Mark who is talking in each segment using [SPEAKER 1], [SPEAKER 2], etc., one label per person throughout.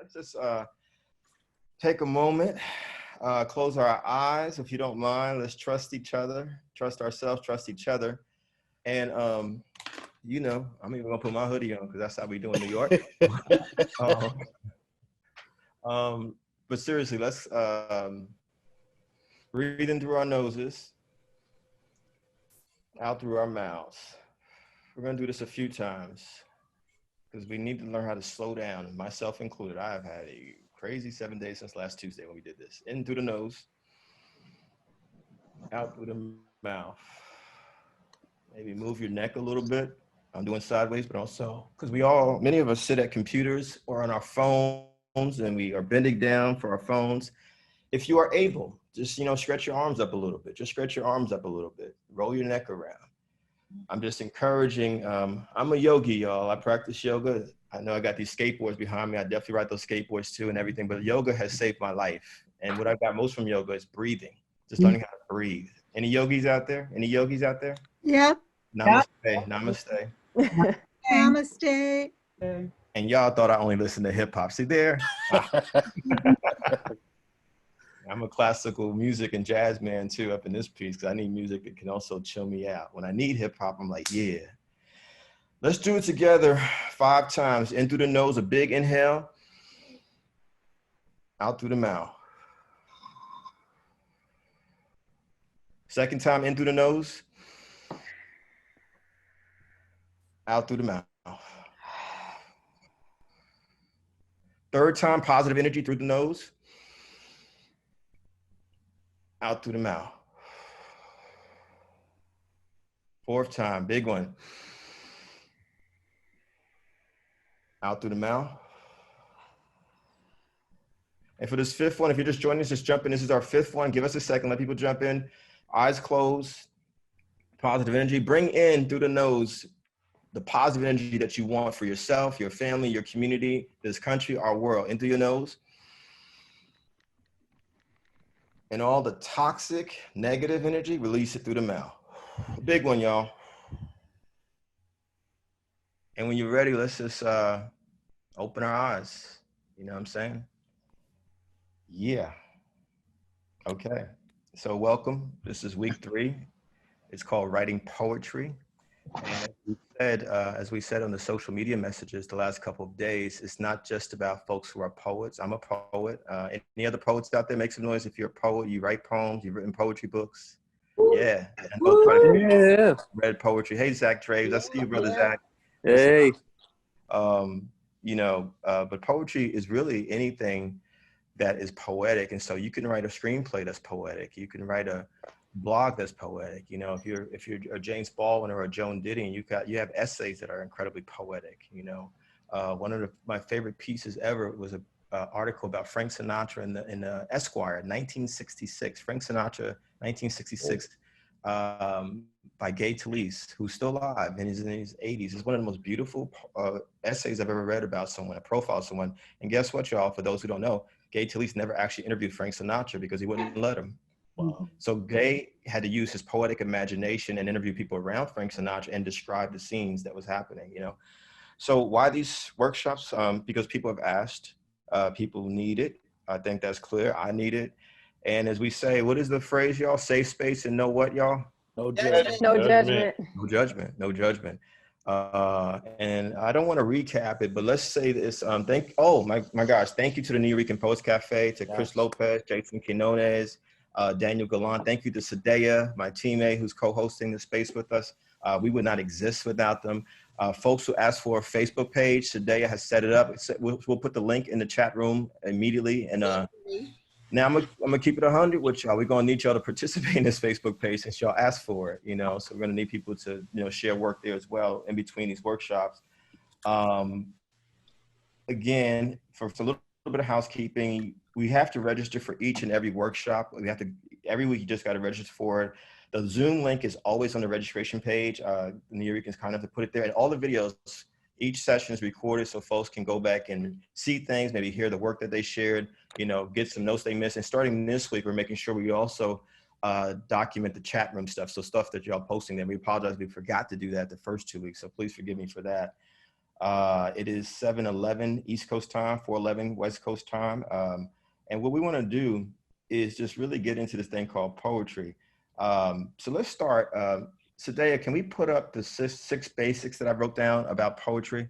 [SPEAKER 1] let's just take a moment, close our eyes, if you don't mind. Let's trust each other, trust ourselves, trust each other. And, you know, I'm even gonna put my hoodie on because that's how we do in New York. But seriously, let's breathe in through our noses, out through our mouths. We're gonna do this a few times because we need to learn how to slow down, myself included. I have had a crazy 7 days since last Tuesday when we did this. In through the nose, out through the mouth. Maybe move your neck a little bit. I'm doing sideways, but also because many of us sit at computers or on our phones and we are bending down for our phones. If you are able, just, you know, stretch your arms up a little bit. Just stretch your arms up a little bit. Roll your neck around. I'm just encouraging. I'm a yogi, y'all. I practice yoga. I know I got these skateboards behind me. I definitely ride those skateboards too and everything, but yoga has saved my life. And what I got most from yoga is breathing, just learning how to breathe. Any yogis out there? Any yogis out there?
[SPEAKER 2] Yep.
[SPEAKER 1] Namaste, namaste.
[SPEAKER 2] Namaste.
[SPEAKER 1] And y'all thought I only listened to hip hop. See there? I'm a classical music and jazz man too up in this piece because I need music that can also chill me out. When I need hip hop, I'm like, yeah. Let's do it together 5 times. In through the nose, a big inhale. Out through the mouth. Second time in through the nose. Out through the mouth. Third time, positive energy through the nose. Out through the mouth. Fourth time, big one. Out through the mouth. And for this 5th one, if you're just joining us, just jump in. This is our 5th one. Give us a second, let people jump in. Eyes closed, positive energy. Bring in through the nose the positive energy that you want for yourself, your family, your community, this country, our world. In through your nose. And all the toxic, negative energy, release it through the mouth. Big one, y'all. And when you're ready, let's just open our eyes. You know what I'm saying? Yeah. Okay. So welcome. This is week 3. It's called Writing Poetry. And as we said on the social media messages the last couple of days, it's not just about folks who are poets. I'm a poet. Any other poets out there? Make some noise if you're a poet. You write poems. You've written poetry books. Yeah.
[SPEAKER 3] Yeah.
[SPEAKER 1] Read poetry. Hey, Zach Traves. I see you, brother Zach.
[SPEAKER 3] Hey.
[SPEAKER 1] You know, but poetry is really anything that is poetic. And so you can write a screenplay that's poetic. You can write a blog that's poetic. You know, if you're a James Baldwin or a Joan Didion, you have essays that are incredibly poetic. You know, one of my favorite pieces ever was an article about Frank Sinatra in the Esquire, 1966. Frank Sinatra, 1966, by Gay Talese, who's still alive and he's in his 80s. It's one of the most beautiful essays I've ever read about someone, a profile of someone. And guess what, y'all? For those who don't know, Gay Talese never actually interviewed Frank Sinatra because he wouldn't let him. Wow. So Gay had to use his poetic imagination and interview people around Frank Sinatra and describe the scenes that was happening, you know. So why these workshops? Because people have asked, people need it. I think that's clear. I need it. And as we say, what is the phrase, y'all? Safe space and no what, y'all?
[SPEAKER 3] No judgment.
[SPEAKER 4] No judgment.
[SPEAKER 1] No judgment. No judgment. And I don't want to recap it, but let's say this. My gosh, thank you to the Nuyorican Poets Cafe, to Chris Lopez, Jason Quinones, Daniel Galan. Thank you to Sadea, my teammate who's co-hosting the space with us. We would not exist without them. Folks who asked for a Facebook page, Sadea has set it up. We'll put the link in the chat room immediately. And now I'm gonna keep it 100 with y'all. We're gonna need y'all to participate in this Facebook page since y'all asked for it, you know. So we're gonna need people to, you know, share work there as well in between these workshops. Again, for a little bit of housekeeping, we have to register for each and every workshop. Every week you just got to register for it. The Zoom link is always on the registration page. Nuyorican's kind enough to put it there, and all the videos. Each session is recorded so folks can go back and see things, maybe hear the work that they shared, you know, get some notes they missed. And starting this week, we're making sure we also document the chat room stuff. So stuff that y'all posting there. We apologize, we forgot to do that the first 2 weeks. So please forgive me for that. It is 7:11 East Coast time, 4:11 West Coast time. And what we want to do is just really get into this thing called poetry. So let's start. Sadea, can we put up the six basics that I wrote down about poetry?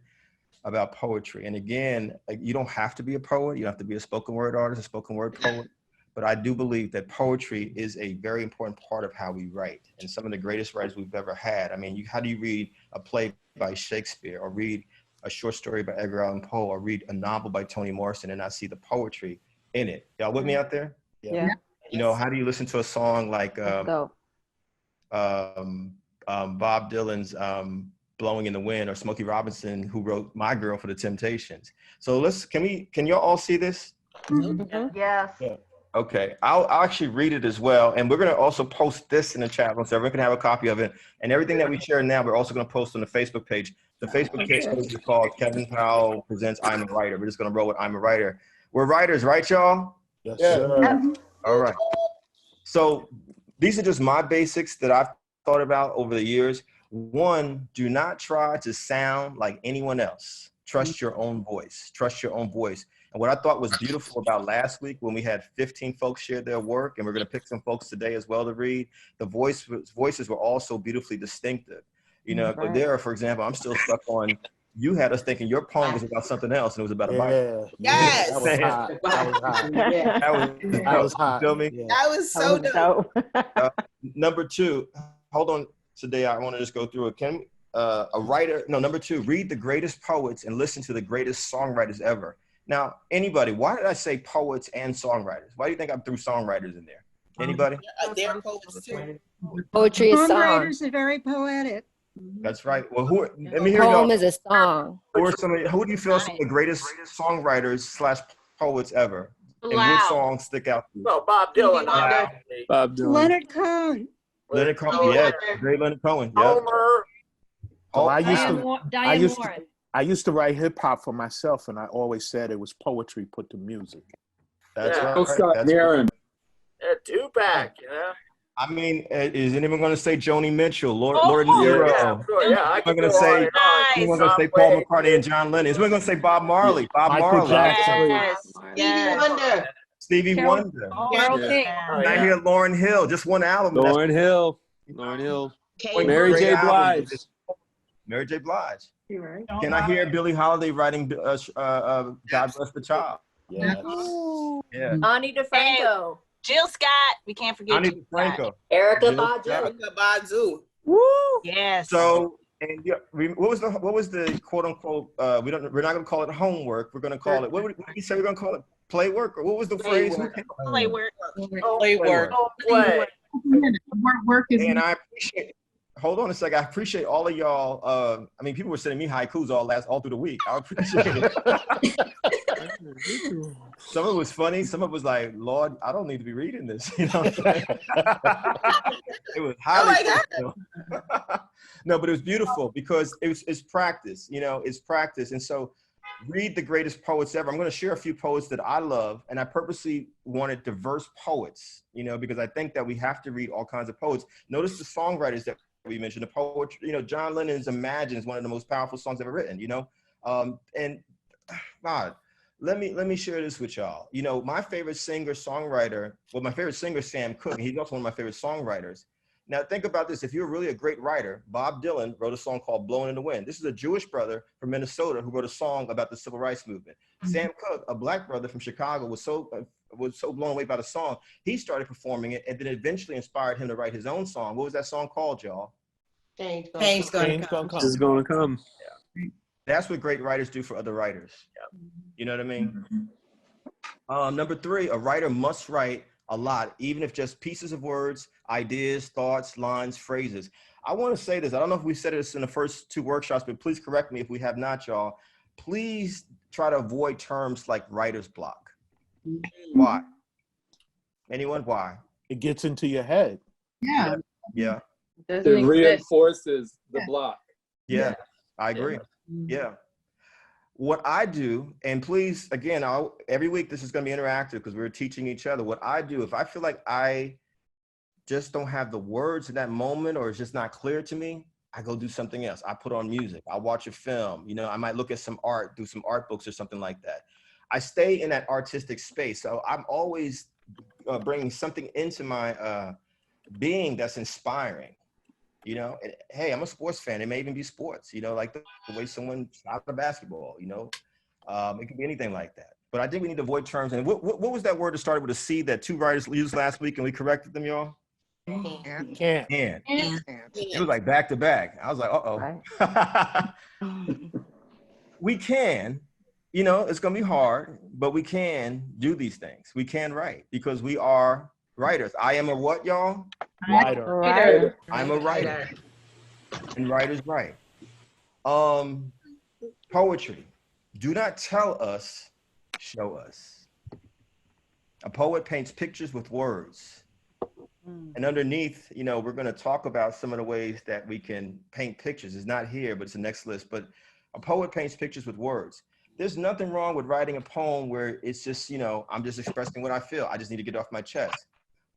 [SPEAKER 1] And again, you don't have to be a poet. You don't have to be a spoken word artist, a spoken word poet. But I do believe that poetry is a very important part of how we write. And some of the greatest writers we've ever had. I mean, how do you read a play by Shakespeare, or read a short story by Edgar Allan Poe, or read a novel by Toni Morrison and not see the poetry in it? Y'all with me out there?
[SPEAKER 2] Yeah.
[SPEAKER 1] You know, how do you listen to a song like
[SPEAKER 4] Go.
[SPEAKER 1] Bob Dylan's Blowing in the Wind, or Smokey Robinson, who wrote My Girl for the Temptations? So can y'all all see this?
[SPEAKER 4] Mhm.
[SPEAKER 2] Yes.
[SPEAKER 1] Yeah. Okay, I'll actually read it as well. And we're gonna also post this in the chat room so everyone can have a copy of it. And everything that we share now, we're also gonna post on the Facebook page. The Facebook page is called Kevin Powell Presents I'm a Writer. We're just gonna roll with I'm a Writer. We're writers, right, y'all?
[SPEAKER 5] Yes, sir.
[SPEAKER 1] All right. So these are just my basics that I've thought about over the years. One, do not try to sound like anyone else. Trust your own voice. Trust your own voice. And what I thought was beautiful about last week, when we had 15 folks share their work, and we're going to pick some folks today as well to read, the voices were also beautifully distinctive. You know,
[SPEAKER 4] Right.
[SPEAKER 1] there, for example, I'm still stuck on, you had us thinking your poem was about something else, and it was about a bike.
[SPEAKER 5] Yeah.
[SPEAKER 6] Yes.
[SPEAKER 5] That was hot. That was hot.
[SPEAKER 1] That was
[SPEAKER 5] hot.
[SPEAKER 1] You feel me?
[SPEAKER 5] Yeah.
[SPEAKER 6] That was so dope.
[SPEAKER 1] Number two, hold on today. I want to just go through it. Can number two, read the greatest poets and listen to the greatest songwriters ever. Now, anybody, why did I say poets and songwriters? Why do you think I threw songwriters in there? Anybody?
[SPEAKER 6] They're poets too.
[SPEAKER 4] Poetry is song.
[SPEAKER 2] Songwriters are very poetic.
[SPEAKER 1] That's right. Well, let me hear
[SPEAKER 4] Poem
[SPEAKER 1] y'all.
[SPEAKER 4] is a song.
[SPEAKER 1] Who do you feel are some of the greatest songwriters / poets ever? And what songs stick out to you?
[SPEAKER 3] Well, Bob Dylan.
[SPEAKER 5] Bob Dylan.
[SPEAKER 2] Leonard Cohen.
[SPEAKER 1] Leonard Cohen, yeah, great Leonard Cohen. Yeah.
[SPEAKER 3] Homer.
[SPEAKER 5] So I used to write hip hop for myself, and I always said it was poetry put to music.
[SPEAKER 1] That's
[SPEAKER 3] Yeah.
[SPEAKER 1] right. That's
[SPEAKER 3] Yeah, Tupac, you know.
[SPEAKER 1] I mean, is anyone going to say Joni Mitchell, Lord Nero?
[SPEAKER 3] Yeah, sure. Yeah, I can
[SPEAKER 1] Anyone
[SPEAKER 3] go
[SPEAKER 1] going to say?
[SPEAKER 3] on and on.
[SPEAKER 1] Anyone going to say Paul McCartney and John Lennon? Is anyone going to say Bob Marley? Bob
[SPEAKER 5] Michael
[SPEAKER 1] Marley.
[SPEAKER 5] Jackson.
[SPEAKER 6] Stevie Wonder.
[SPEAKER 1] Stevie Wonder.
[SPEAKER 6] Carol
[SPEAKER 4] King.
[SPEAKER 3] Oh,
[SPEAKER 1] I
[SPEAKER 3] yeah.
[SPEAKER 1] hear Lauryn Hill, just one album.
[SPEAKER 3] Lauryn Hill. Mary
[SPEAKER 1] Great
[SPEAKER 3] J.
[SPEAKER 1] album.
[SPEAKER 3] Blige.
[SPEAKER 1] Mary J. Blige. Can I hear Billie Holiday writing God Bless the Child?
[SPEAKER 5] Yeah.
[SPEAKER 1] Yeah.
[SPEAKER 4] Ani DeFranco.
[SPEAKER 7] Jill Scott, we can't forget
[SPEAKER 1] Ani
[SPEAKER 7] Jill Scott.
[SPEAKER 1] DeFranco.
[SPEAKER 4] Erica
[SPEAKER 1] Jill
[SPEAKER 4] Badu.
[SPEAKER 1] Scott.
[SPEAKER 6] Erica Badu.
[SPEAKER 7] Yes.
[SPEAKER 1] So, and what was the quote unquote? We're not going to call it homework. We're going to call it. What did we say? We're going to call it play work, or what was the phrase?
[SPEAKER 7] play work.
[SPEAKER 3] Play work. Play.
[SPEAKER 1] And I appreciate. Hold on a second. I appreciate all of y'all. I mean, people were sending me haikus all through the week. I appreciate it. Some of it was funny. Some of it was like, Lord, I don't need to be reading this. You know what I'm saying? It was highly. No, but it was beautiful because it's practice. You know, it's practice. And so, read the greatest poets ever. I'm going to share a few poets that I love, and I purposely wanted diverse poets. You know, because I think that we have to read all kinds of poets. Notice the songwriters that we mentioned, the poetry. You know, John Lennon's "Imagine" is one of the most powerful songs ever written. You know, and God. Let me share this with y'all. You know, my favorite singer-songwriter, well, my favorite singer, Sam Cooke, and he's also one of my favorite songwriters. Now, think about this. If you're really a great writer, Bob Dylan wrote a song called Blowing in the Wind. This is a Jewish brother from Minnesota who wrote a song about the civil rights movement. Sam Cooke, a black brother from Chicago, was so blown away by the song, he started performing it, and then eventually inspired him to write his own song. What was that song called, y'all?
[SPEAKER 6] Change gonna come.
[SPEAKER 3] It's gonna come.
[SPEAKER 1] That's what great writers do for other writers. You know what I mean? Number three, a writer must write a lot, even if just pieces of words, ideas, thoughts, lines, phrases. I want to say this. I don't know if we said this in the first two workshops, but please correct me if we have not, y'all. Please try to avoid terms like writer's block. Why? Anyone? Why?
[SPEAKER 5] It gets into your head.
[SPEAKER 2] Yeah.
[SPEAKER 1] Yeah.
[SPEAKER 4] It
[SPEAKER 3] reinforces the block.
[SPEAKER 1] Yeah. I agree. Yeah. What I do, and please, again, every week this is going to be interactive because we're teaching each other. What I do, if I feel like I just don't have the words in that moment or it's just not clear to me, I go do something else. I put on music. I watch a film. You know, I might look at some art, do some art books or something like that. I stay in that artistic space. So I'm always bringing something into my being that's inspiring. You know, and, hey, I'm a sports fan. It may even be sports, you know, like the way someone shot a basketball, you know, it could be anything like that. But I think we need to avoid terms. And what was that word that started with a C that 2 writers used last week and we corrected them, y'all?
[SPEAKER 5] Can't.
[SPEAKER 1] And it was like back to back. I was like, we can, you know, it's going to be hard, but we can do these things. We can write because we are writers. I am a what, y'all?
[SPEAKER 5] Writer.
[SPEAKER 1] I'm a writer. And writers write. Poetry. Do not tell us, show us. A poet paints pictures with words. And underneath, you know, we're going to talk about some of the ways that we can paint pictures. It's not here, but it's the next list. But a poet paints pictures with words. There's nothing wrong with writing a poem where it's just, you know, I'm just expressing what I feel. I just need to get off my chest.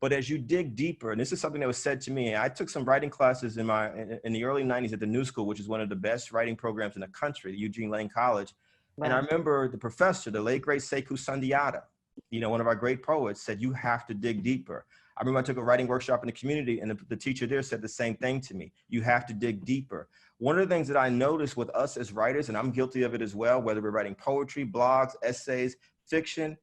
[SPEAKER 1] But as you dig deeper, and this is something that was said to me, I took some writing classes in the early 90s at the New School, which is one of the best writing programs in the country, the Eugene Lane College. Wow. And I remember the professor, the late great Sekou Sundiata, you know, one of our great poets, said, you have to dig deeper. I remember I took a writing workshop in the community and the teacher there said the same thing to me. You have to dig deeper. One of the things that I noticed with us as writers, and I'm guilty of it as well, whether we're writing poetry, blogs, essays, fiction,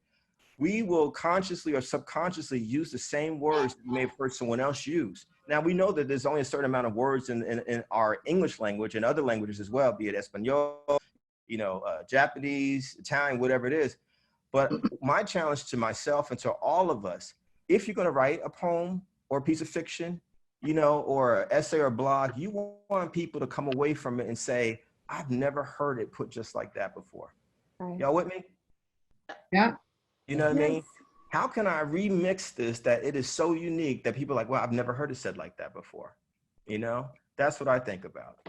[SPEAKER 1] we will consciously or subconsciously use the same words that you may have heard someone else use. Now, we know that there's only a certain amount of words in our English language and other languages as well, be it Espanol, you know, Japanese, Italian, whatever it is. But my challenge to myself and to all of us, if you're going to write a poem or a piece of fiction, you know, or an essay or a blog, you want people to come away from it and say, I've never heard it put just like that before. Right. Y'all with me?
[SPEAKER 2] Yeah.
[SPEAKER 1] You know what I mean? How can I remix this that it is so unique that people are like, well, I've never heard it said like that before. You know, that's what I think about.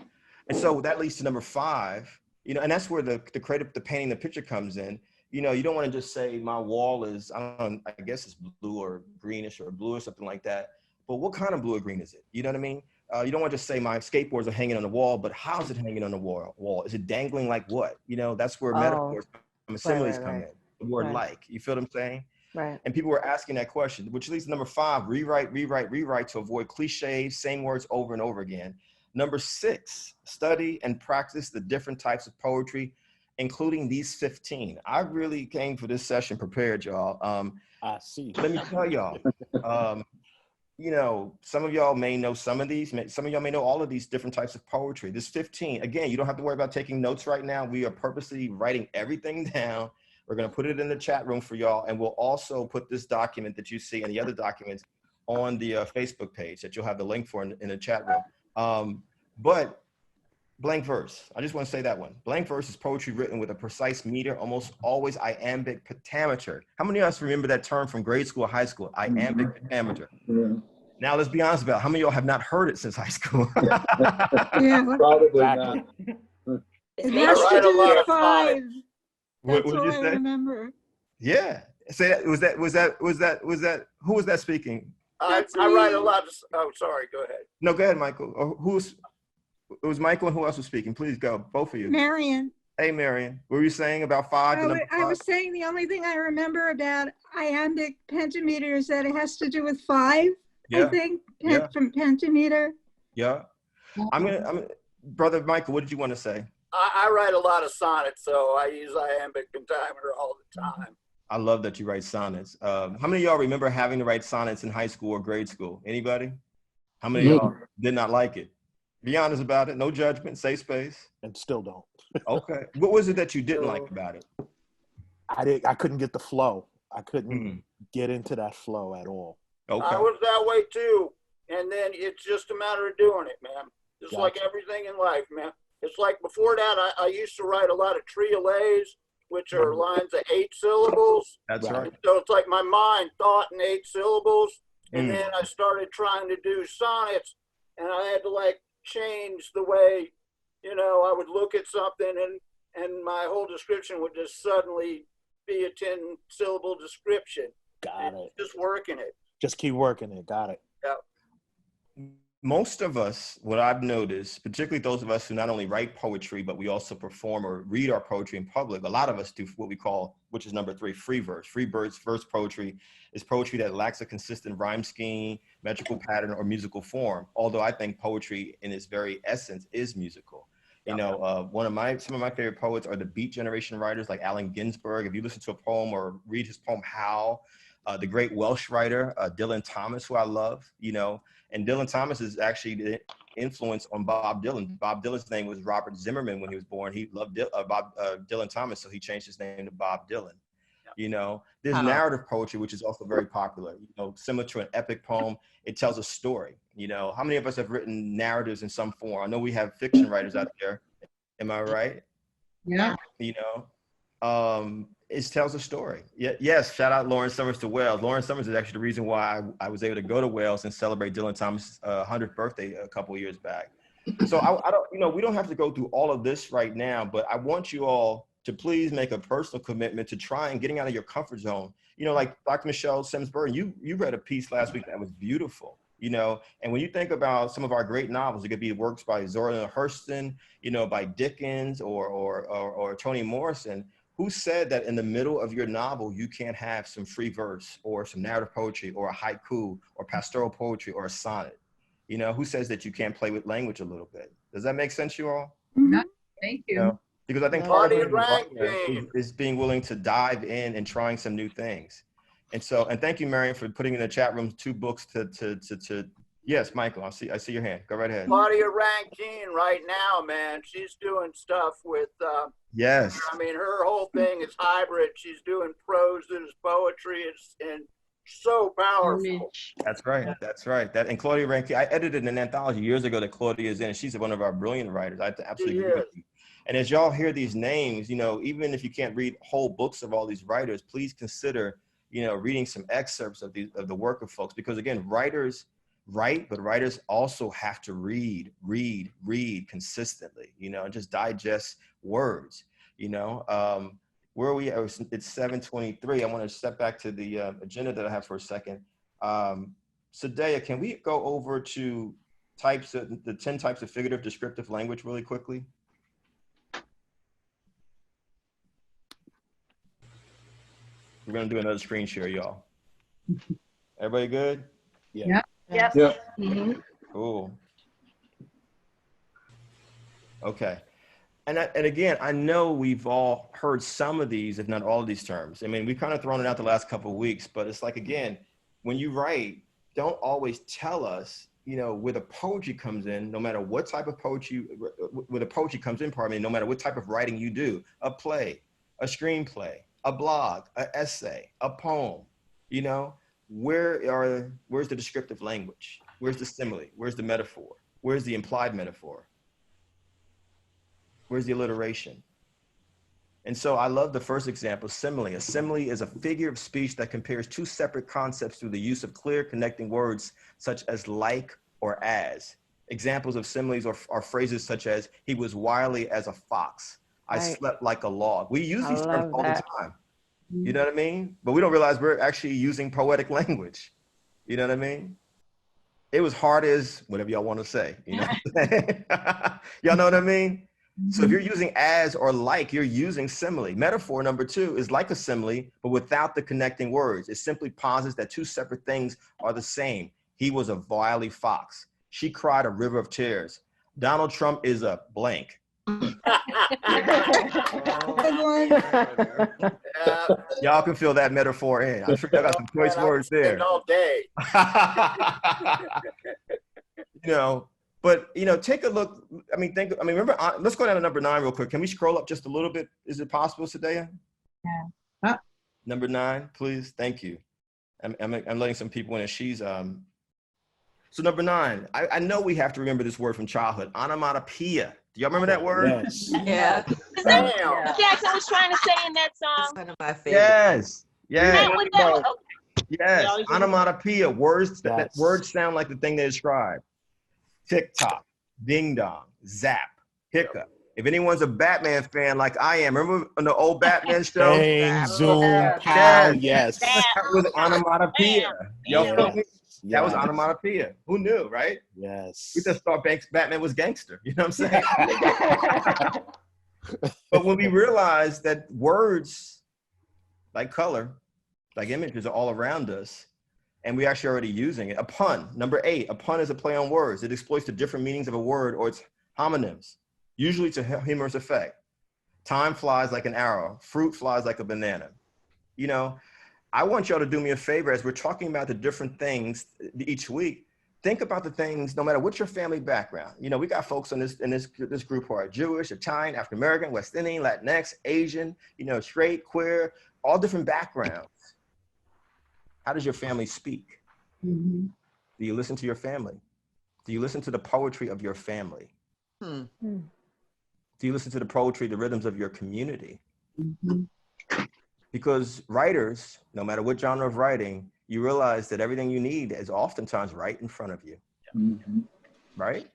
[SPEAKER 1] And so that leads to number 5, you know, and that's where the creative, the painting, the picture comes in. You know, you don't want to just say my wall is, I guess it's blue or greenish or blue or something like that. But what kind of blue or green is it? You know what I mean? You don't want to just say my skateboards are hanging on the wall, but how's it hanging on the wall? Is it dangling like what? You know, that's where metaphors and similes come in. The word like, you feel what I'm saying?
[SPEAKER 4] Right.
[SPEAKER 1] And people were asking that question, which leads to number 5, rewrite to avoid cliches, same words over and over again. Number 6, study and practice the different types of poetry, including these 15. I really came for this session prepared, y'all.
[SPEAKER 5] I see.
[SPEAKER 1] Let me tell y'all, you know, some of y'all may know some of these, some of y'all may know all of these different types of poetry. This 15, again, you don't have to worry about taking notes right now. We are purposely writing everything down. We're going to put it in the chat room for y'all. And we'll also put this document that you see and the other documents on the Facebook page that you'll have the link for in the chat room. But blank verse, I just want to say that one. Blank verse is poetry written with a precise meter, almost always iambic pentameter. How many of us remember that term from grade school or high school? Iambic pentameter. Now let's be honest about it. How many of y'all have not heard it since high school?
[SPEAKER 2] Yeah.
[SPEAKER 3] Probably not.
[SPEAKER 2] It has to do with 5.
[SPEAKER 1] What
[SPEAKER 2] That's
[SPEAKER 1] did you
[SPEAKER 2] all I
[SPEAKER 1] say?
[SPEAKER 2] remember.
[SPEAKER 1] Yeah. Say that. Was that? Who was that speaking?
[SPEAKER 8] I write a lot of. Oh, sorry. Go ahead.
[SPEAKER 1] No, go ahead, Michael. It was Michael, and who else was speaking? Please go, both of you.
[SPEAKER 2] Marion.
[SPEAKER 1] Hey, Marion. What were you saying about 5?
[SPEAKER 2] I was saying the only thing I remember about iambic pentameter is that it has to do with 5.
[SPEAKER 1] Yeah.
[SPEAKER 2] I think
[SPEAKER 1] Yeah.
[SPEAKER 2] from pentameter.
[SPEAKER 1] Yeah. I'm gonna, Brother Michael, what did you want to say?
[SPEAKER 8] I write a lot of sonnets, so I use iambic pentameter all the time.
[SPEAKER 1] I love that you write sonnets. How many of y'all remember having to write sonnets in high school or grade school? Anybody? How many of y'all did not like it? Be honest about it. No judgment. Safe space.
[SPEAKER 5] And still don't.
[SPEAKER 1] Okay. What was it that you didn't like about it?
[SPEAKER 5] I couldn't get the flow. I couldn't get into that flow at all.
[SPEAKER 1] Okay.
[SPEAKER 8] I was that way too. And then it's just a matter of doing it, man. Just like everything in life, man. It's like before that, I used to write a lot of triolets, which are lines of 8 syllables.
[SPEAKER 1] That's right.
[SPEAKER 8] And so it's like my mind thought in 8 syllables. And then I started trying to do sonnets, and I had to like change the way, you know, I would look at something and my whole description would just suddenly be a 10-syllable description.
[SPEAKER 5] Got it.
[SPEAKER 8] Just working it.
[SPEAKER 5] Just keep working it. Got it.
[SPEAKER 8] Yeah.
[SPEAKER 1] most of us, what I've noticed, particularly those of us who not only write poetry, but we also perform or read our poetry in public, a lot of us do what we call, which is number 3, free verse. Free verse poetry is poetry that lacks a consistent rhyme scheme, metrical pattern, or musical form. Although I think poetry in its very essence is musical. You know, some of my favorite poets are the beat generation writers like Allen Ginsberg. If you listen to a poem or read his poem, Howl, the great Welsh writer, Dylan Thomas, who I love, you know, and Dylan Thomas is actually the influence on Bob Dylan. Bob Dylan's name was Robert Zimmerman when he was born. He loved Dylan Thomas, so he changed his name to Bob Dylan. You know, there's narrative poetry, which is also very popular, you know, similar to an epic poem. It tells a story. You know, how many of us have written narratives in some form? I know we have fiction writers out there. Am I right?
[SPEAKER 6] Yeah.
[SPEAKER 1] You know, it tells a story. Yes, shout out Lauren Summers to Wales. Lauren Summers is actually the reason why I was able to go to Wales and celebrate Dylan Thomas' 100th birthday a couple of years back. So I don't, you know, we don't have to go through all of this right now, but I want you all to please make a personal commitment to try and getting out of your comfort zone. You know, like Dr. Michelle Sims-Burton, you read a piece last week that was beautiful, you know, and when you think about some of our great novels, it could be works by Zora Neale Hurston, you know, by Dickens or Toni Morrison. Who said that in the middle of your novel, you can't have some free verse or some narrative poetry or a haiku or pastoral poetry or a sonnet? You know, who says that you can't play with language a little bit? Does that make sense, you all?
[SPEAKER 6] Thank
[SPEAKER 1] You
[SPEAKER 6] you.
[SPEAKER 1] know? Because I think part of it is being willing to dive in and trying some new things. And so, and thank you, Marion, for putting in the chat room 2 books to yes, Michael, I see your hand. Go right ahead.
[SPEAKER 8] Claudia Rankine right now, man, she's doing stuff with,
[SPEAKER 1] yes.
[SPEAKER 8] I mean, her whole thing is hybrid. She's doing prose, there's poetry, and so powerful.
[SPEAKER 1] That's right. That's right. That, and Claudia Rankine, I edited an anthology years ago that Claudia is in, and she's one of our brilliant writers. I absolutely agree with you. And as y'all hear these names, you know, even if you can't read whole books of all these writers, please consider, you know, reading some excerpts of the work of folks, because again, writers write, but writers also have to read consistently, you know, and just digest words, you know. Where are we? It's 7:23. I want to step back to the agenda that I have for a second. Sadea, can we go over to the 10 types of figurative descriptive language really quickly? We're going to do another screen share, y'all. Everybody good?
[SPEAKER 6] Yeah.
[SPEAKER 7] Yes.
[SPEAKER 3] Yeah.
[SPEAKER 1] Cool. Okay. And again, I know we've all heard some of these, if not all of these terms. I mean, we've kind of thrown it out the last couple of weeks, but it's like, again, when you write, don't always tell us, you know, where the poetry comes in, no matter what type of poetry, where the poetry comes in, pardon me, no matter what type of writing you do, a play, a screenplay, a blog, an essay, a poem, you know, where's the descriptive language? Where's the simile? Where's the metaphor? Where's the implied metaphor? Where's the alliteration? And so I love the first example, simile. A simile is a figure of speech that compares 2 separate concepts through the use of clear connecting words such as like or as. Examples of similes are phrases such as, he was wily as a fox. I slept like a log. We use these terms all the time. You know what I mean? But we don't realize we're actually using poetic language. You know what I mean? It was hard as whatever y'all want to say. You know what I'm saying? Y'all know what I mean? So if you're using as or like, you're using simile. Metaphor number 2 is like a simile, but without the connecting words. It simply posits that 2 separate things are the same. He was a wily fox. She cried a river of tears. Donald Trump is a blank. Y'all can fill that metaphor in. I'm sure y'all got some choice words there.
[SPEAKER 8] All day.
[SPEAKER 1] You know, but you know, take a look. I mean, remember, let's go down to number 9 real quick. Can we scroll up just a little bit? Is it possible, Sadea?
[SPEAKER 6] Yeah.
[SPEAKER 1] Number 9, please. Thank you. I'm letting some people in, and she's so number 9, I know we have to remember this word from childhood, onomatopoeia. Do y'all remember that word?
[SPEAKER 6] Yes.
[SPEAKER 4] Yeah.
[SPEAKER 7] Is that what Jackson was trying to say in that song?
[SPEAKER 6] One of my favorites.
[SPEAKER 1] Yes. Yes.
[SPEAKER 7] That was that.
[SPEAKER 1] Yes.
[SPEAKER 7] Yeah,
[SPEAKER 1] Onomatopoeia. Words that words sound like the thing they describe. Tick tock, ding dong, zap, hiccup. If anyone's a Batman fan like I am, remember on the old Batman show?
[SPEAKER 5] Bang, zoom, pow, yes.
[SPEAKER 1] That was onomatopoeia. Y'all feel me? That was onomatopoeia. Who knew, right?
[SPEAKER 5] Yes.
[SPEAKER 1] We just thought Batman was gangster. You know what I'm saying? But when we realized that words, like color, like images, are all around us, and we actually already using it. A pun, number 8. A pun is a play on words. It exploits the different meanings of a word or its homonyms, usually to humorous effect. Time flies like an arrow. Fruit flies like a banana. You know, I want y'all to do me a favor as we're talking about the different things each week. Think about the things, no matter what your family background. You know, we got folks in this group who are Jewish, Italian, African American, West Indian, Latinx, Asian, you know, straight, queer, all different backgrounds. How does your family speak?
[SPEAKER 6] Mhm.
[SPEAKER 1] Do you listen to your family? Do you listen to the poetry of your family?
[SPEAKER 6] Hmm.
[SPEAKER 1] Do you listen to the poetry, the rhythms of your community?
[SPEAKER 6] Mhm.
[SPEAKER 1] Because writers, no matter what genre of writing, you realize that everything you need is oftentimes right in front of you.
[SPEAKER 6] Mhm.
[SPEAKER 1] Right?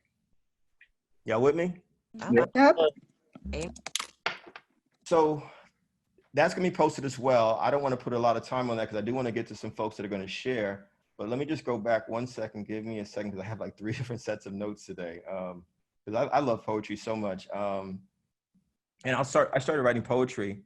[SPEAKER 1] Y'all with me?
[SPEAKER 2] Yep.
[SPEAKER 1] So that's going to be posted as well. I don't want to put a lot of time on that because I do want to get to some folks that are going to share. But let me just go back one second. Give me a second because I have like 3 different sets of notes today. Because I love poetry so much. And I started writing poetry.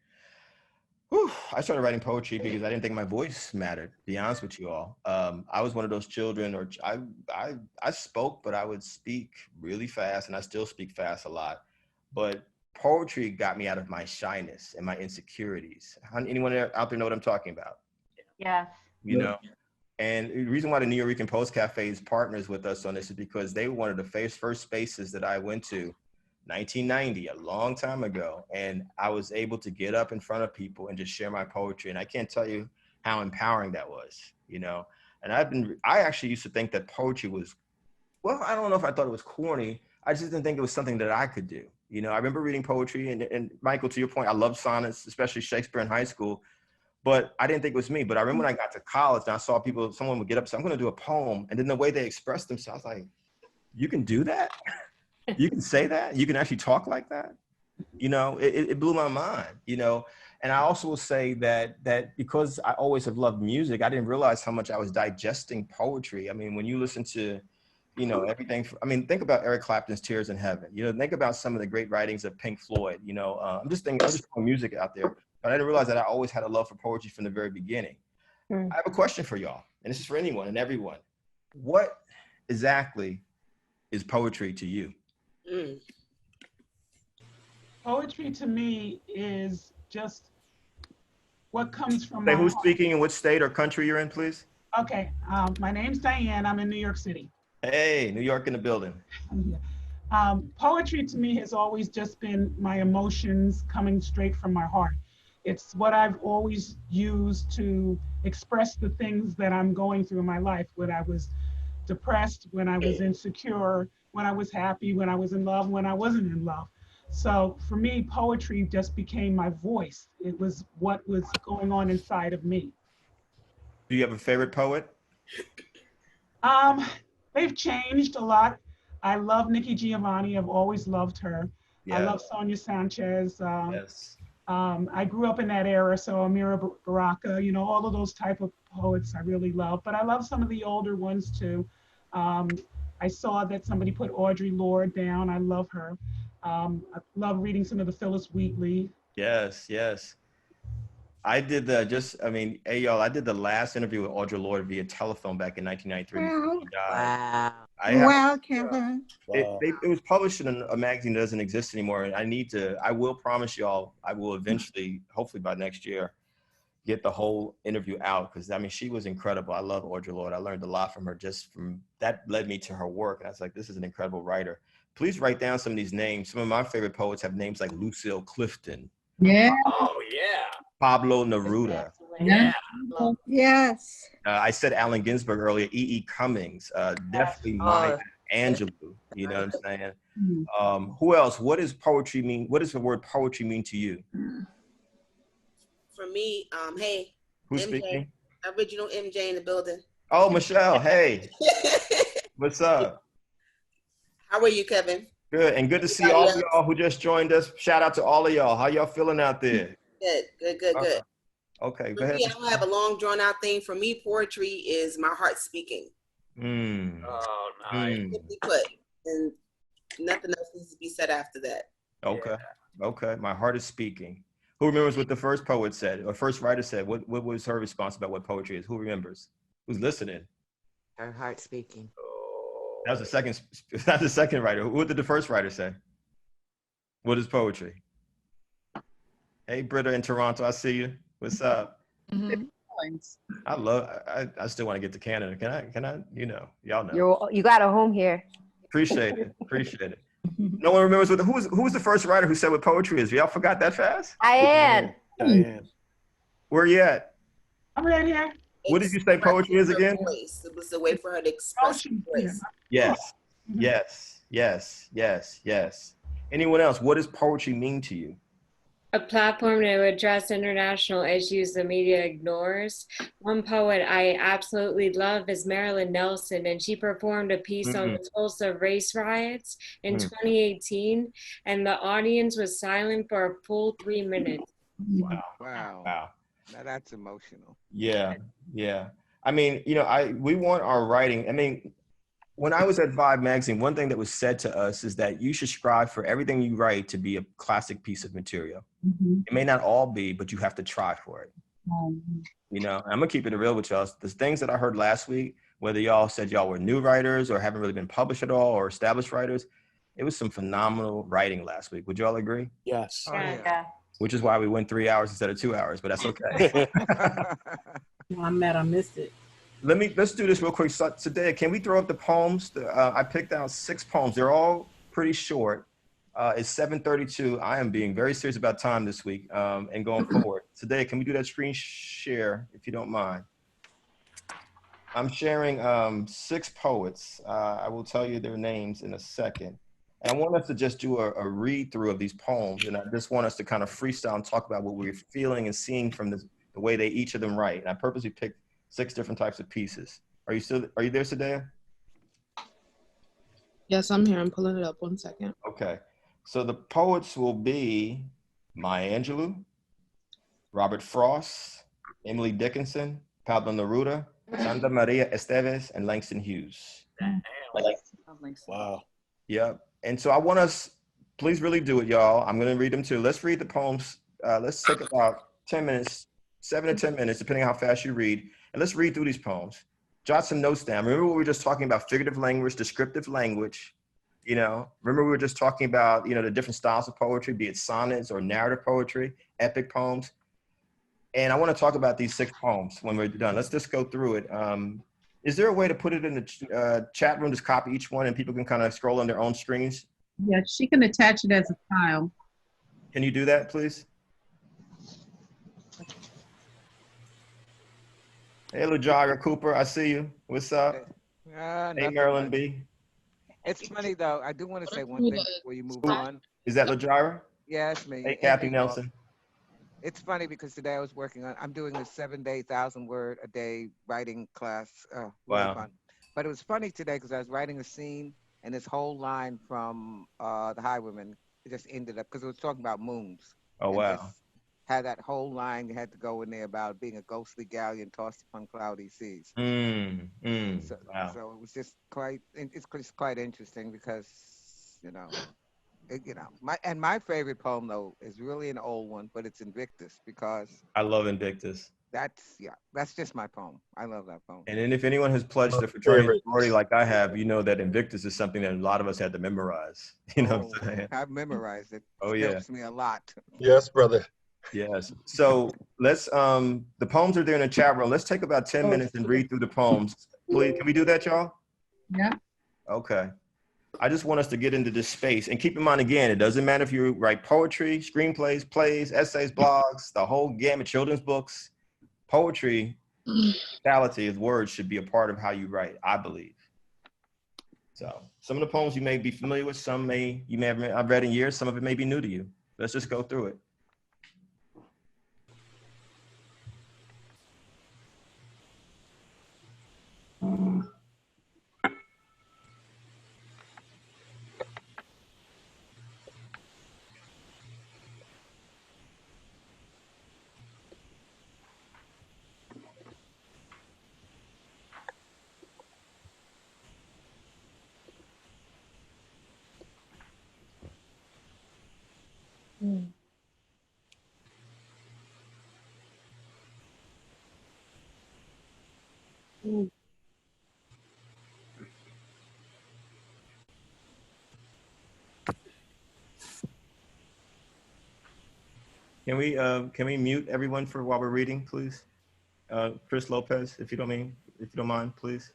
[SPEAKER 1] I started writing poetry because I didn't think my voice mattered, to be honest with you all. I was one of those children, or I spoke, but I would speak really fast, and I still speak fast a lot. But poetry got me out of my shyness and my insecurities. Anyone out there know what I'm talking about?
[SPEAKER 7] Yes.
[SPEAKER 1] You know? And the reason why the Nuyorican Poets Cafe is partners with us on this is because they were one of the first spaces that I went to, 1990, a long time ago. And I was able to get up in front of people and just share my poetry. And I can't tell you how empowering that was, you know? And I actually used to think that poetry was, well, I don't know if I thought it was corny. I just didn't think it was something that I could do. You know, I remember reading poetry and Michael, to your point, I love sonnets, especially Shakespeare in high school. But I didn't think it was me. But I remember when I got to college and I saw someone would get up and say, I'm going to do a poem. And then the way they expressed themselves, like, you can do that? You can say that? You can actually talk like that? You know, it blew my mind, you know. And I also will say that because I always have loved music, I didn't realize how much I was digesting poetry. I mean, when you listen to, you know, everything, think about Eric Clapton's Tears in Heaven. You know, think about some of the great writings of Pink Floyd. You know, I'm just throwing music out there. But I didn't realize that I always had a love for poetry from the very beginning. I have a question for y'all, and this is for anyone and everyone. What exactly is poetry to you?
[SPEAKER 9] Poetry to me is just what comes from
[SPEAKER 1] Say
[SPEAKER 9] my
[SPEAKER 1] who's
[SPEAKER 9] heart.
[SPEAKER 1] speaking and what state or country you're in, please.
[SPEAKER 9] Okay, my name's Diane. I'm in New York City.
[SPEAKER 1] Hey, New York in the building.
[SPEAKER 9] Poetry to me has always just been my emotions coming straight from my heart. It's what I've always used to express the things that I'm going through in my life. When I was depressed, when I was insecure, when I was happy, when I was in love, when I wasn't in love. So for me, poetry just became my voice. It was what was going on inside of me.
[SPEAKER 1] Do you have a favorite poet?
[SPEAKER 9] They've changed a lot. I love Nikki Giovanni. I've always loved her.
[SPEAKER 1] Yeah.
[SPEAKER 9] I love Sonia Sanchez.
[SPEAKER 1] Yes.
[SPEAKER 9] I grew up in that era, so Amira Baraka, you know, all of those type of poets I really love. But I love some of the older ones too. I saw that somebody put Audre Lorde down. I love her. I love reading some of the Phyllis Wheatley.
[SPEAKER 1] Yes, yes. I did hey y'all, I did the last interview with Audre Lorde via telephone back in 1993.
[SPEAKER 2] Wow.
[SPEAKER 1] Wow.
[SPEAKER 2] Wow, Kevin.
[SPEAKER 1] It was published in a magazine that doesn't exist anymore. And I will promise y'all, I will eventually, hopefully by next year, get the whole interview out. Because I mean, she was incredible. I love Audre Lorde. I learned a lot from her, that led me to her work. And I was like, this is an incredible writer. Please write down some of these names. Some of my favorite poets have names like Lucille Clifton.
[SPEAKER 6] Yeah.
[SPEAKER 8] Oh, yeah.
[SPEAKER 1] Pablo Neruda.
[SPEAKER 6] Yeah.
[SPEAKER 2] Yes.
[SPEAKER 1] I said Allen Ginsberg earlier, E.E. Cummings, definitely Maya Angelou, you know what I'm saying? Who else? What does poetry mean? What does the word poetry mean to you?
[SPEAKER 10] For me, hey.
[SPEAKER 1] Who's
[SPEAKER 10] MJ,
[SPEAKER 1] speaking?
[SPEAKER 10] Original MJ in the building.
[SPEAKER 1] Oh, Michelle, hey. What's up?
[SPEAKER 10] How are you, Kevin?
[SPEAKER 1] Good, and good to see all of y'all who just joined us. Shout out to all of y'all. How y'all feeling out there?
[SPEAKER 10] Good.
[SPEAKER 1] Okay,
[SPEAKER 10] For
[SPEAKER 1] go ahead.
[SPEAKER 10] me, I don't have a long drawn out thing. For me, poetry is my heart speaking.
[SPEAKER 1] Mm.
[SPEAKER 3] Oh, nice.
[SPEAKER 1] Mm.
[SPEAKER 10] Simply put, and nothing else needs to be said after that.
[SPEAKER 1] Okay. Okay. My heart is speaking. Who remembers what the first poet said or first writer said? What was her response about what poetry is? Who remembers? Who's listening?
[SPEAKER 6] Her heart speaking.
[SPEAKER 1] That was the second. That's the second writer. What did the first writer say? What is poetry? Hey, Britta in Toronto, I see you. What's up? I love. I still want to get to Canada. Can I? You know, y'all know.
[SPEAKER 4] You got a home here.
[SPEAKER 1] Appreciate it. Appreciate it. No one remembers who was the first writer who said what poetry is. Y'all forgot that fast?
[SPEAKER 5] Diane.
[SPEAKER 1] Where you at?
[SPEAKER 9] I'm right here.
[SPEAKER 1] What did you say poetry is again?
[SPEAKER 10] Voice. It was a way for her to express her voice.
[SPEAKER 1] Yes. Yes. Yes. Yes. Yes. Anyone else? What does poetry mean to you?
[SPEAKER 11] A platform to address international issues the media ignores. One poet I absolutely love is Marilyn Nelson, and she performed a piece on the Tulsa race riots in 2018, and the audience was silent for a full 3 minutes.
[SPEAKER 1] Wow.
[SPEAKER 12] Wow.
[SPEAKER 1] Wow.
[SPEAKER 12] Now that's emotional.
[SPEAKER 1] Yeah. Yeah. I mean, you know, we want our writing. I mean, when I was at Vibe Magazine, one thing that was said to us is that you should strive for everything you write to be a classic piece of material. It may not all be, but you have to try for it. You know, I'm gonna keep it real with y'all. The things that I heard last week, whether y'all said y'all were new writers or haven't really been published at all or established writers, it was some phenomenal writing last week. Would y'all agree?
[SPEAKER 5] Yes.
[SPEAKER 12] Oh, yeah.
[SPEAKER 1] Which is why we went 3 hours instead of 2 hours, but that's okay.
[SPEAKER 6] I'm mad I missed it.
[SPEAKER 1] Let's do this real quick. So today, can we throw up the poems? I picked out 6 poems. They're all pretty short. It's 7:32. I am being very serious about time this week and going forward. Today, can we do that screen share, if you don't mind? I'm sharing 6 poets. I will tell you their names in a second. And I want us to just do a read through of these poems. And I just want us to kind of freestyle and talk about what we're feeling and seeing from the way they each of them write. And I purposely picked 6 different types of pieces. Are you there, Sadea?
[SPEAKER 13] Yes, I'm here. I'm pulling it up. 1 second.
[SPEAKER 1] Okay. So the poets will be Maya Angelou, Robert Frost, Emily Dickinson, Pablo Neruda, Santa Maria Esteves, and Langston Hughes.
[SPEAKER 5] Wow.
[SPEAKER 1] Yep. And so I want us, please really do it, y'all. I'm going to read them too. Let's read the poems. Let's take about 10 minutes, 7 to 10 minutes, depending on how fast you read. And let's read through these poems. Jot some notes down. Remember we were just talking about figurative language, descriptive language. You know, remember we were just talking about, you know, the different styles of poetry, be it sonnets or narrative poetry, epic poems. And I want to talk about these 6 poems when we're done. Let's just go through it. Is there a way to put it in the chat room, just copy each one and people can kind of scroll on their own screens?
[SPEAKER 13] Yeah, she can attach it as a file.
[SPEAKER 1] Can you do that, please? Hey, Lajaga Cooper, I see you. What's up? Hey, Marilyn B.
[SPEAKER 12] It's funny though. I do want to say one thing before you move on.
[SPEAKER 1] Is that Lajara?
[SPEAKER 12] Yeah, it's me.
[SPEAKER 1] Hey, Kathy Nelson.
[SPEAKER 12] It's funny because today I was I'm doing this 7-day, 1,000-word a day writing class. Really
[SPEAKER 1] Wow.
[SPEAKER 12] fun. But it was funny today because I was writing a scene and this whole line from The Highwaymen, it just ended up, because it was talking about moons.
[SPEAKER 1] Oh, wow.
[SPEAKER 12] Had that whole line you had to go in there about being a ghostly galleon tossed upon cloudy seas.
[SPEAKER 1] Wow.
[SPEAKER 12] So it was just it's quite interesting because, my favorite poem though is really an old one, but it's Invictus because
[SPEAKER 1] I love Invictus.
[SPEAKER 12] That's just my poem. I love that poem.
[SPEAKER 1] And then if anyone has pledged a fraternity sorority like I have, you know that Invictus is something that a lot of us had to memorize. You know what I'm saying?
[SPEAKER 12] I've memorized it.
[SPEAKER 1] Oh,
[SPEAKER 12] It
[SPEAKER 1] yeah.
[SPEAKER 12] helps me a lot.
[SPEAKER 14] Yes, brother.
[SPEAKER 1] Yes. So let's, the poems are there in the chat room. Let's take about 10 minutes and read through the poems. Please, can we do that, y'all?
[SPEAKER 13] Yeah.
[SPEAKER 1] Okay. I just want us to get into this space. And keep in mind, again, it doesn't matter if you write poetry, screenplays, plays, essays, blogs, the whole gamut, children's books, poetry, quality of words should be a part of how you write, I believe. So some of the poems you may be familiar with, some you may have I've read in years, some of it may be new to you. Let's just go through it. Can we mute everyone for while we're reading, please? Chris Lopez, if you don't mind, please.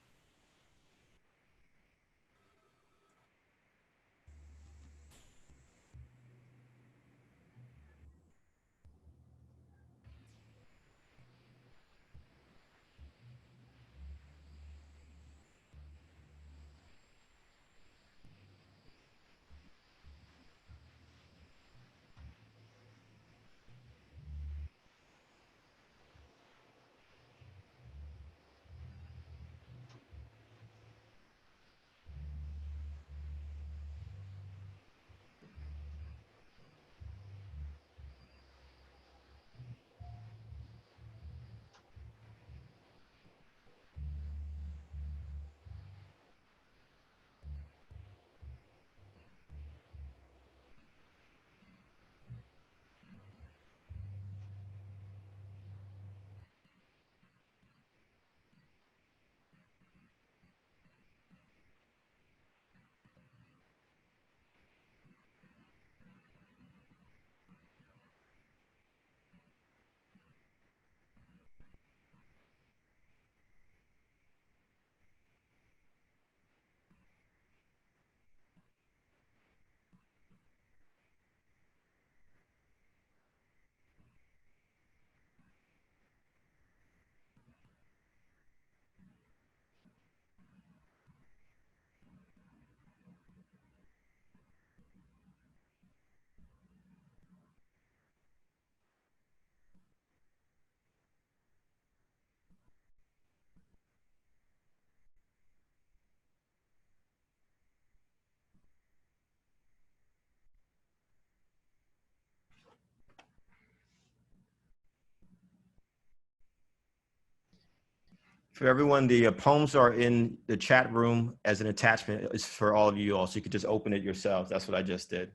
[SPEAKER 1] For everyone, the poems are in the chat room as an attachment. It's for all of you all, so you could just open it yourselves. That's what I just did.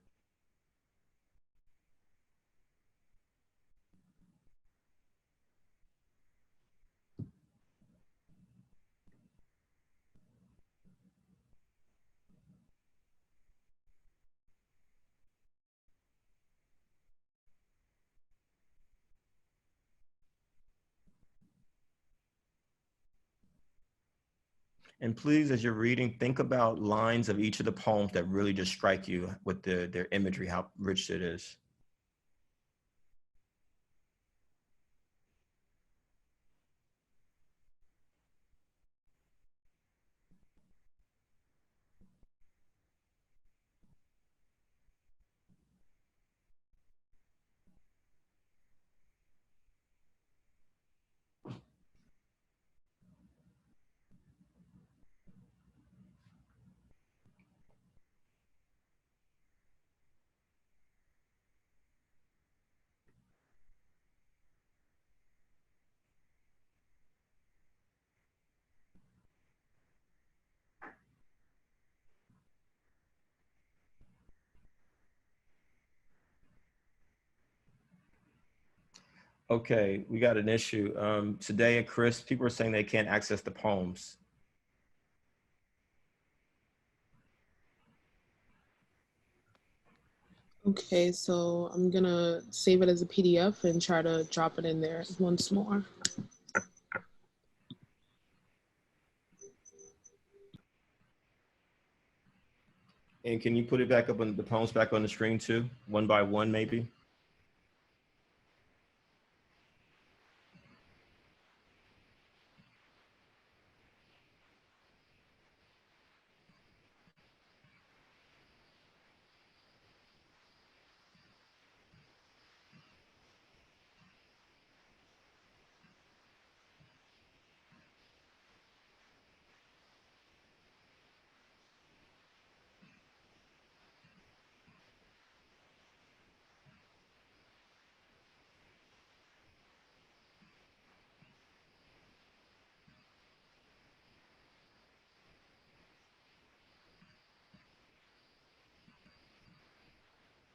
[SPEAKER 1] And please, as you're reading, think about lines of each of the poems that really just strike you with their imagery, how rich it is. Okay, we got an issue. Today and Chris, people are saying they can't access the poems.
[SPEAKER 13] Okay, so I'm gonna save it as a PDF and try to drop it in there once more.
[SPEAKER 1] And can you put it back up on the poems back on the screen too, one by one maybe?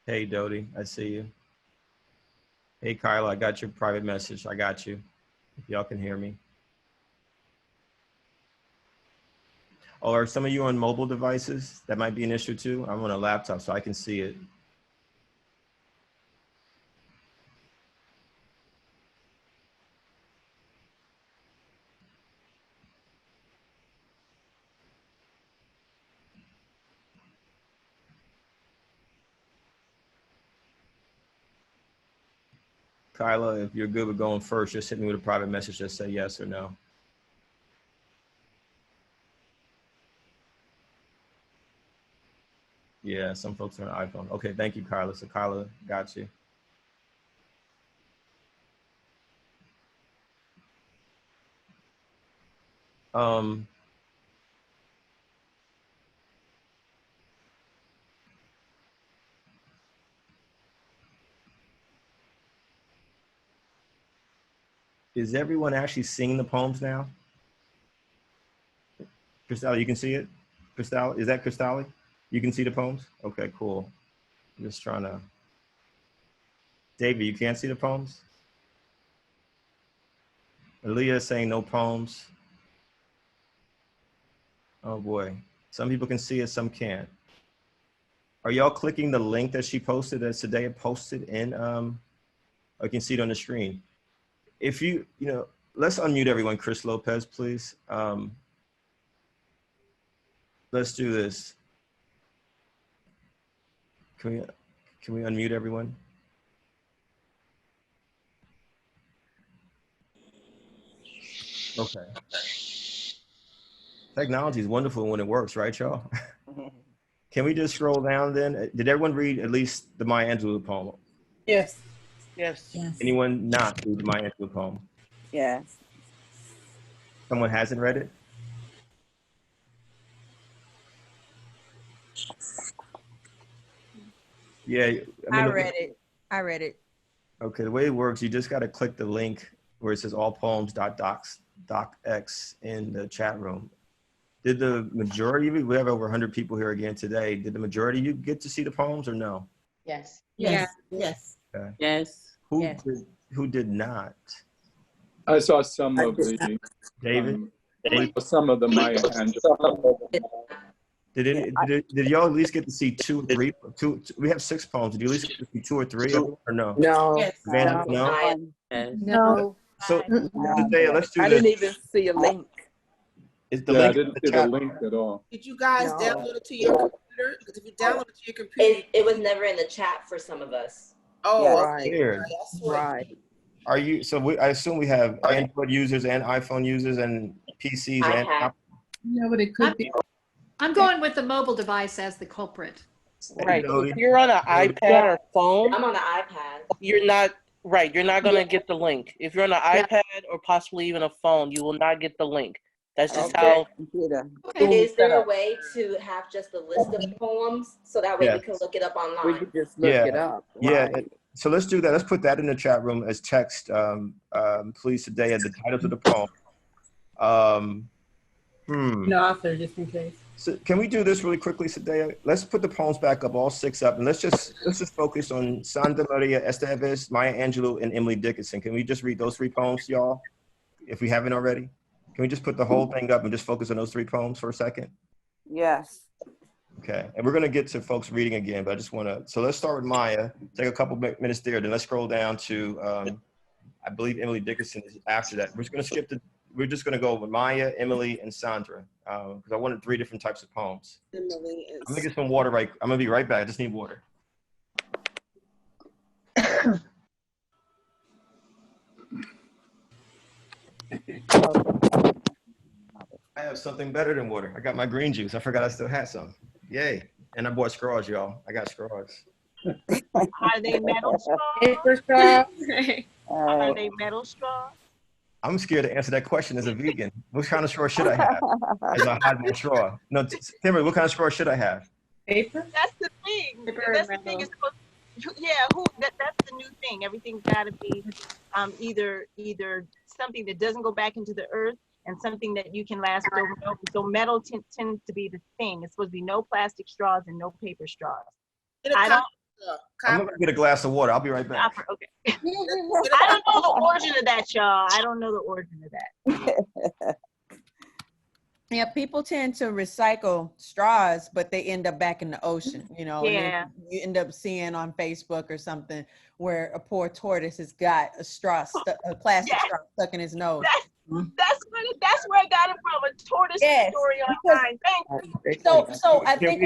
[SPEAKER 1] Hey, Dodie, I see you. Hey, Kyla, I got your private message. I got you. If y'all can hear me. Or are some of you on mobile devices? That might be an issue too. I'm on a laptop, so I can see it. Kyla, if you're good with going first, just hit me with a private message. Just say yes or no. Yeah, some folks are on iPhone. Okay, thank you, Kyla. So Kyla, got you. Is everyone actually seeing the poems now? Cristal, you can see it? Cristal, is that Cristal? You can see the poems? Okay, cool. I'm just trying to. David, you can't see the poems? Aaliyah is saying no poems. Oh boy. Some people can see it, some can't. Are y'all clicking the link that she posted, that Sadea posted in, or you can see it on the screen? If you know, let's unmute everyone. Chris Lopez, please. Let's do this. Can we unmute everyone? Okay. Technology is wonderful when it works, right, y'all? Can we just scroll down then? Did everyone read at least the Maya Angelou poem?
[SPEAKER 6] Yes. Yes.
[SPEAKER 1] Anyone not read the Maya Angelou poem?
[SPEAKER 14] Yes.
[SPEAKER 1] Someone hasn't read it? Yeah,
[SPEAKER 14] I read it. I read it.
[SPEAKER 1] Okay, the way it works, you just got to click the link where it says allpoems.docx in the chat room. Did the majority of you, we have over 100 people here again today, did the majority of you get to see the poems or no?
[SPEAKER 6] Yes.
[SPEAKER 11] Yes.
[SPEAKER 6] Yes.
[SPEAKER 1] Okay.
[SPEAKER 14] Yes.
[SPEAKER 1] Who did not?
[SPEAKER 3] I saw some of the.
[SPEAKER 1] David?
[SPEAKER 3] Some of the Maya Angelou.
[SPEAKER 1] Did y'all at least get to see two or three? We have 6 poems. Did you at least get to see 2 or 3 or no?
[SPEAKER 6] No.
[SPEAKER 14] Yes.
[SPEAKER 1] No?
[SPEAKER 14] No.
[SPEAKER 1] So today, let's do this.
[SPEAKER 14] I didn't even see a link.
[SPEAKER 1] Is the
[SPEAKER 3] Yeah,
[SPEAKER 1] link
[SPEAKER 3] I didn't see the link at all.
[SPEAKER 10] Did you guys download it to your computer? Because if you download it to your computer,
[SPEAKER 15] It was never in the chat for some of us.
[SPEAKER 10] oh,
[SPEAKER 14] Yes.
[SPEAKER 10] okay.
[SPEAKER 1] Weird.
[SPEAKER 10] That's what
[SPEAKER 14] Right.
[SPEAKER 1] Are you, I assume we have Android users and iPhone users and PCs and
[SPEAKER 6] No, but it could be.
[SPEAKER 16] I'm going with the mobile device as the culprit.
[SPEAKER 17] Right. If you're on an iPad or phone,
[SPEAKER 15] I'm on the iPad.
[SPEAKER 17] you're not right. You're not going to get the link. If you're on an iPad or possibly even a phone, you will not get the link. That's just how.
[SPEAKER 15] Is there a way to have just a list of poems so that way we can look it up online?
[SPEAKER 14] We could just look it up.
[SPEAKER 1] Yeah.
[SPEAKER 14] Right.
[SPEAKER 1] So let's do that. Let's put that in the chat room as text, please, today at the titles of the poem.
[SPEAKER 6] No author, just in case.
[SPEAKER 1] So can we do this really quickly, Sadea? Let's put the poems back up, all 6 up, and let's just focus on Sandra Maria Esteves, Maya Angelou, and Emily Dickinson. Can we just read those 3 poems, y'all, if we haven't already? Can we just put the whole thing up and just focus on those 3 poems for a second?
[SPEAKER 14] Yes.
[SPEAKER 1] Okay, and we're gonna get to folks reading again, but I just wanna, so let's start with Maya, take a couple minutes there, then let's scroll down to, I believe Emily Dickinson is after that. We're just gonna go with Maya, Emily, and Sandra, because I wanted 3 different types of poems.
[SPEAKER 10] Emily is.
[SPEAKER 1] I'm gonna get some water I'm gonna be right back, I just need water. I have something better than water. I got my green juice. I forgot I still had some. Yay. And I bought straws, y'all. I got straws.
[SPEAKER 7] Are they metal straws?
[SPEAKER 14] Paper straws.
[SPEAKER 7] Are they metal straws?
[SPEAKER 1] I'm scared to answer that question as a vegan. What kind of straw should I have as I hide my straw? No, Timmy, what kind of straw should I have?
[SPEAKER 6] Paper?
[SPEAKER 7] That's the thing. That's the thing. That's the new thing. Everything's got to be either something that doesn't go back into the earth and something that you can last over. So metal tends to be the thing. It's supposed to be no plastic straws and no paper straws.
[SPEAKER 1] I'm gonna get a glass of water. I'll be right back.
[SPEAKER 7] Copper, okay. I don't know the origin of that, y'all. I don't know the origin of that.
[SPEAKER 18] Yeah, people tend to recycle straws, but they end up back in the ocean, you know, and
[SPEAKER 7] Yeah.
[SPEAKER 18] then you end up seeing on Facebook or something where a poor tortoise has got a straw, a plastic straw stuck in his nose.
[SPEAKER 7] That's where I got it from, a tortoise story online. Thank you.
[SPEAKER 18] So I think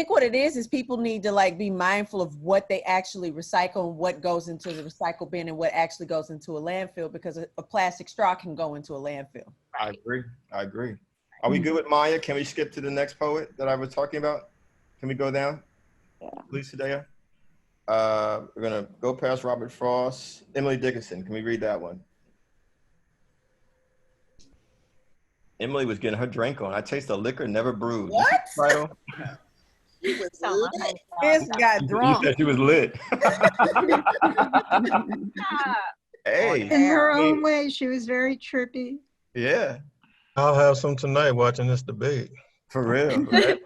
[SPEAKER 18] what it is people need to like be mindful of what they actually recycle and what goes into the recycle bin and what actually goes into a landfill, because a plastic straw can go into a landfill.
[SPEAKER 1] I agree. Are we good with Maya? Can we skip to the next poet that I was talking about? Can we go down? Yeah. Please, Sadea. We're gonna go past Robert Frost. Emily Dickinson, can we read that one? Emily was getting her drink on. I taste the liquor never brewed.
[SPEAKER 18] What?
[SPEAKER 1] Title?
[SPEAKER 18] She was lit. This got drunk.
[SPEAKER 1] You said she was lit. Hey.
[SPEAKER 2] In her own way, she was very trippy.
[SPEAKER 1] Yeah.
[SPEAKER 19] I'll have some tonight watching this debate.
[SPEAKER 1] For real. Right?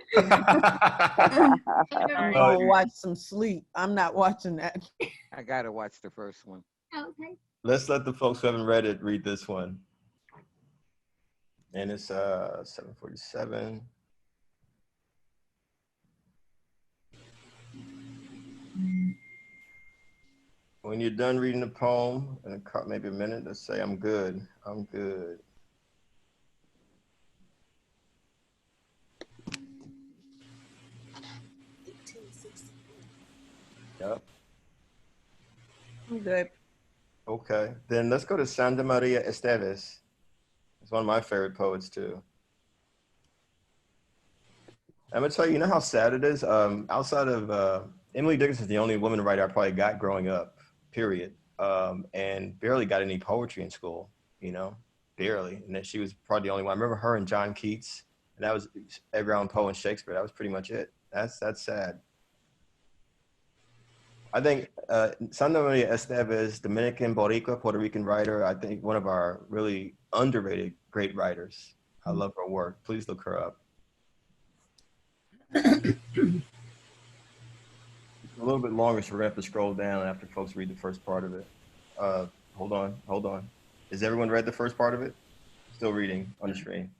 [SPEAKER 18] I'm gonna watch some sleep. I'm not watching that.
[SPEAKER 12] I gotta watch the first one.
[SPEAKER 2] Okay.
[SPEAKER 1] Let's let the folks who haven't read it read this one. And it's 7:47. When you're done reading the poem, and maybe a minute, let's say, I'm good. I'm good. Yep.
[SPEAKER 18] I'm good.
[SPEAKER 1] Okay. Then let's go to Santa Maria Esteves. It's one of my favorite poets too. I'm gonna tell you, you know how sad it is? Outside of Emily Dickinson is the only woman writer I probably got growing up, period. And barely got any poetry in school, you know, barely. And then she was probably the only one. I remember her and John Keats, and that was Edgar Allan Poe and Shakespeare. That was pretty much it. That's sad. I think Santa Maria Esteves, Dominican, Boricua, Puerto Rican writer, I think one of our really underrated great writers. I love her work. Please look her up. A little bit longer, so we're gonna have to scroll down after folks read the first part of it. Hold on. Has everyone read the first part of it? Still reading on the screen.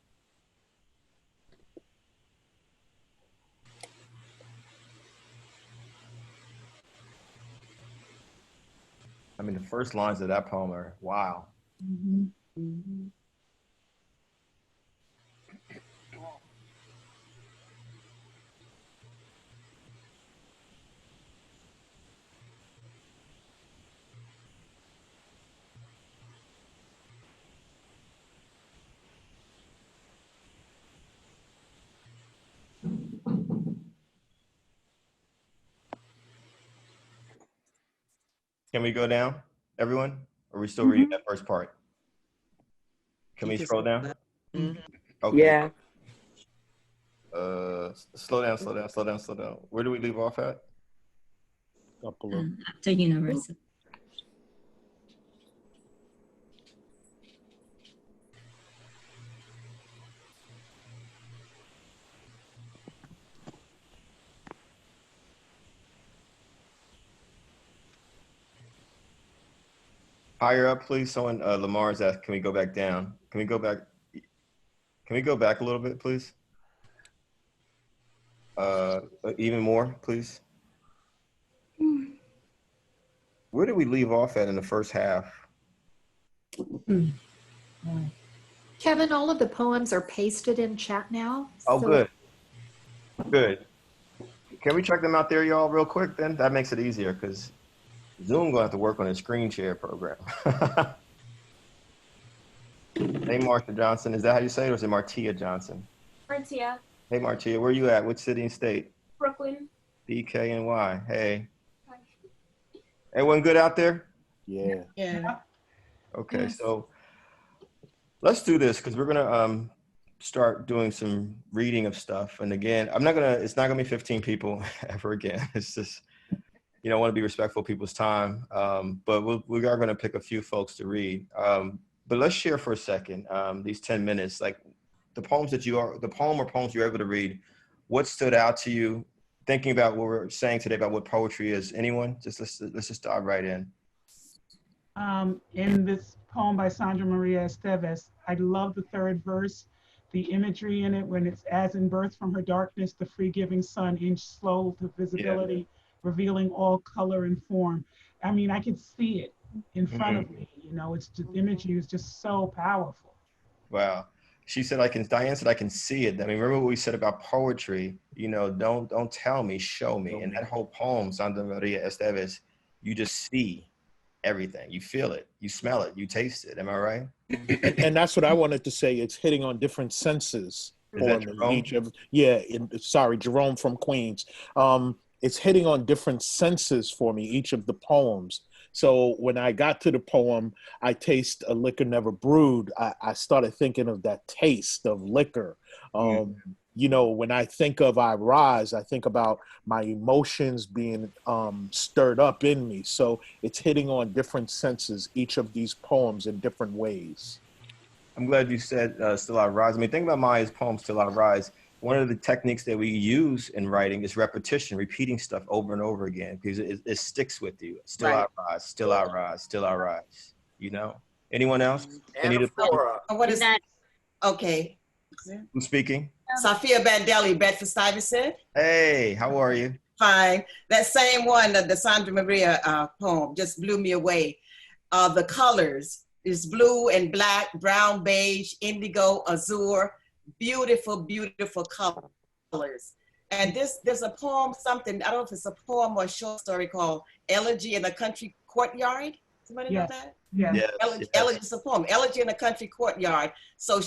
[SPEAKER 1] I mean, the first lines of that poem are, wow.
[SPEAKER 2] Mm-hmm. Mm-hmm.
[SPEAKER 1] Can we go down, everyone? Or are we still reading that first part? Can we scroll down? Okay.
[SPEAKER 14] Yeah.
[SPEAKER 1] Slow down. Where do we leave off at?
[SPEAKER 5] Couple of.
[SPEAKER 20] After university.
[SPEAKER 1] Higher up, please. Someone, Lamar's asked, can we go back down? Can we go back a little bit, please? Even more, please. Where did we leave off at in the first half?
[SPEAKER 16] Kevin, all of the poems are pasted in chat now.
[SPEAKER 1] Oh,
[SPEAKER 16] so-
[SPEAKER 1] good. Good. Can we check them out there, y'all, real quick then? That makes it easier because Zoom gonna have to work on a screen share program. Hey, Marcia Johnson, is that how you say it, or is it Martia Johnson?
[SPEAKER 15] Martia,
[SPEAKER 1] Hey, Martia, where you at? What city and state?
[SPEAKER 15] Brooklyn.
[SPEAKER 1] BKNY. Hey. Everyone good out there?
[SPEAKER 5] Yeah.
[SPEAKER 18] Yeah.
[SPEAKER 1] Okay, so let's do this because we're gonna start doing some reading of stuff. And again, it's not gonna be 15 people ever again. It's just, you know, I want to be respectful of people's time. But we are gonna pick a few folks to read. But let's share for a second, these 10 minutes, like the poem or poems you're able to read, what stood out to you, thinking about what we're saying today about what poetry is. Anyone? Let's just dive right in.
[SPEAKER 9] In this poem by Sandra Maria Esteves, I love the third verse the imagery in it when it's as in birth from her darkness, the free giving sun inched slow to visibility, revealing all color and form. I mean, I could see it in front of me. You know, it's just imagery is just so powerful.
[SPEAKER 1] Wow. She said, Diane said, I can see it. I mean, remember what we said about poetry, you know, don't tell me, show me. And that whole poem, Santa Maria Esteves, you just see everything. You feel it, you smell it, you taste it. Am I right?
[SPEAKER 5] And that's what I wanted to say. It's hitting on different senses for me. Each of, Jerome from Queens. It's hitting on different senses for me, each of the poems. So when I got to the poem, I taste a liquor never brewed, I started thinking of that taste of liquor. You know, when I think of I Rise, I think about my emotions being stirred up in me. So it's hitting on different senses, each of these poems in different ways.
[SPEAKER 1] I'm glad you said Still I Rise. I mean, think about Maya's poem, Still I Rise. One of the techniques that we use in writing is repetition, repeating stuff over and over again, because it sticks with you. Still I rise, still I rise, still I rise. You know? Anyone else?
[SPEAKER 20] What is that? Okay.
[SPEAKER 1] Who's speaking?
[SPEAKER 20] Safia Bandelli, Bedford Stuyvesant.
[SPEAKER 1] Hey, how are you?
[SPEAKER 20] Fine. That same one, the Santa Maria poem, just blew me away. The colors is blue and black, brown, beige, indigo, azure. Beautiful, beautiful colors. And there's a poem, something, I don't know if it's a poem or a short story called Elegy in a Country Courtyard. Somebody know that?
[SPEAKER 9] Yeah.
[SPEAKER 20] Elegy is a poem, Elegy in a Country Courtyard. So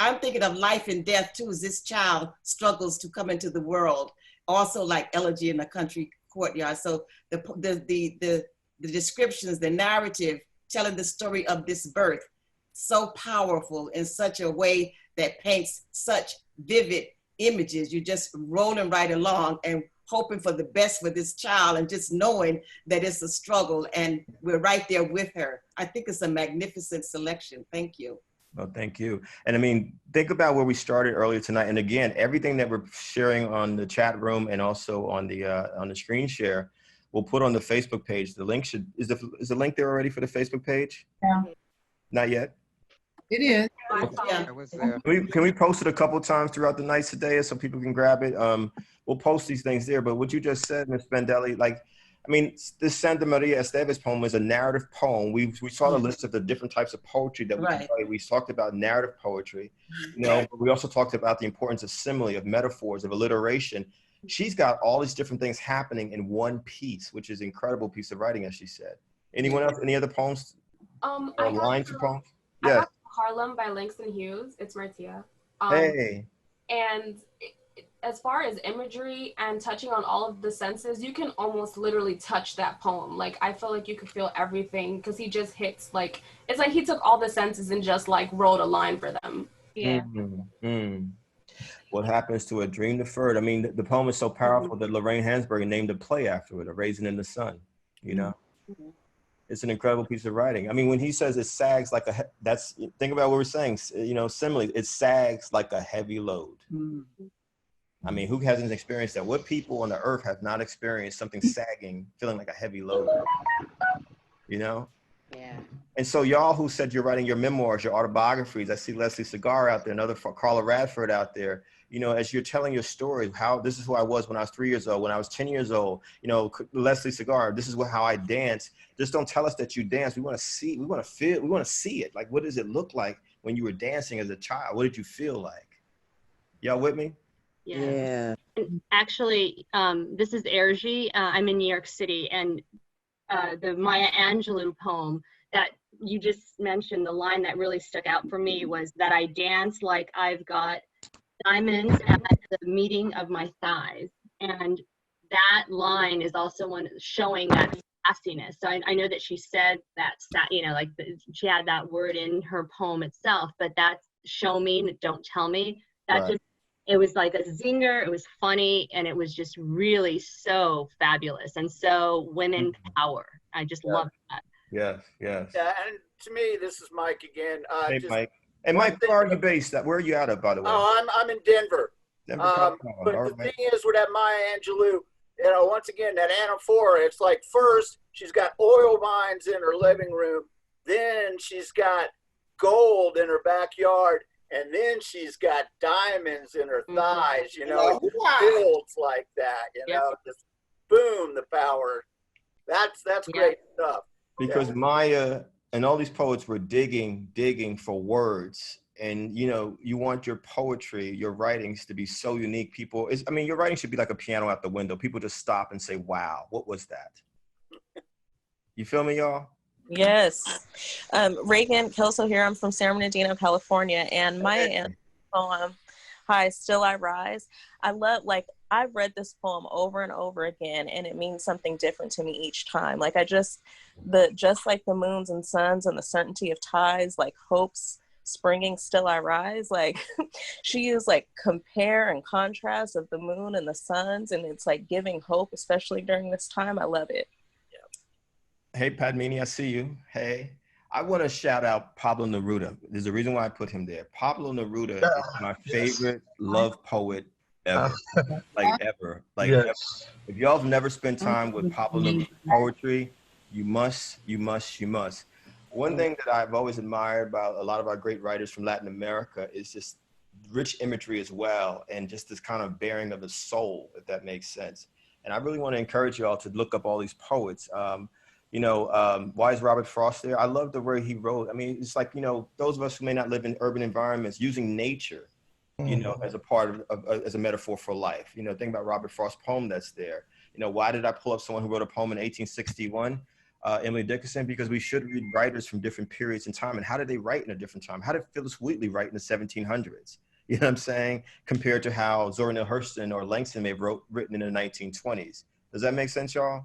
[SPEAKER 20] I'm thinking of life and death too, as this child struggles to come into the world. Also like Elegy in a Country Courtyard. So the descriptions, the narrative, telling the story of this birth, so powerful in such a way that paints such vivid images. You're just rolling right along and hoping for the best for this child and just knowing that it's a struggle and we're right there with her. I think it's a magnificent selection. Thank you.
[SPEAKER 1] Well, thank you. And I mean, think about where we started earlier tonight. And again, everything that we're sharing on the chat room and also on the screen share, we'll put on the Facebook page. The link is the link there already for the Facebook page?
[SPEAKER 6] Yeah.
[SPEAKER 1] Not yet?
[SPEAKER 6] It is.
[SPEAKER 1] Can we post it a couple times throughout the night today so people can grab it? We'll post these things there. But what you just said, Ms. Bandelli, I mean, this Santa Maria Esteves poem is a narrative poem. We saw the list of the different types of poetry that we can play. We talked about narrative poetry. You know, but we also talked about the importance of simile, of metaphors, of alliteration. She's got all these different things happening in one piece, which is an incredible piece of writing, as she said. Anyone else? Any other poems? Or lines for poems?
[SPEAKER 21] Yes. Harlem by Langston Hughes. It's Martia.
[SPEAKER 1] Hey.
[SPEAKER 21] And as far as imagery and touching on all of the senses, you can almost literally touch that poem. Like, I feel like you could feel everything because he just hits, like, it's like he took all the senses and just, like, wrote a line for them. Yeah.
[SPEAKER 1] What happens to a dream deferred? I mean, the poem is so powerful that Lorraine Hansberg named a play after it, A Raisin in the Sun, you know? It's an incredible piece of writing. I mean, when he says it sags like think about what we're saying, you know, simile, it sags like a heavy load. I mean, who hasn't experienced that? What people on the earth have not experienced something sagging, feeling like a heavy load, you know?
[SPEAKER 10] Yeah.
[SPEAKER 1] And so y'all who said you're writing your memoirs, your autobiographies, I see Leslie Cigar out there, another Carla Radford out there, you know, as you're telling your story, how this is who I was when I was 3 years old, when I was 10 years old, you know, Leslie Cigar, this is how I dance. Just don't tell us that you dance. We want to see, we want to feel, we want to see it. Like, what does it look like when you were dancing as a child? What did you feel like? Y'all with me?
[SPEAKER 22] Yeah. Actually, this is Ergi. I'm in New York City, and the Maya Angelou poem that you just mentioned, the line that really stuck out for me was that I dance like I've got diamonds at the meeting of my thighs. And that line is also one showing that sassiness. So I know that she said that, you know, like she had that word in her poem itself, but that's show me, don't tell me. That just, it was like a zinger, it was funny, and it was just really so fabulous and so women power. I just love that.
[SPEAKER 1] Yes, yes.
[SPEAKER 8] Yeah, and to me, this is Mike again.
[SPEAKER 1] Hey, Mike. And Mike, where are you based? Where are you out of, by the way?
[SPEAKER 8] Oh, I'm in Denver.
[SPEAKER 1] Denver,
[SPEAKER 8] but the thing is with that Maya Angelou, you know, once again, that anaphora, it's like first she's got oil mines in her living room, then she's got gold in her backyard, and then she's got diamonds in her thighs, you know, it just builds like that, you know, just boom, the power. That's great stuff.
[SPEAKER 1] Because Maya and all these poets were digging for words. And, you know, you want your poetry, your writings to be so unique. People, I mean, your writing should be like a piano out the window. People just stop and say, wow, what was that? You feel me, y'all?
[SPEAKER 4] Yes. Reagan Kelso here. I'm from San Bernardino, California. And my poem, Hi, Still I Rise. I love, like, I've read this poem over and over again, and it means something different to me each time. Like, just like the moons and suns and the certainty of tides, like hopes springing, still I rise. Like, she used like compare and contrast of the moon and the suns, and it's like giving hope, especially during this time. I love it.
[SPEAKER 1] Hey, Padmini, I see you. Hey, I want to shout out Pablo Neruda. There's a reason why I put him there. Pablo Neruda is my favorite love poet ever. Like ever. Like ever. If y'all have never spent time with Pablo Neruda poetry, you must. One thing that I've always admired about a lot of our great writers from Latin America is just rich imagery as well, and just this kind of bearing of the soul, if that makes sense. And I really want to encourage you all to look up all these poets. You know, why is Robert Frost there? I love the way he wrote. I mean, it's like, you know, those of us who may not live in urban environments, using nature, you know, as a part of, as a metaphor for life. You know, think about Robert Frost's poem that's there. You know, why did I pull up someone who wrote a poem in 1861? Emily Dickinson, because we should read writers from different periods in time. And how did they write in a different time? How did Phyllis Wheatley write in the 1700s? You know what I'm saying? Compared to how Zora Neale Hurston or Langston may have written in the 1920s. Does that make sense, y'all?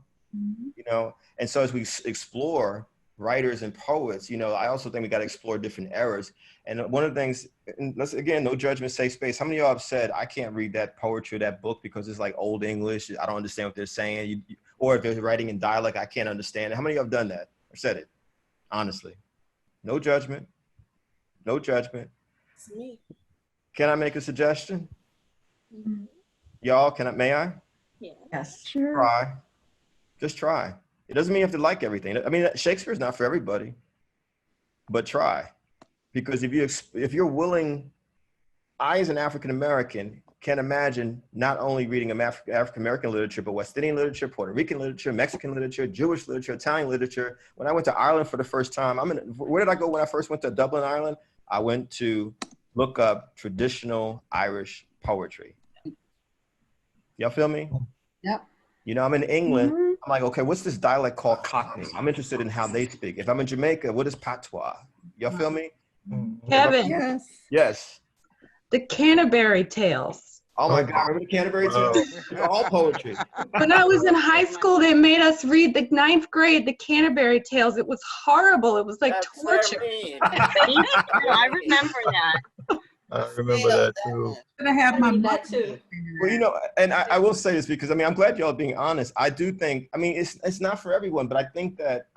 [SPEAKER 1] You know, and so as we explore writers and poets, you know, I also think we got to explore different eras. And one of the things, and let's, again, no judgment, safe space. How many of y'all have said, I can't read that poetry, that book, because it's like old English. I don't understand what they're saying. Or if they're writing in dialect, I can't understand it. How many of y'all have done that or said it? Honestly, no judgment, no judgment.
[SPEAKER 10] It's me.
[SPEAKER 1] Can I make a suggestion? Y'all, may I?
[SPEAKER 2] Yes, sure.
[SPEAKER 1] Try. Just try. It doesn't mean you have to like everything. I mean, Shakespeare's not for everybody, but try. Because if you're willing, I as an African-American can imagine not only reading African-American literature, but West Indian literature, Puerto Rican literature, Mexican literature, Jewish literature, Italian literature. When I went to Ireland for the first time, where did I go when I first went to Dublin, Ireland? I went to look up traditional Irish poetry. Y'all feel me?
[SPEAKER 2] Yep.
[SPEAKER 1] You know, I'm in England. I'm like, okay, what's this dialect called Cockney? I'm interested in how they speak. If I'm in Jamaica, what is patois? Y'all feel me?
[SPEAKER 13] Kevin.
[SPEAKER 1] Yes.
[SPEAKER 13] The Canterbury Tales.
[SPEAKER 1] Oh my God, remember the Canterbury Tales? All poetry.
[SPEAKER 13] When I was in high school, they made us read the 9th grade, the Canterbury Tales. It was horrible. It was like torture.
[SPEAKER 22] I remember that.
[SPEAKER 19] I remember that too.
[SPEAKER 2] I have my
[SPEAKER 15] that too.
[SPEAKER 1] Well, you know, and I will say this because, I mean, I'm glad y'all are being honest. I do think, I mean, it's not for everyone, but I think that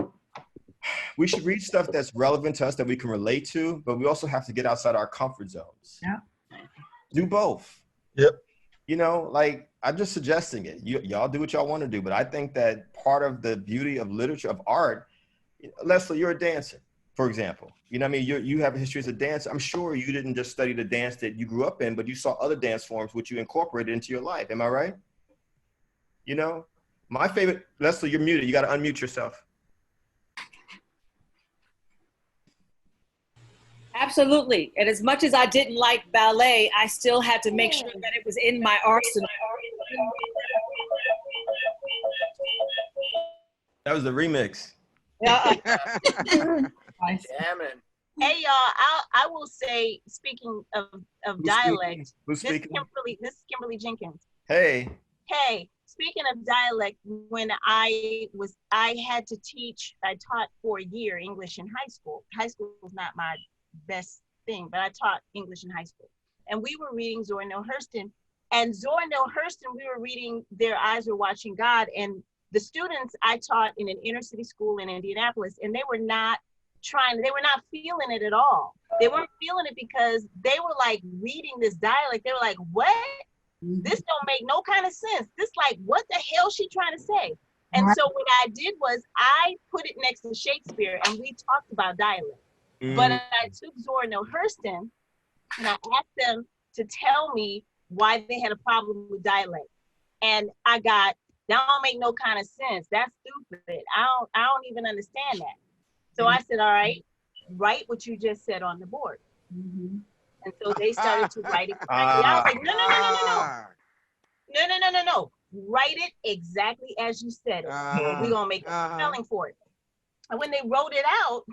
[SPEAKER 1] we should read stuff that's relevant to us that we can relate to, but we also have to get outside our comfort zones.
[SPEAKER 2] Yeah.
[SPEAKER 1] Do both.
[SPEAKER 19] Yep.
[SPEAKER 1] You know, like, I'm just suggesting it. Y'all do what y'all want to do, but I think that part of the beauty of literature, of art, Leslie, you're a dancer, for example. You know what I mean? You have a history as a dancer. I'm sure you didn't just study the dance that you grew up in, but you saw other dance forms which you incorporated into your life. Am I right? You know, my favorite, Leslie, you're muted. You got to unmute yourself.
[SPEAKER 23] Absolutely. And as much as I didn't like ballet, I still had to make sure that it was in my arsenal.
[SPEAKER 1] That was the remix.
[SPEAKER 8] Jamming.
[SPEAKER 7] Hey y'all, I will say, speaking of dialect,
[SPEAKER 1] Who's speaking?
[SPEAKER 7] This is Kimberly Jenkins.
[SPEAKER 1] Hey.
[SPEAKER 7] Hey, speaking of dialect, when I had to teach, I taught for a year English in high school. High school was not my best thing, but I taught English in high school. And we were reading Zora Neale Hurston. And Zora Neale Hurston, we were reading Their Eyes Were Watching God. And the students I taught in an inner city school in Indianapolis, and they were not feeling it at all. They weren't feeling it because they were like reading this dialect. They were like, what? This don't make no kind of sense. This like, what the hell she trying to say? And so what I did was I put it next to Shakespeare and we talked about dialect. But I took Zora Neale Hurston and I asked them to tell me why they had a problem with dialect. And I got, that don't make no kind of sense. That's stupid. I don't even understand that. So I said, all right, write what you just said on the board. And so they started to write it correctly. I was like, no. Write it exactly as you said it. We're gonna make a spelling for it. And when they wrote it out,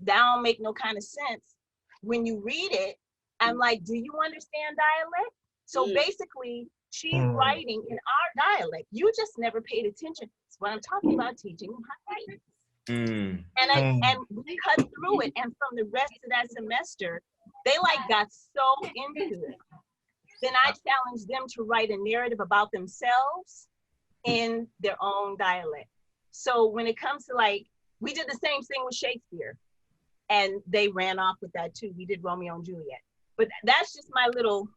[SPEAKER 7] that don't make no kind of sense. When you read it, I'm like, do you understand dialect? So basically, she's writing in our dialect. You just never paid attention. That's what I'm talking about, teaching them how to write. And we cut through it, and from the rest of that semester, they like got so into it. Then I challenged them to write a narrative about themselves in their own dialect. So when it comes to like, we did the same thing with Shakespeare, and they ran off with that too. We did Romeo and Juliet. But that's just my little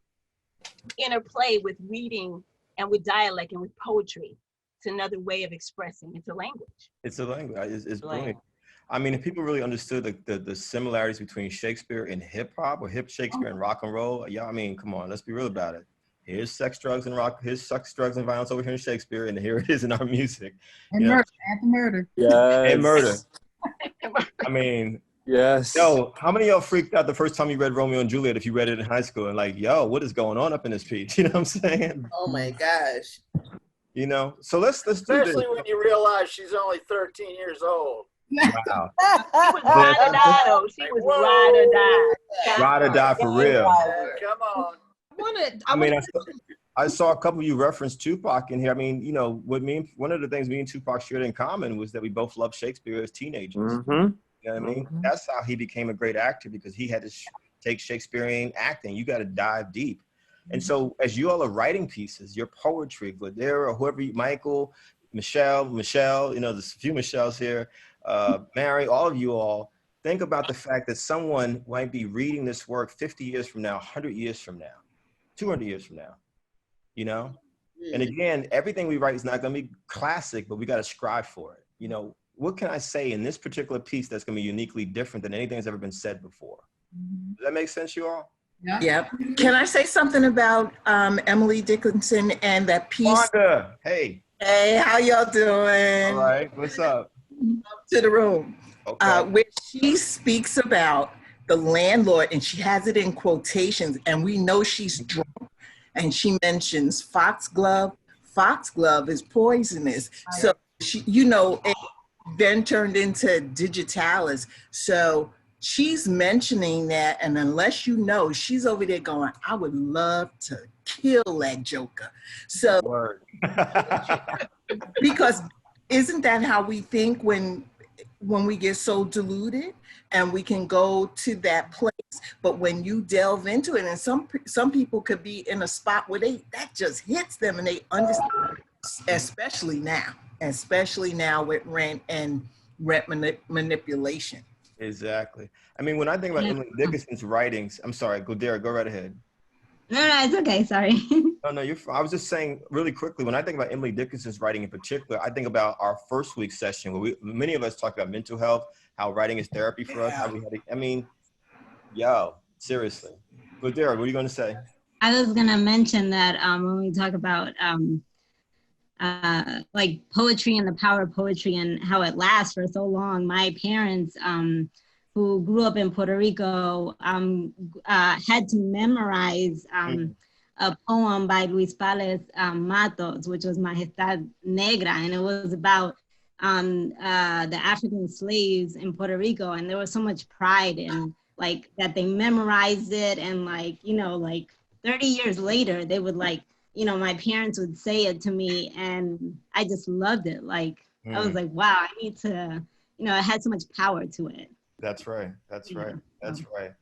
[SPEAKER 7] interplay with reading and with dialect and with poetry. It's another way of expressing. It's a language.
[SPEAKER 1] It's a language. It's brilliant. I mean, if people really understood the similarities between Shakespeare and hip hop, or Shakespeare and rock and roll, yeah, I mean, come on, let's be real about it. Here's sex, drugs, and rock. Here's sex, drugs, and violence over here in Shakespeare, and here it is in our music.
[SPEAKER 6] And murder, and murder.
[SPEAKER 19] Yes.
[SPEAKER 1] And murder. I mean,
[SPEAKER 19] yes.
[SPEAKER 1] Yo, how many of y'all freaked out the first time you read Romeo and Juliet if you read it in high school and like, yo, what is going on up in this piece? You know what I'm saying?
[SPEAKER 10] Oh my gosh.
[SPEAKER 1] You know, so let's do this.
[SPEAKER 8] Especially when you realize she's only 13 years old.
[SPEAKER 1] Wow.
[SPEAKER 7] She was ride or die, though. She was ride or die.
[SPEAKER 1] Ride or die for real.
[SPEAKER 8] Come on.
[SPEAKER 1] I saw a couple of you reference Tupac in here. I mean, you know, one of the things me and Tupac shared in common was that we both loved Shakespeare as teenagers. You know what I mean? That's how he became a great actor, because he had to take Shakespearean acting. You got to dive deep. And so as you all are writing pieces, your poetry, Gladera, or whoever, Michael, Michelle, you know, there's a few Michelles here, Mary, all of you all, think about the fact that someone might be reading this work 50 years from now, 100 years from now, 200 years from now, you know? And again, everything we write is not going to be classic, but we got to strive for it. You know, what can I say in this particular piece that's going to be uniquely different than anything that's ever been said before? Does that make sense, you all?
[SPEAKER 3] Yep. Can I say something about Emily Dickinson and that piece?
[SPEAKER 1] Wanda, hey.
[SPEAKER 3] Hey, how y'all doing?
[SPEAKER 1] All right, what's up?
[SPEAKER 3] To the room.
[SPEAKER 1] Okay.
[SPEAKER 3] Where she speaks about the landlord, and she has it in quotations, and we know she's drunk, and she mentions foxglove. Foxglove is poisonous. So she, you know, it then turned into digitalis. So she's mentioning that, and unless you know, she's over there going, I would love to kill that joker. So, because isn't that how we think when we get so deluded and we can go to that place? But when you delve into it, and some people could be in a spot where that just hits them and they understand, especially now with rent and rent manipulation.
[SPEAKER 1] Exactly. I mean, when I think about Emily Dickinson's writings, I'm sorry, Gladera, go right ahead.
[SPEAKER 11] No, it's okay, sorry.
[SPEAKER 1] No, you're fine. I was just saying really quickly, when I think about Emily Dickinson's writing in particular, I think about our first week session where many of us talked about mental health, how writing is therapy for us. How we had I mean, yo, seriously. Gladera, what are you going to say?
[SPEAKER 11] I was going to mention that when we talk about like poetry and the power of poetry and how it lasts for so long, my parents, who grew up in Puerto Rico, had to memorize a poem by Luis Pales Matos, which was Majestad Negra, and it was about the African slaves in Puerto Rico, and there was so much pride in like that they memorized it, and like, you know, like 30 years later, they would like, you know, my parents would say it to me, and I just loved it. Like, I was like, wow, I need to, you know, it had so much power to it.
[SPEAKER 1] That's right. That's right. That's right.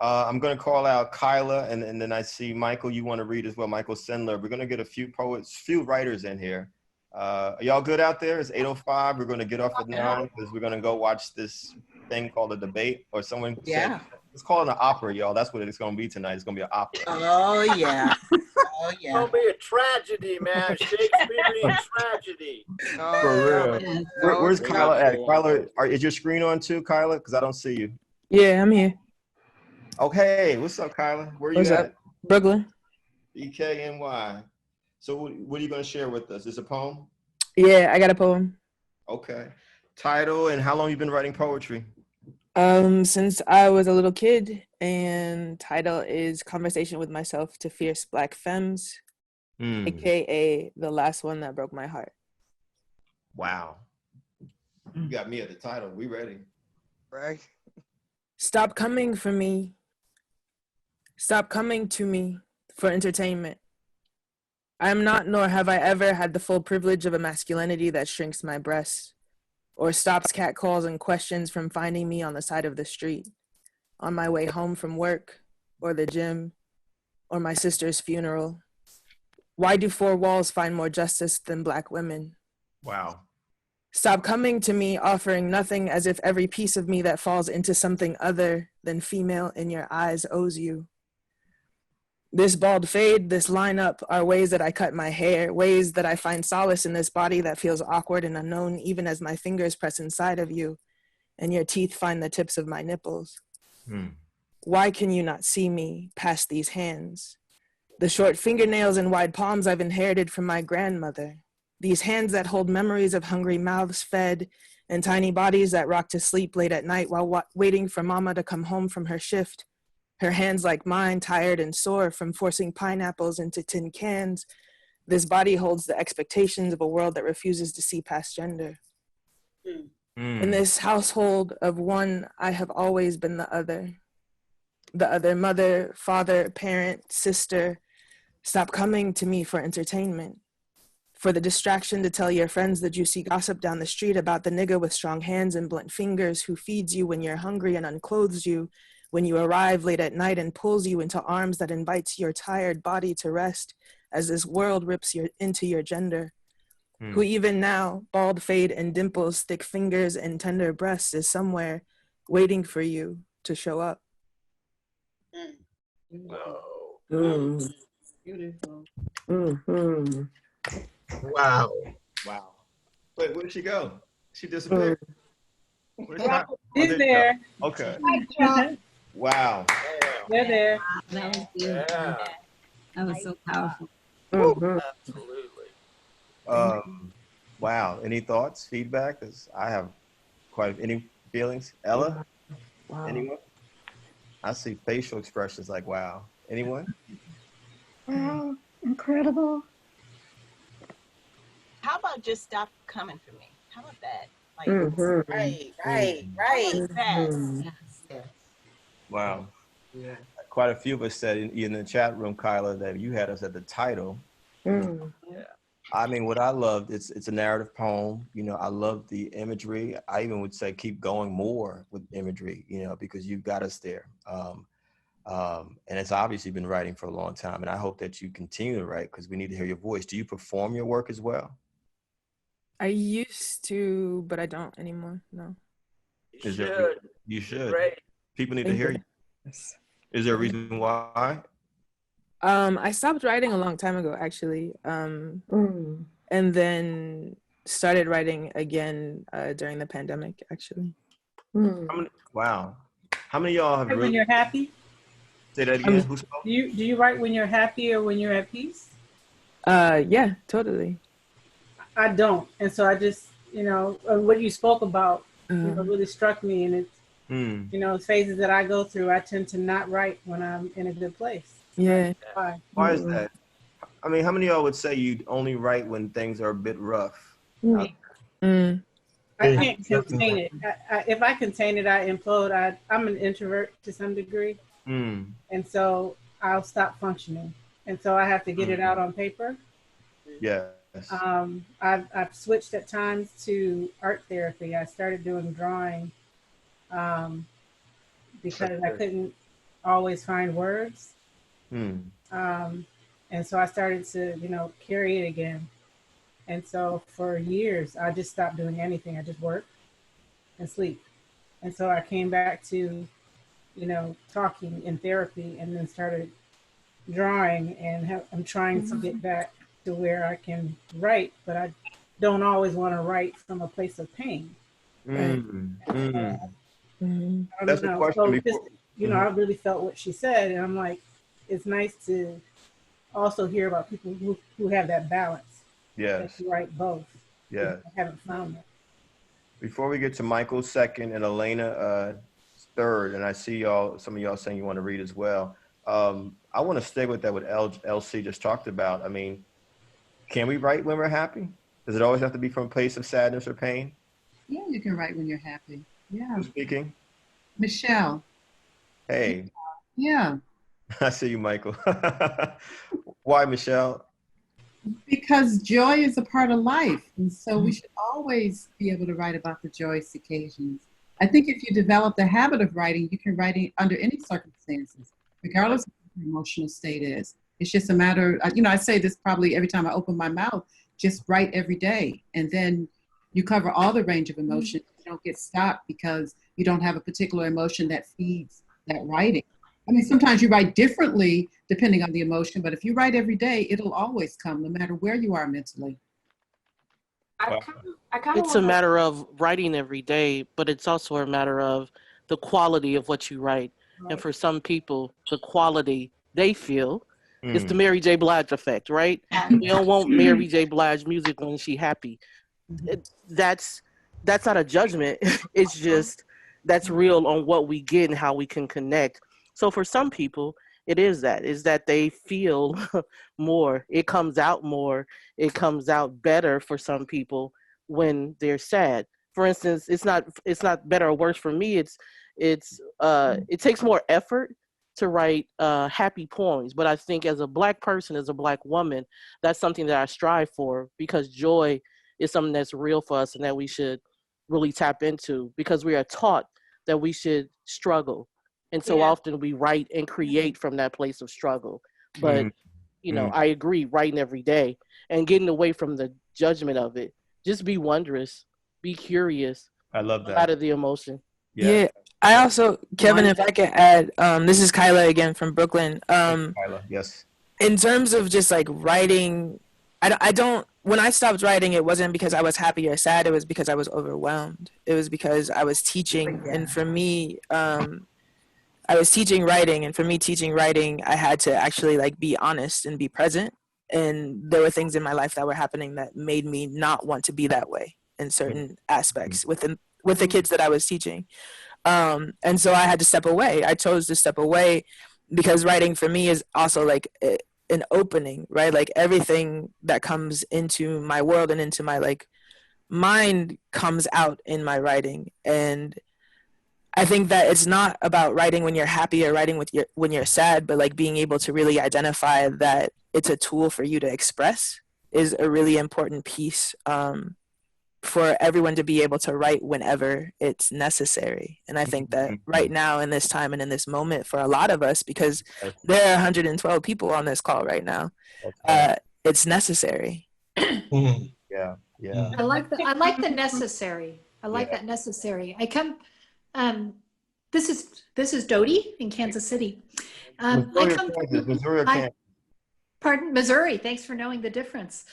[SPEAKER 1] I'm going to call out Kyla, and then I see Michael, you want to read as well, Michael Sendler. We're going to get a few poets, few writers in here. Are y'all good out there? It's 8:05. We're going to get off at 9 because we're going to go watch this thing called a debate, or someone said, let's call it an opera, y'all. That's what it's going to be tonight. It's going to be an opera.
[SPEAKER 3] Oh, yeah. Oh, yeah.
[SPEAKER 8] It's going to be a tragedy, man. Shakespearean tragedy.
[SPEAKER 1] For real. Where's Kyla at? Kyla, is your screen on too, Kyla? Because I don't see you.
[SPEAKER 14] Yeah, I'm here.
[SPEAKER 1] Okay, what's up, Kyla? Where you
[SPEAKER 12] What's
[SPEAKER 1] at?
[SPEAKER 12] up? Brooklyn.
[SPEAKER 1] EKNY. So what are you going to share with us? Is it a poem?
[SPEAKER 12] Yeah, I got a poem.
[SPEAKER 1] Okay. Title and how long you been writing poetry?
[SPEAKER 12] Since I was a little kid, and title is Conversation with Myself to Fierce Black Femmes, aka the last one that broke my heart.
[SPEAKER 1] Wow. You got me at the title. We ready.
[SPEAKER 12] Right. Stop coming for me. Stop coming to me for entertainment. I am not, nor have I ever had the full privilege of a masculinity that shrinks my breasts, or stops catcalls and questions from finding me on the side of the street, on my way home from work, or the gym, or my sister's funeral. Why do four walls find more justice than Black women?
[SPEAKER 1] Wow.
[SPEAKER 12] Stop coming to me offering nothing, as if every piece of me that falls into something other than female in your eyes owes you. This bald fade, this lineup are ways that I cut my hair, ways that I find solace in this body that feels awkward and unknown, even as my fingers press inside of you and your teeth find the tips of my nipples. Why can you not see me past these hands? The short fingernails and wide palms I've inherited from my grandmother. These hands that hold memories of hungry mouths fed and tiny bodies that rock to sleep late at night while waiting for mama to come home from her shift. Her hands like mine, tired and sore from forcing pineapples into tin cans. This body holds the expectations of a world that refuses to see past gender. In this household of one, I have always been the other. The other mother, father, parent, sister. Stop coming to me for entertainment. For the distraction to tell your friends the juicy gossip down the street about the nigga with strong hands and blunt fingers who feeds you when you're hungry and unclothes you when you arrive late at night and pulls you into arms that invites your tired body to rest as this world rips into your gender. Who even now, bald fade and dimples, thick fingers and tender breasts is somewhere waiting for you to show up.
[SPEAKER 18] Beautiful.
[SPEAKER 19] Wow.
[SPEAKER 1] Wow. Wait, where'd she go? She disappeared. Where's she?
[SPEAKER 9] She's
[SPEAKER 1] you
[SPEAKER 9] there.
[SPEAKER 1] go. Okay.
[SPEAKER 9] Hi,
[SPEAKER 1] Wow.
[SPEAKER 9] They're there.
[SPEAKER 11] That was beautiful. That was so powerful.
[SPEAKER 19] Absolutely.
[SPEAKER 1] Wow. Any thoughts, feedback? Because I have any feelings. Ella?
[SPEAKER 14] Wow.
[SPEAKER 1] Anyone? I see facial expressions like wow. Anyone?
[SPEAKER 2] Wow, incredible.
[SPEAKER 7] How about just stop coming for me? How about that? Like,
[SPEAKER 3] Right.
[SPEAKER 7] how about that?
[SPEAKER 1] Wow. Quite a few of us said in the chat room, Kyla, that you had us at the title. I mean, what I loved, it's a narrative poem. You know, I love the imagery. I even would say keep going more with imagery, you know, because you've got us there. And it's obviously been writing for a long time. And I hope that you continue to write because we need to hear your voice. Do you perform your work as well?
[SPEAKER 12] I used to, but I don't anymore. No.
[SPEAKER 1] You should.
[SPEAKER 19] Great.
[SPEAKER 1] People need to hear you. Is there a reason why?
[SPEAKER 12] I stopped writing a long time ago, actually. And then started writing again during the pandemic, actually.
[SPEAKER 1] Wow. How many of y'all have
[SPEAKER 9] When you're happy?
[SPEAKER 1] Say that again. Who spoke?
[SPEAKER 9] Do you write when you're happy or when you're at peace?
[SPEAKER 12] Yeah, totally.
[SPEAKER 9] I don't. And so I just, what you spoke about really struck me. And it's, phases that I go through, I tend to not write when I'm in a good place.
[SPEAKER 12] Yeah.
[SPEAKER 1] Why is that? I mean, how many of y'all would say you only write when things are a bit rough?
[SPEAKER 9] I can't contain it. If I contain it, I implode. I'm an introvert to some degree. And so I'll stop functioning. And so I have to get it out on paper.
[SPEAKER 1] Yes.
[SPEAKER 9] I've switched at times to art therapy. I started doing drawing because I couldn't always find words. And so I started to, carry it again. And so for years, I just stopped doing anything. I just worked and sleep. And so I came back to, talking in therapy and then started drawing. And I'm trying to get back to where I can write, but I don't always want to write from a place of pain. Right?
[SPEAKER 1] That's the question.
[SPEAKER 9] you know, I really felt what she said. And I'm like, it's nice to also hear about people who have that balance.
[SPEAKER 1] Yes.
[SPEAKER 9] That write both.
[SPEAKER 1] Yes.
[SPEAKER 9] I haven't found that.
[SPEAKER 1] Before we get to Michael second and Elena third, and I see y'all, some of y'all saying you want to read as well. I want to stay with that what LC just talked about. I mean, can we write when we're happy? Does it always have to be from a place of sadness or pain?
[SPEAKER 6] Yeah, you can write when you're happy. Yeah.
[SPEAKER 1] Who's speaking?
[SPEAKER 6] Michelle.
[SPEAKER 1] Hey.
[SPEAKER 6] Yeah.
[SPEAKER 1] I see you, Michael. Why, Michelle?
[SPEAKER 6] Because joy is a part of life. And so we should always be able to write about the joyous occasions. I think if you develop the habit of writing, you can write under any circumstances, regardless of what your emotional state is. It's just a matter, you know, I say this probably every time I open my mouth, just write every day. And then you cover all the range of emotions. You don't get stopped because you don't have a particular emotion that feeds that writing. I mean, sometimes you write differently depending on the emotion, but if you write every day, it'll always come, no matter where you are mentally.
[SPEAKER 5] It's a matter of writing every day, but it's also a matter of the quality of what you write. Right. And for some people, the quality they feel is the Mary J. Blige effect, right? We don't want Mary J. Blige music when she's happy. That's not a judgment. It's just that's real on what we get and how we can connect. So for some people, it is that they feel more. It comes out more. It comes out better for some people when they're sad. For instance, it's not better or worse for me. It takes more effort to write happy poems. But I think as a Black person, as a Black woman, that's something that I strive for, because joy is something that's real for us and that we should really tap into, because we are taught that we should struggle. And so often we write and create from that place of struggle. But, you know, I agree, writing every day and getting away from the judgment of it. Just be wondrous, be curious.
[SPEAKER 1] I love that.
[SPEAKER 5] Out of the emotion.
[SPEAKER 12] Yeah. I also, Kevin, if I can add, this is Kyla again from Brooklyn.
[SPEAKER 1] Kyla, yes.
[SPEAKER 12] In terms of just like writing, I don't, when I stopped writing, it wasn't because I was happy or sad. It was because I was overwhelmed. It was because I was teaching. And for me, I was teaching writing, and for me teaching writing, I had to actually like be honest and be present. And there were things in my life that were happening that made me not want to be that way in certain aspects with the kids that I was teaching. And so I had to step away. I chose to step away because writing for me is also like an opening, right? Like everything that comes into my world and into my like mind comes out in my writing. And I think that it's not about writing when you're happy or writing when you're sad, but like being able to really identify that it's a tool for you to express is a really important piece for everyone to be able to write whenever it's necessary. And I think that right now in this time and in this moment for a lot of us, because there are 112 people on this call right now, it's necessary.
[SPEAKER 1] Yeah.
[SPEAKER 16] I like the necessary. I like that necessary. I come. This is Dodie in Kansas City. I come from Missouri. Thanks for knowing the difference.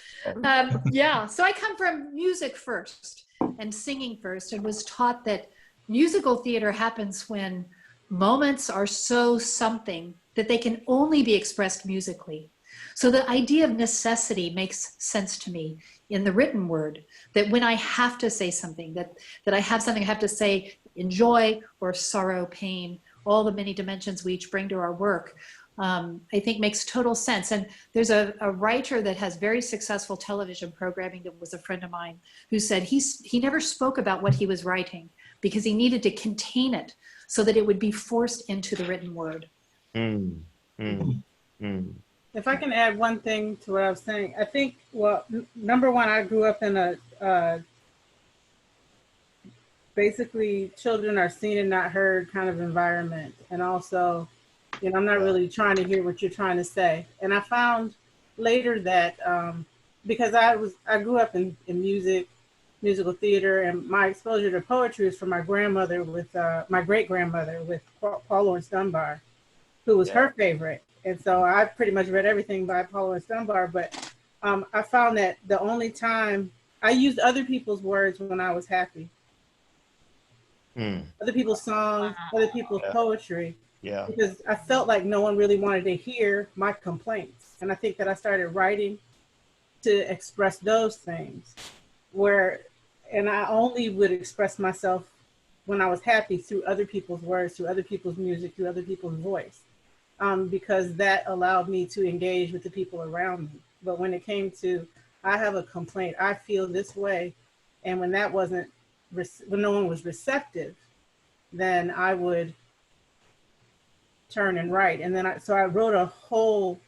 [SPEAKER 16] Yeah, so I come from music first and singing first, and was taught that musical theater happens when moments are so something that they can only be expressed musically. So the idea of necessity makes sense to me in the written word, that when I have to say something, that I have something I have to say in joy or sorrow, pain, all the many dimensions we each bring to our work, I think makes total sense. And there's a writer that has very successful television programming that was a friend of mine who said he never spoke about what he was writing because he needed to contain it so that it would be forced into the written word.
[SPEAKER 9] If I can add one thing to what I was saying, I think, well, number one, I grew up in a basically children are seen and not heard kind of environment. And also, you know, I'm not really trying to hear what you're trying to say. And I found later that because I grew up in musical theater, and my exposure to poetry was from my grandmother with my great grandmother with Paul Laurence Dunbar, who was her favorite. And so I pretty much read everything by Paul Laurence Dunbar, but I found that the only time I used other people's words when I was happy, other people's songs, other people's poetry.
[SPEAKER 1] Yeah.
[SPEAKER 17] Because I felt like no one really wanted to hear my complaints. And I think that I started writing to express those things and I only would express myself when I was happy through other people's words, through other people's music, through other people's voice, because that allowed me to engage with the people around me. But when it came to, I have a complaint, I feel this way, and when that wasn't, when no one was receptive, then I would turn and write. And then so I wrote a whole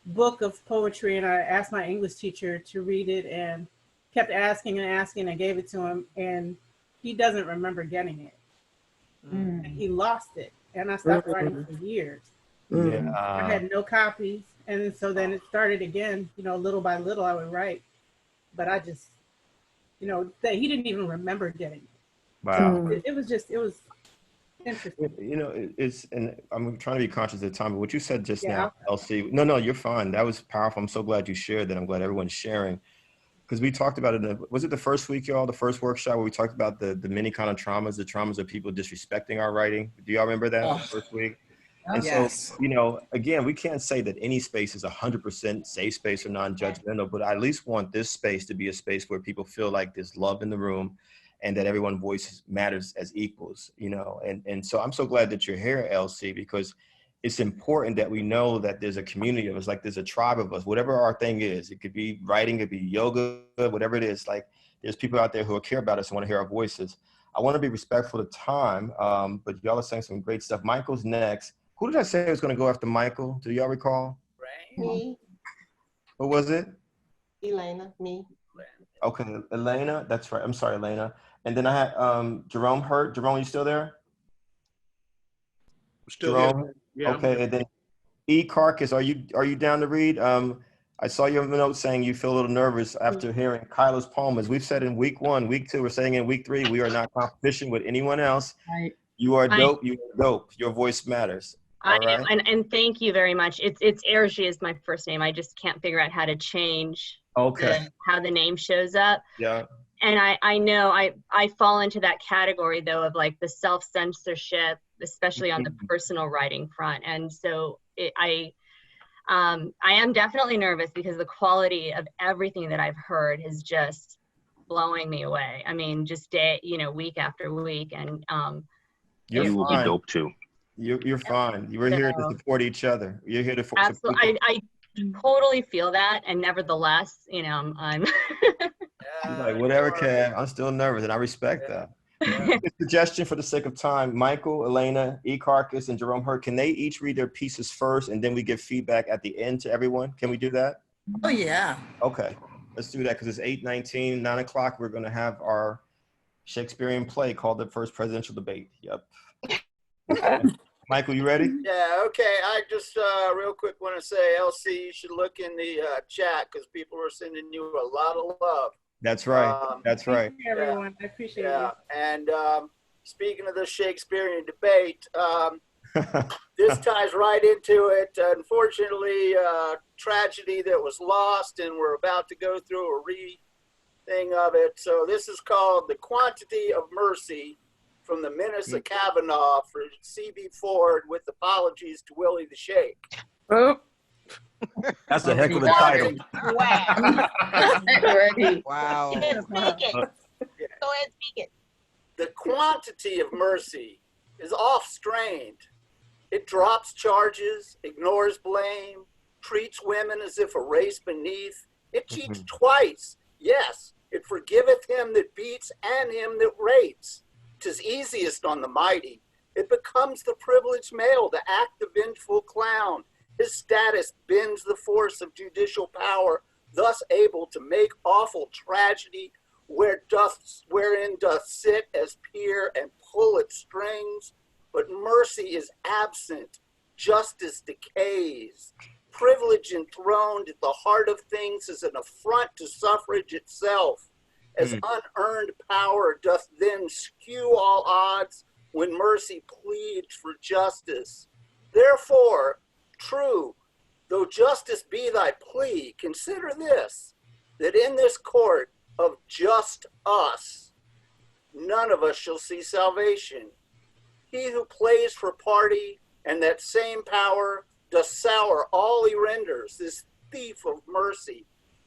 [SPEAKER 17] book of poetry, and I asked my English teacher to read it and kept asking and asking. I gave it to him, and he doesn't remember getting it. And he lost it, and I stopped writing for years.
[SPEAKER 1] Yeah.
[SPEAKER 17] I had no copies, and so then it started again. Little by little, I would write, but I just, that he didn't even remember getting it.
[SPEAKER 1] Wow.
[SPEAKER 17] So it was interesting.
[SPEAKER 1] And I'm trying to be conscious of the time, but what you said just
[SPEAKER 17] Yeah,
[SPEAKER 1] now, LC, no, you're fine. That was powerful. I'm so glad you shared that. I'm glad everyone's sharing. Because we talked about it, was it the first week, y'all, the first workshop where we talked about the many kind of traumas, the traumas of people disrespecting our writing? Do y'all remember that the first week? And
[SPEAKER 3] Yes.
[SPEAKER 1] so, again, we can't say that any space is 100% safe space or non-judgmental, but I at least want this space to be a space where people feel like there's love in the room and that everyone's voice matters as equals, And so I'm so glad that you're here, LC, because it's important that we know that there's a community of us, like there's a tribe of us, whatever our thing is. It could be writing, it could be yoga, whatever it is. Like there's people out there who care about us and want to hear our voices. I want to be respectful of time, but y'all are saying some great stuff. Michael's next. Who did I say was going to go after Michael? Do y'all recall?
[SPEAKER 20] Me,
[SPEAKER 1] What was it?
[SPEAKER 20] Elena, me.
[SPEAKER 1] Okay, Elena. That's right. I'm sorry, Elena. And then I had Jerome Hurt. Jerome, you still there?
[SPEAKER 21] Still
[SPEAKER 1] Jerome.
[SPEAKER 21] here. Yeah.
[SPEAKER 1] Okay, and then E. Carcass, are you down to read? I saw your note saying you feel a little nervous after hearing Kyla's poem. As we've said in week 1, week 2, we're saying in week 3, we are not competition with anyone else.
[SPEAKER 17] Right.
[SPEAKER 1] You are dope. You are dope. Your voice matters. All right.
[SPEAKER 22] And thank you very much. It's Erji is my first name. I just can't figure out how to change how the name shows up.
[SPEAKER 1] Yeah.
[SPEAKER 22] And I know I fall into that category though of like the self-censorship, especially on the personal writing front. And so I am definitely nervous because the quality of everything that I've heard is just blowing me away. I mean, just week after week. And
[SPEAKER 1] you will be
[SPEAKER 21] dope too.
[SPEAKER 1] You're fine. You were here to support each other. You're here to support.
[SPEAKER 22] Absolutely. I totally feel that. And nevertheless, I'm
[SPEAKER 1] like, whatever, Kat. I'm still nervous and I respect that. A suggestion for the sake of time, Michael, Elena, E. Carcass, and Jerome Hurt, can they each read their pieces first and then we give feedback at the end to everyone? Can we do that?
[SPEAKER 3] Oh, yeah.
[SPEAKER 1] Okay, let's do that because it's 8:19, 9 o'clock. We're going to have our Shakespearean play called The First Presidential Debate. Yep. Michael, you ready?
[SPEAKER 8] Yeah, okay. I just real quick want to say, LC, you should look in the chat because people are sending you a lot of love.
[SPEAKER 1] That's right. That's right.
[SPEAKER 17] Thank you, everyone. I appreciate it.
[SPEAKER 8] And speaking of the Shakespearean debate, this ties right into it. Unfortunately, tragedy that was lost, and we're about to go through a thing of it. So this is called The Quantity of Mercy from the Menace of Kavanaugh for C.B. Ford, with apologies to Willie the Shake.
[SPEAKER 14] Oh.
[SPEAKER 1] That's a heck of a title.
[SPEAKER 8] Wow.
[SPEAKER 7] Wow. Go ahead, speak it.
[SPEAKER 8] The quantity of mercy is off-strained. It drops charges, ignores blame, treats women as if a race beneath. It cheats twice. Yes, it forgiveth him that beats and him that rates. 'Tis easiest on the mighty. It becomes the privileged male to act the vengeful clown. His status bends the force of judicial power, thus able to make awful tragedy wherein doth sit as peer and pull at strings. But mercy is absent, justice decays. Privilege enthroned at the heart of things is an affront to suffrage itself, as unearned power doth then skew all odds when mercy pleads for justice. Therefore, true, though justice be thy plea, consider this, that in this court of just us, none of us shall see salvation. He who plays for party and that same power does sour all he renders, this thief of mercy.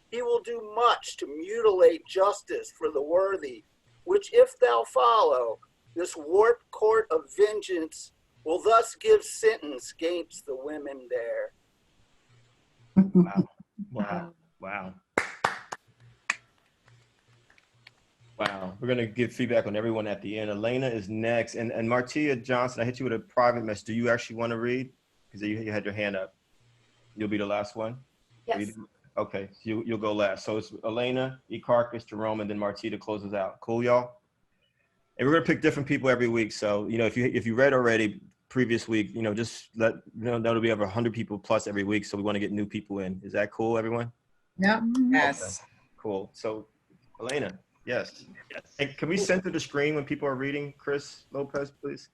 [SPEAKER 8] He will do much to mutilate justice for the worthy, which if thou follow, this warped court of vengeance will thus give sentence gainst the women there.
[SPEAKER 1] Wow. Wow. Wow. Wow. We're going to give feedback on everyone at the end. Elena is next. And Martia Johnson, I hit you with a private message. Do you actually want to read? Because you had your hand up. You'll be the last one?
[SPEAKER 15] Yes.
[SPEAKER 1] Okay. So you'll go last. So it's Elena, Ekarkus, Jerome, and then Martia to close us out. Cool, y'all? And we're going to pick different people every week. So, you know, if you read already previous week, you know, just that'll be over 100 people plus every week. So we want to get new people in. Is that cool, everyone?
[SPEAKER 6] Yeah.
[SPEAKER 3] Yes.
[SPEAKER 1] Okay. Cool. So, Elena. Yes. Hey, can we center the screen when people are reading? Chris Lopez, please.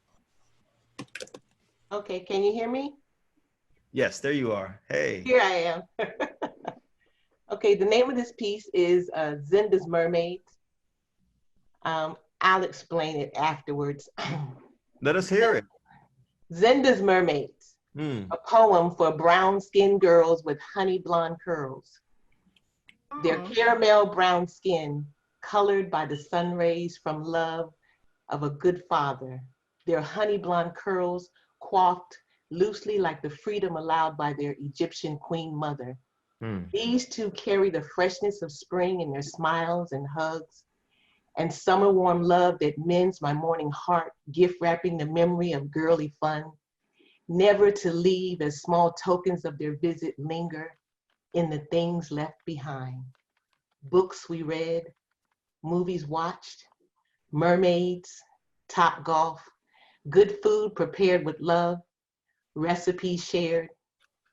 [SPEAKER 20] Okay, can you hear me?
[SPEAKER 1] Yes, there you are. Hey.
[SPEAKER 20] Here I am. Okay, the name of this piece is Zenda's Mermaids. I'll explain it afterwards.
[SPEAKER 1] Let us hear it.
[SPEAKER 20] Zenda's Mermaids, a poem for brown-skinned girls with honey blonde curls. Their caramel brown skin, colored by the sun rays from love of a good father. Their honey blonde curls coiffed loosely like the freedom allowed by their Egyptian queen mother. These two carry the freshness of spring in their smiles and hugs, and summer warm love that mends my morning heart, gift wrapping the memory of girly fun, never to leave as small tokens of their visit linger in the things left behind. Books we read, movies watched, mermaids, top golf, good food prepared with love, recipes shared,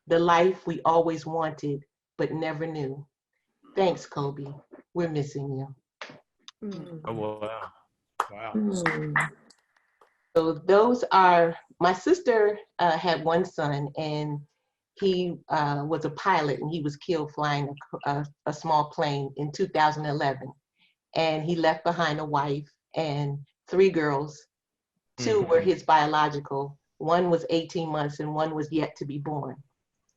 [SPEAKER 20] the life we always wanted but never knew. Thanks, Kobe. We're missing you.
[SPEAKER 1] Oh, wow. Wow.
[SPEAKER 20] So those are, my sister had one son, and he was a pilot, and he was killed flying a small plane in 2011. And he left behind a wife and 3 girls. 2 were his biological. 1 was 18 months and 1 was yet to be born.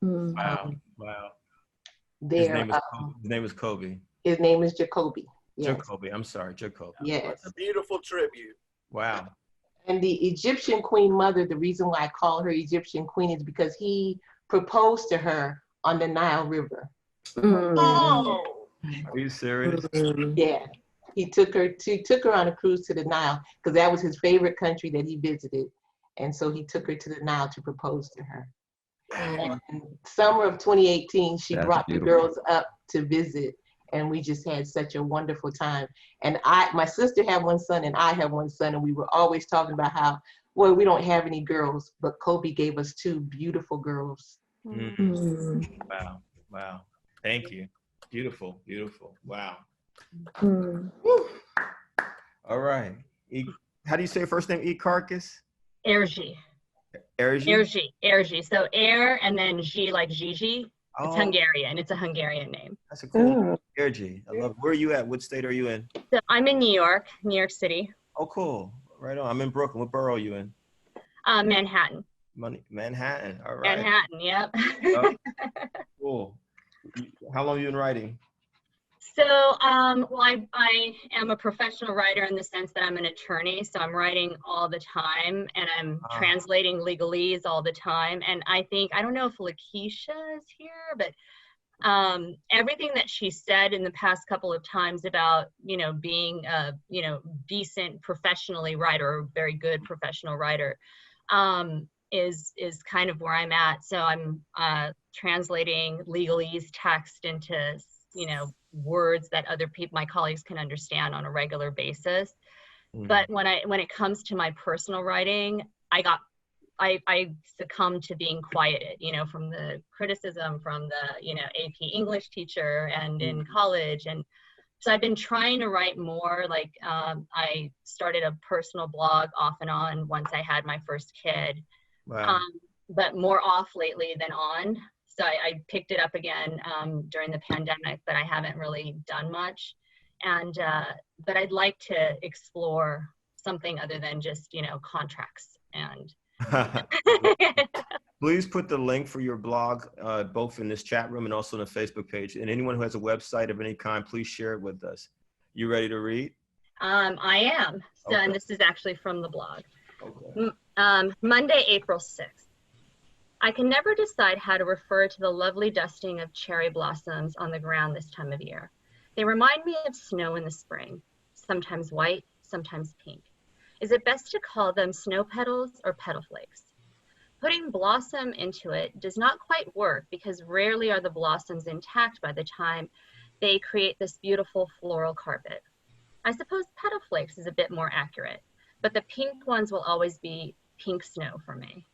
[SPEAKER 1] Wow. Wow. His name was Kobe.
[SPEAKER 20] His name is Jacoby.
[SPEAKER 1] Yes. Jacoby. I'm sorry, Jacoby.
[SPEAKER 20] Yes.
[SPEAKER 8] That's a beautiful tribute.
[SPEAKER 1] Wow.
[SPEAKER 20] And the Egyptian queen mother, the reason why I call her Egyptian queen is because he proposed to her on the Nile River.
[SPEAKER 1] Oh. Are you serious?
[SPEAKER 20] Yeah. He took her on a cruise to the Nile because that was his favorite country that he visited. And so he took her to the Nile to propose to her. And summer of 2018, she brought the girls up to visit, and we just had such a wonderful time. And my sister had one son and I have one son, and we were always talking about how, well, we don't have any girls, but Kobe gave us 2 beautiful girls.
[SPEAKER 1] Wow. Wow. Thank you. Beautiful. Beautiful. Wow. All right. How do you say your first name? Ekarkus?
[SPEAKER 22] Erji. Erji. So air and then G like Gigi. It's Hungarian. It's a Hungarian name.
[SPEAKER 1] That's a cool Erji. I love it. Where are you at? What state are you in?
[SPEAKER 22] So I'm in New York City.
[SPEAKER 1] Oh, cool. Right on. I'm in Brooklyn. What borough are you in?
[SPEAKER 22] Manhattan.
[SPEAKER 1] Manhattan. All right.
[SPEAKER 22] Manhattan. Yep.
[SPEAKER 1] Cool. How long have you been writing?
[SPEAKER 22] So, well, I am a professional writer in the sense that I'm an attorney. So I'm writing all the time, and I'm translating legalese all the time. And I don't know if Lakeisha is here, but everything that she said in the past couple of times about, being a, decent professionally writer, or very good professional writer, is kind of where I'm at. So I'm translating legalese text into, words that other people, my colleagues, can understand on a regular basis. But when it comes to my personal writing, I succumbed to being quieted, from the criticism from the, AP English teacher and in college. And so I've been trying to write more. Like I started a personal blog off and on once I had my first kid.
[SPEAKER 1] Wow.
[SPEAKER 22] But more off lately than on. So I picked it up again during the pandemic, but I haven't really done much. And, but I'd like to explore something other than just, contracts and
[SPEAKER 1] Please put the link for your blog, both in this chat room and also on the Facebook page. And anyone who has a website of any kind, please share it with us. You ready to read?
[SPEAKER 22] I am. So,
[SPEAKER 1] Okay.
[SPEAKER 22] and this is actually from the blog.
[SPEAKER 1] Okay.
[SPEAKER 22] Monday, April 6th. I can never decide how to refer to the lovely dusting of cherry blossoms on the ground this time of year. They remind me of snow in the spring, sometimes white, sometimes pink. Is it best to call them snow petals or petal flakes? Putting blossom into it does not quite work because rarely are the blossoms intact by the time they create this beautiful floral carpet. I suppose petal flakes is a bit more accurate, but the pink ones will always be pink snow for me.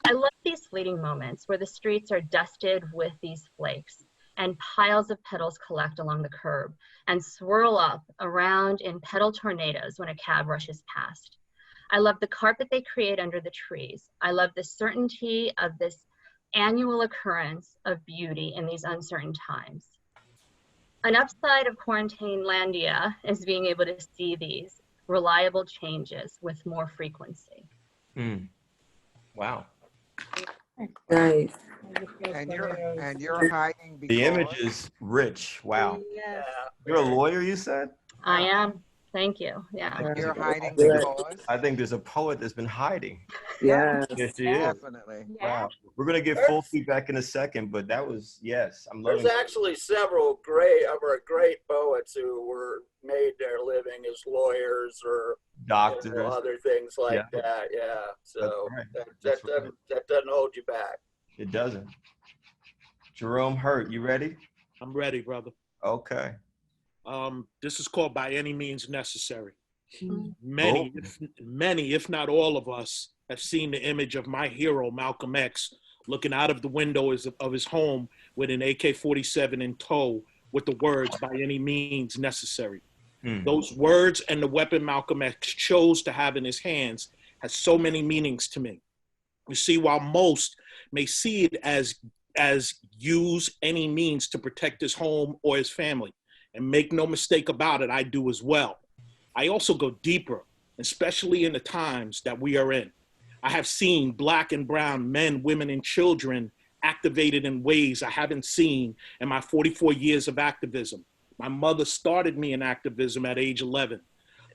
[SPEAKER 22] I love these fleeting moments where the streets are dusted with these flakes and piles of petals collect along the curb and swirl up around in petal tornadoes when a cab rushes past. I love the carpet they create under the trees. I love the certainty of this annual occurrence of beauty in these uncertain times. An upside of Quarantine-landia is being able to see these reliable changes with more frequency.
[SPEAKER 1] Wow.
[SPEAKER 14] Nice.
[SPEAKER 4] And you're hiding because
[SPEAKER 1] The image is rich. Wow.
[SPEAKER 22] Yes.
[SPEAKER 1] You're a lawyer, you said?
[SPEAKER 22] I am. Thank you. Yeah.
[SPEAKER 4] you're hiding
[SPEAKER 1] I think
[SPEAKER 4] because
[SPEAKER 1] I think there's a poet that's been hiding.
[SPEAKER 14] Yes.
[SPEAKER 1] Yes, she is.
[SPEAKER 4] definitely.
[SPEAKER 1] Wow. We're gonna get full feedback in a second, but that was, yes, I'm loving
[SPEAKER 8] There's
[SPEAKER 1] it.
[SPEAKER 8] actually several great poets who were made their living as lawyers or
[SPEAKER 1] Doctors,
[SPEAKER 8] other things like
[SPEAKER 1] Yeah.
[SPEAKER 8] that. Yeah. So
[SPEAKER 1] That's
[SPEAKER 8] that doesn't hold you back.
[SPEAKER 1] It doesn't. Jerome Hurt, you ready?
[SPEAKER 13] I'm ready, brother.
[SPEAKER 1] Okay.
[SPEAKER 13] This is called By Any Means Necessary.
[SPEAKER 1] Oh.
[SPEAKER 13] Many, if not all of us, have seen the image of my hero, Malcolm X, looking out of the window of his home with an AK-47 in tow with the words, "By any means necessary." Those words and the weapon Malcolm X chose to have in his hands has so many meanings to me. You see, while most may see it as use any means to protect his home or his family, and make no mistake about it, I do as well. I also go deeper, especially in the times that we are in. I have seen Black and brown men, women, and children activated in ways I haven't seen in my 44 years of activism. My mother started me in activism at age 11.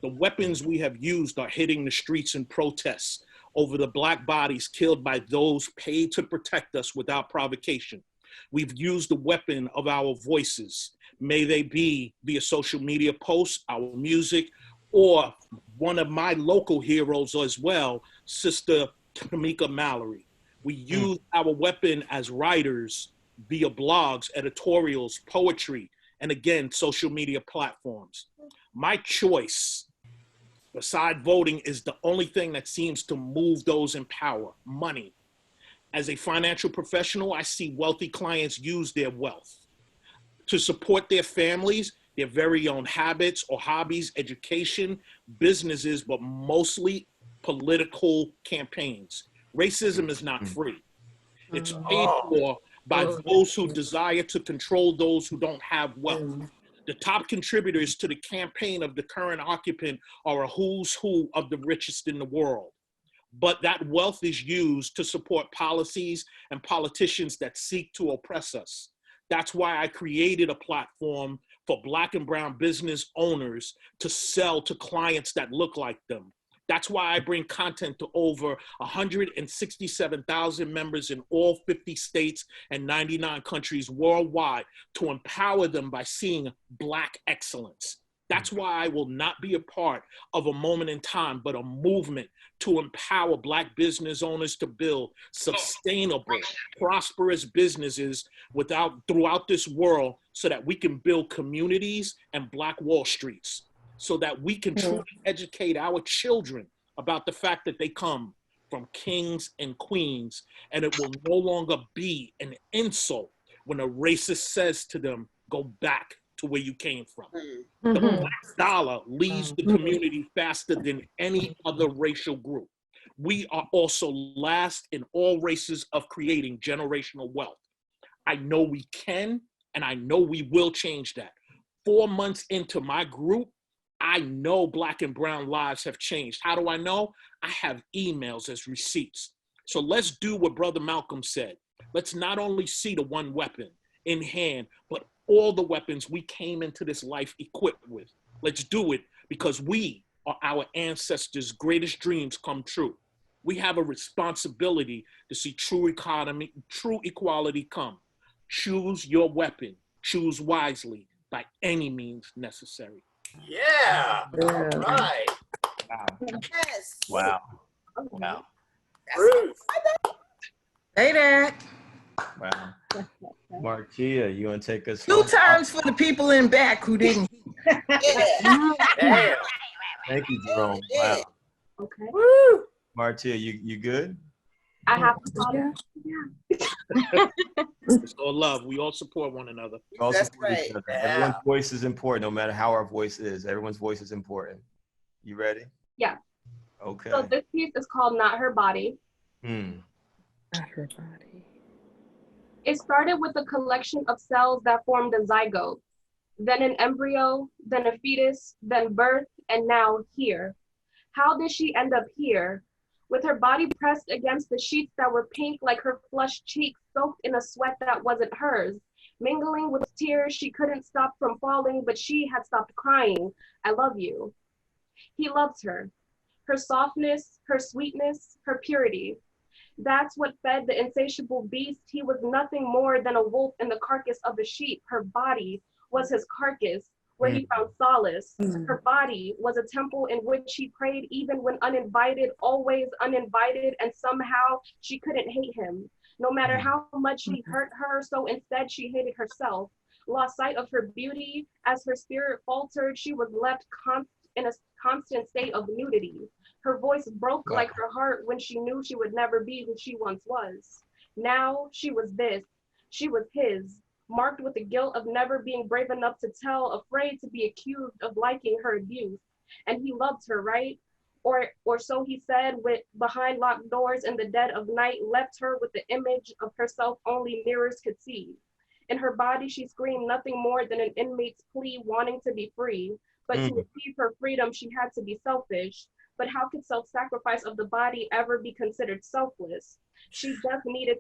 [SPEAKER 13] The weapons we have used are hitting the streets in protests over the Black bodies killed by those paid to protect us without provocation. We've used the weapon of our voices. May they be via social media posts, our music, or one of my local heroes as well, Sister Tamika Mallory. We use our weapon as writers via blogs, editorials, poetry, and again, social media platforms. My choice, beside voting, is the only thing that seems to move those in power: money. As a financial professional, I see wealthy clients use their wealth to support their families, their very own habits or hobbies, education, businesses, but mostly political campaigns. Racism is not free. It's paid for by those who desire to control those who don't have wealth. The top contributors to the campaign of the current occupant are a who's who of the richest in the world. But that wealth is used to support policies and politicians that seek to oppress us. That's why I created a platform for Black and brown business owners to sell to clients that look like them. That's why I bring content to over 167,000 members in all 50 states and 99 countries worldwide to empower them by seeing Black excellence. That's why I will not be a part of a moment in time, but a movement to empower Black business owners to build sustainable, prosperous businesses throughout this world so that we can build communities and Black Wall Streets, so that we can truly educate our children about the fact that they come from kings and queens, and it will no longer be an insult when a racist says to them, "Go back to where you came from." The Black dollar leaves the community faster than any other racial group. We are also last in all races of creating generational wealth. I know we can, and I know we will change that. 4 months into my group, I know Black and brown lives have changed. How do I know? I have emails as receipts. So let's do what Brother Malcolm said. Let's not only see the one weapon in hand, but all the weapons we came into this life equipped with. Let's do it because we are our ancestors' greatest dreams come true. We have a responsibility to see true equality come. Choose your weapon. Choose wisely by any means necessary.
[SPEAKER 8] Yeah. All right.
[SPEAKER 1] Wow.
[SPEAKER 3] Yes.
[SPEAKER 1] Wow. Wow.
[SPEAKER 8] Ruth.
[SPEAKER 3] Say that.
[SPEAKER 1] Wow. Martia, you want to take us
[SPEAKER 3] Two
[SPEAKER 1] home?
[SPEAKER 3] times for the people in back who didn't hear.
[SPEAKER 8] Damn.
[SPEAKER 1] Thank you, Jerome. Wow.
[SPEAKER 22] Okay.
[SPEAKER 3] Woo.
[SPEAKER 1] Martia, you good?
[SPEAKER 22] I have to call. Yeah.
[SPEAKER 13] It's all love. We all support one another.
[SPEAKER 1] We all
[SPEAKER 3] That's
[SPEAKER 1] support each
[SPEAKER 3] right.
[SPEAKER 1] other.
[SPEAKER 8] Yeah.
[SPEAKER 1] Everyone's voice is important, no matter how our voice is. Everyone's voice is important. You ready?
[SPEAKER 22] Yeah.
[SPEAKER 1] Okay.
[SPEAKER 22] So this piece is called Not Her Body.
[SPEAKER 14] Not her body.
[SPEAKER 22] It started with a collection of cells that formed a zygote, then an embryo, then a fetus, then birth, and now here. How did she end up here? With her body pressed against the sheets that were pink like her flushed cheeks, soaked in a sweat that wasn't hers. Mingling with tears, she couldn't stop from falling, but she had stopped crying. I love you. He loves her. Her softness, her sweetness, her purity. That's what fed the insatiable beast. He was nothing more than a wolf in the carcass of a sheep. Her body was his carcass, where he found solace. Her body was a temple in which he prayed even when uninvited, always uninvited, and somehow she couldn't hate him. No matter how much he hurt her, so instead she hated herself. Lost sight of her beauty, as her spirit faltered, she was left in a constant state of nudity. Her voice broke like her heart when she knew she would never be who she once was. Now she was this. She was his, marked with the guilt of never being brave enough to tell, afraid to be accused of liking her abuse. And he loved her, right? Or so he said, with behind locked doors in the dead of night, left her with the image of herself only mirrors could see. In her body, she screamed nothing more than an inmate's plea, wanting to be free. But to achieve her freedom, she had to be selfish. But how could self-sacrifice of the body ever be considered selfless? She just needed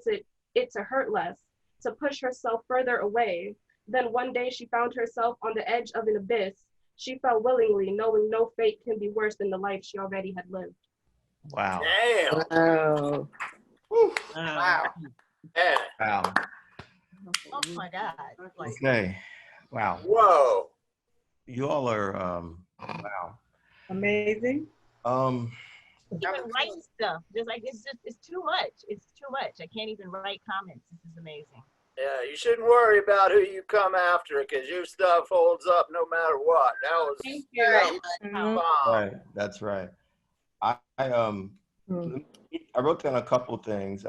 [SPEAKER 22] it to hurt less, to push herself further away. Then one day she found herself on the edge of an abyss. She fell willingly, knowing no fate can be worse than the life she already had lived.
[SPEAKER 1] Wow.
[SPEAKER 8] Damn.
[SPEAKER 14] Wow.
[SPEAKER 3] Wow.
[SPEAKER 8] Yeah.
[SPEAKER 1] Wow.
[SPEAKER 7] Oh my God. Like,
[SPEAKER 1] Okay. Wow.
[SPEAKER 8] Whoa.
[SPEAKER 1] You all are wow.
[SPEAKER 6] Amazing.
[SPEAKER 7] even write stuff. Just like it's too much. It's too much. I can't even write comments. This is amazing.
[SPEAKER 8] Yeah, you shouldn't worry about who you come after because your stuff holds up no matter what. That was
[SPEAKER 7] Thank you.
[SPEAKER 1] Right. That's right. I wrote down a couple of things.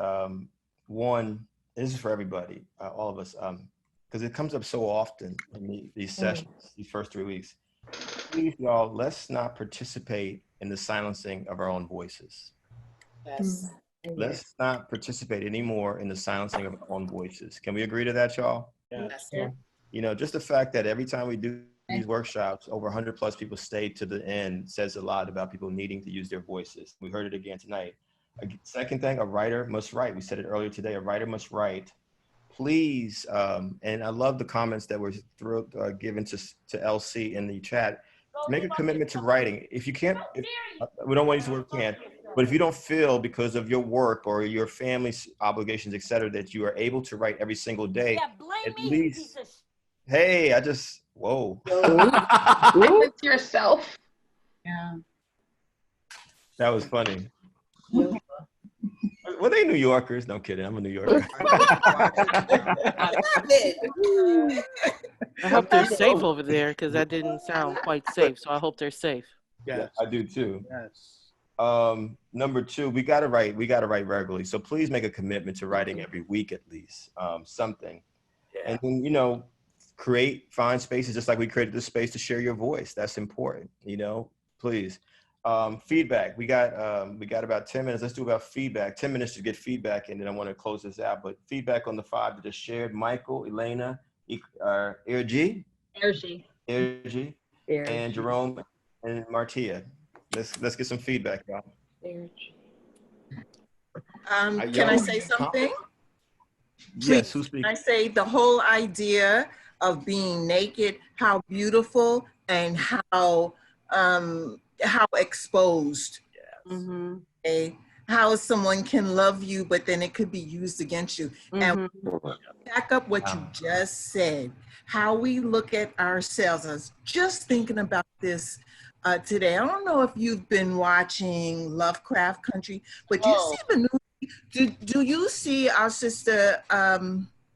[SPEAKER 1] One, this is for everybody, all of us, because it comes up so often in these sessions, these first 3 weeks. Please, y'all, let's not participate in the silencing of our own voices.
[SPEAKER 3] Yes.
[SPEAKER 1] Let's not participate anymore in the silencing of our own voices. Can we agree to that, y'all?
[SPEAKER 3] Yes.
[SPEAKER 1] You know, just the fact that every time we do these workshops, over 100 plus people stay to the end says a lot about people needing to use their voices. We heard it again tonight. Second thing, a writer must write. We said it earlier today, a writer must write. Please, and I love the comments that were given to LC in the chat. Make a commitment to writing. If you can't, we don't want to use the word can't, but if you don't feel because of your work or your family's obligations, et cetera, that you are able to write every single day, at least, hey, I just, whoa.
[SPEAKER 14] Silence yourself.
[SPEAKER 6] Yeah.
[SPEAKER 1] That was funny. Were they New Yorkers? No kidding. I'm a New Yorker.
[SPEAKER 5] I hope they're safe over there because that didn't sound quite safe. So I hope they're safe.
[SPEAKER 1] Yeah, I do too.
[SPEAKER 13] Yes.
[SPEAKER 1] Number two, we gotta write regularly. So please make a commitment to writing every week at least, something.
[SPEAKER 8] Yeah.
[SPEAKER 1] And then, find spaces just like we created this space to share your voice. That's important, please. Feedback. We got about 10 minutes. Let's do about feedback. 10 minutes to get feedback, and then I want to close this out. But feedback on the 5 that just shared: Michael, Elena, Erji, and Jerome and Martia. Let's get some feedback, y'all.
[SPEAKER 3] Can I say something?
[SPEAKER 1] Yes, who's speaking?
[SPEAKER 3] I say the whole idea of being naked, how beautiful and how exposed. Okay? How someone can love you, but then it could be used against you. And back up what you just said, how we look at ourselves. I was just thinking about this today. I don't know if you've been watching Lovecraft Country, but you see the new, do you see our sister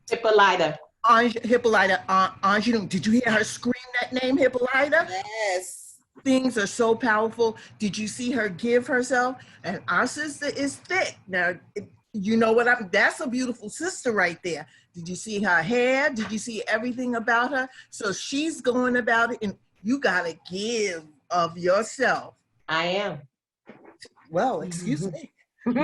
[SPEAKER 20] Hippolyta?
[SPEAKER 3] Hippolyta Angelou. Did you hear her scream that name, Hippolyta?
[SPEAKER 18] Yes.
[SPEAKER 3] Things are so powerful. Did you see her give herself? And our sister is thick. Now, you know what that's a beautiful sister right there. Did you see her hair? Did you see everything about her? So she's going about it, and you gotta give of yourself.
[SPEAKER 20] I am.
[SPEAKER 3] Well, excuse me. You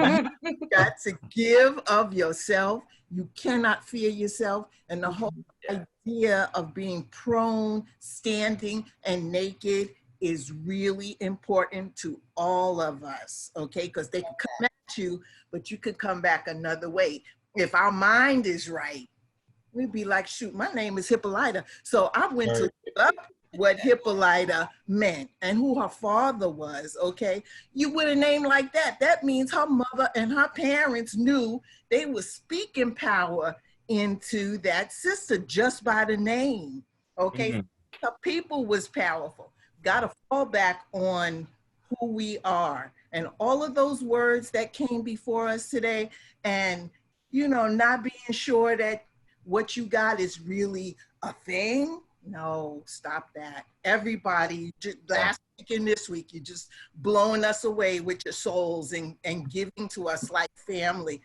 [SPEAKER 3] got to give of yourself. You cannot fear yourself. And the whole idea of being prone, standing, and naked is really important to all of us, okay? Because they can come at you, but you could come back another way. If our mind is right, we'd be like, shoot, my name is Hippolyta. So I went to look up what Hippolyta meant and who her father was, okay? You with a name like that, that means her mother and her parents knew they were speaking power into that sister just by the name, okay? Her people was powerful. Got to fall back on who we are and all of those words that came before us today, and, you know, not being sure that what you got is really a thing. No, stop that. Everybody, last week and this week, you're just blowing us away with your souls and giving to us like family.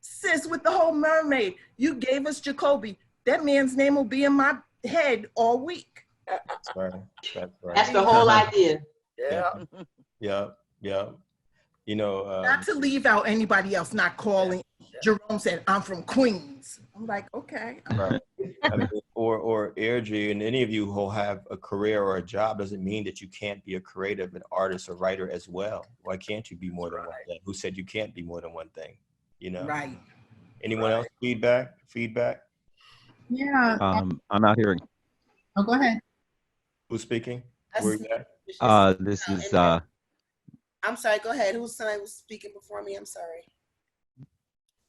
[SPEAKER 3] Sis, with the whole mermaid, you gave us Jacoby. That man's name will be in my head all week.
[SPEAKER 1] That's right. That's right.
[SPEAKER 20] That's the whole idea.
[SPEAKER 1] Yeah. You know,
[SPEAKER 3] not to leave out anybody else, not calling. Jerome said, I'm from Queens. I'm like, okay.
[SPEAKER 1] Right. I mean, or Airgy, and any of you who have a career or a job doesn't mean that you can't be a creative, an artist or writer as well. Why can't you be more than one thing? Who said you can't be more than one thing? You know?
[SPEAKER 3] Right.
[SPEAKER 1] Anyone else? Feedback?
[SPEAKER 6] Yeah.
[SPEAKER 10] I'm out here.
[SPEAKER 6] Oh, go ahead.
[SPEAKER 1] Who's speaking? Where you at?
[SPEAKER 10] This is
[SPEAKER 3] I'm sorry, go ahead. Somebody was speaking before me? I'm sorry.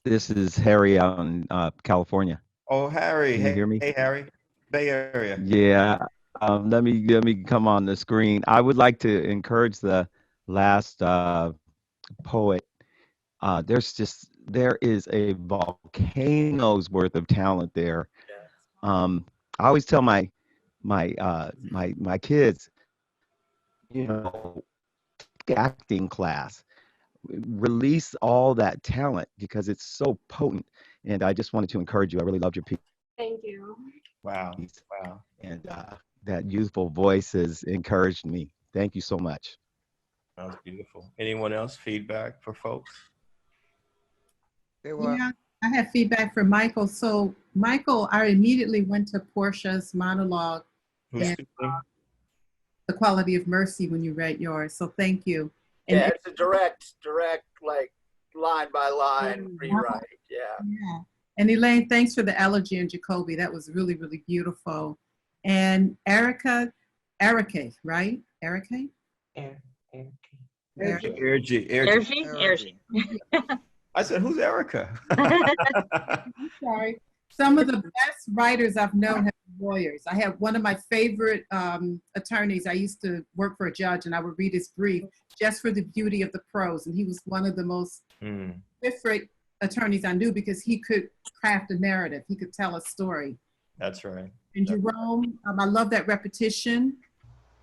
[SPEAKER 10] this is Harry out in California.
[SPEAKER 1] Oh, Harry.
[SPEAKER 10] Can you hear me?
[SPEAKER 1] Hey, Harry. Bay Area.
[SPEAKER 10] Yeah. Let me come on the screen. I would like to encourage the last poet. There is a volcano's worth of talent there. I always tell my kids, you know, acting class, release all that talent because it's so potent. And I just wanted to encourage you. I really loved your piece.
[SPEAKER 22] Thank you.
[SPEAKER 1] Wow.
[SPEAKER 10] And that youthful voice has encouraged me. Thank you so much.
[SPEAKER 1] That was beautiful. Anyone else? Feedback for folks?
[SPEAKER 6] Yeah, I have feedback from Michael. So Michael, I immediately went to Portia's monologue.
[SPEAKER 1] Who's
[SPEAKER 6] and, The Quality of Mercy when you read yours. So thank you. And
[SPEAKER 8] Yeah, it's a direct, like line by line rewrite. Yeah.
[SPEAKER 6] And Elaine, thanks for the elegy and Jacoby. That was really, really beautiful. And Erica, right? Erica?
[SPEAKER 1] Airgy. I said, who's Erica?
[SPEAKER 6] I'm sorry. Some of the best writers I've known have been lawyers. I have one of my favorite attorneys. I used to work for a judge and I would read his brief just for the beauty of the prose. And he was one of the most prolific attorneys I knew because he could craft a narrative. He could tell a story.
[SPEAKER 1] That's right.
[SPEAKER 6] And Jerome, I love that repetition.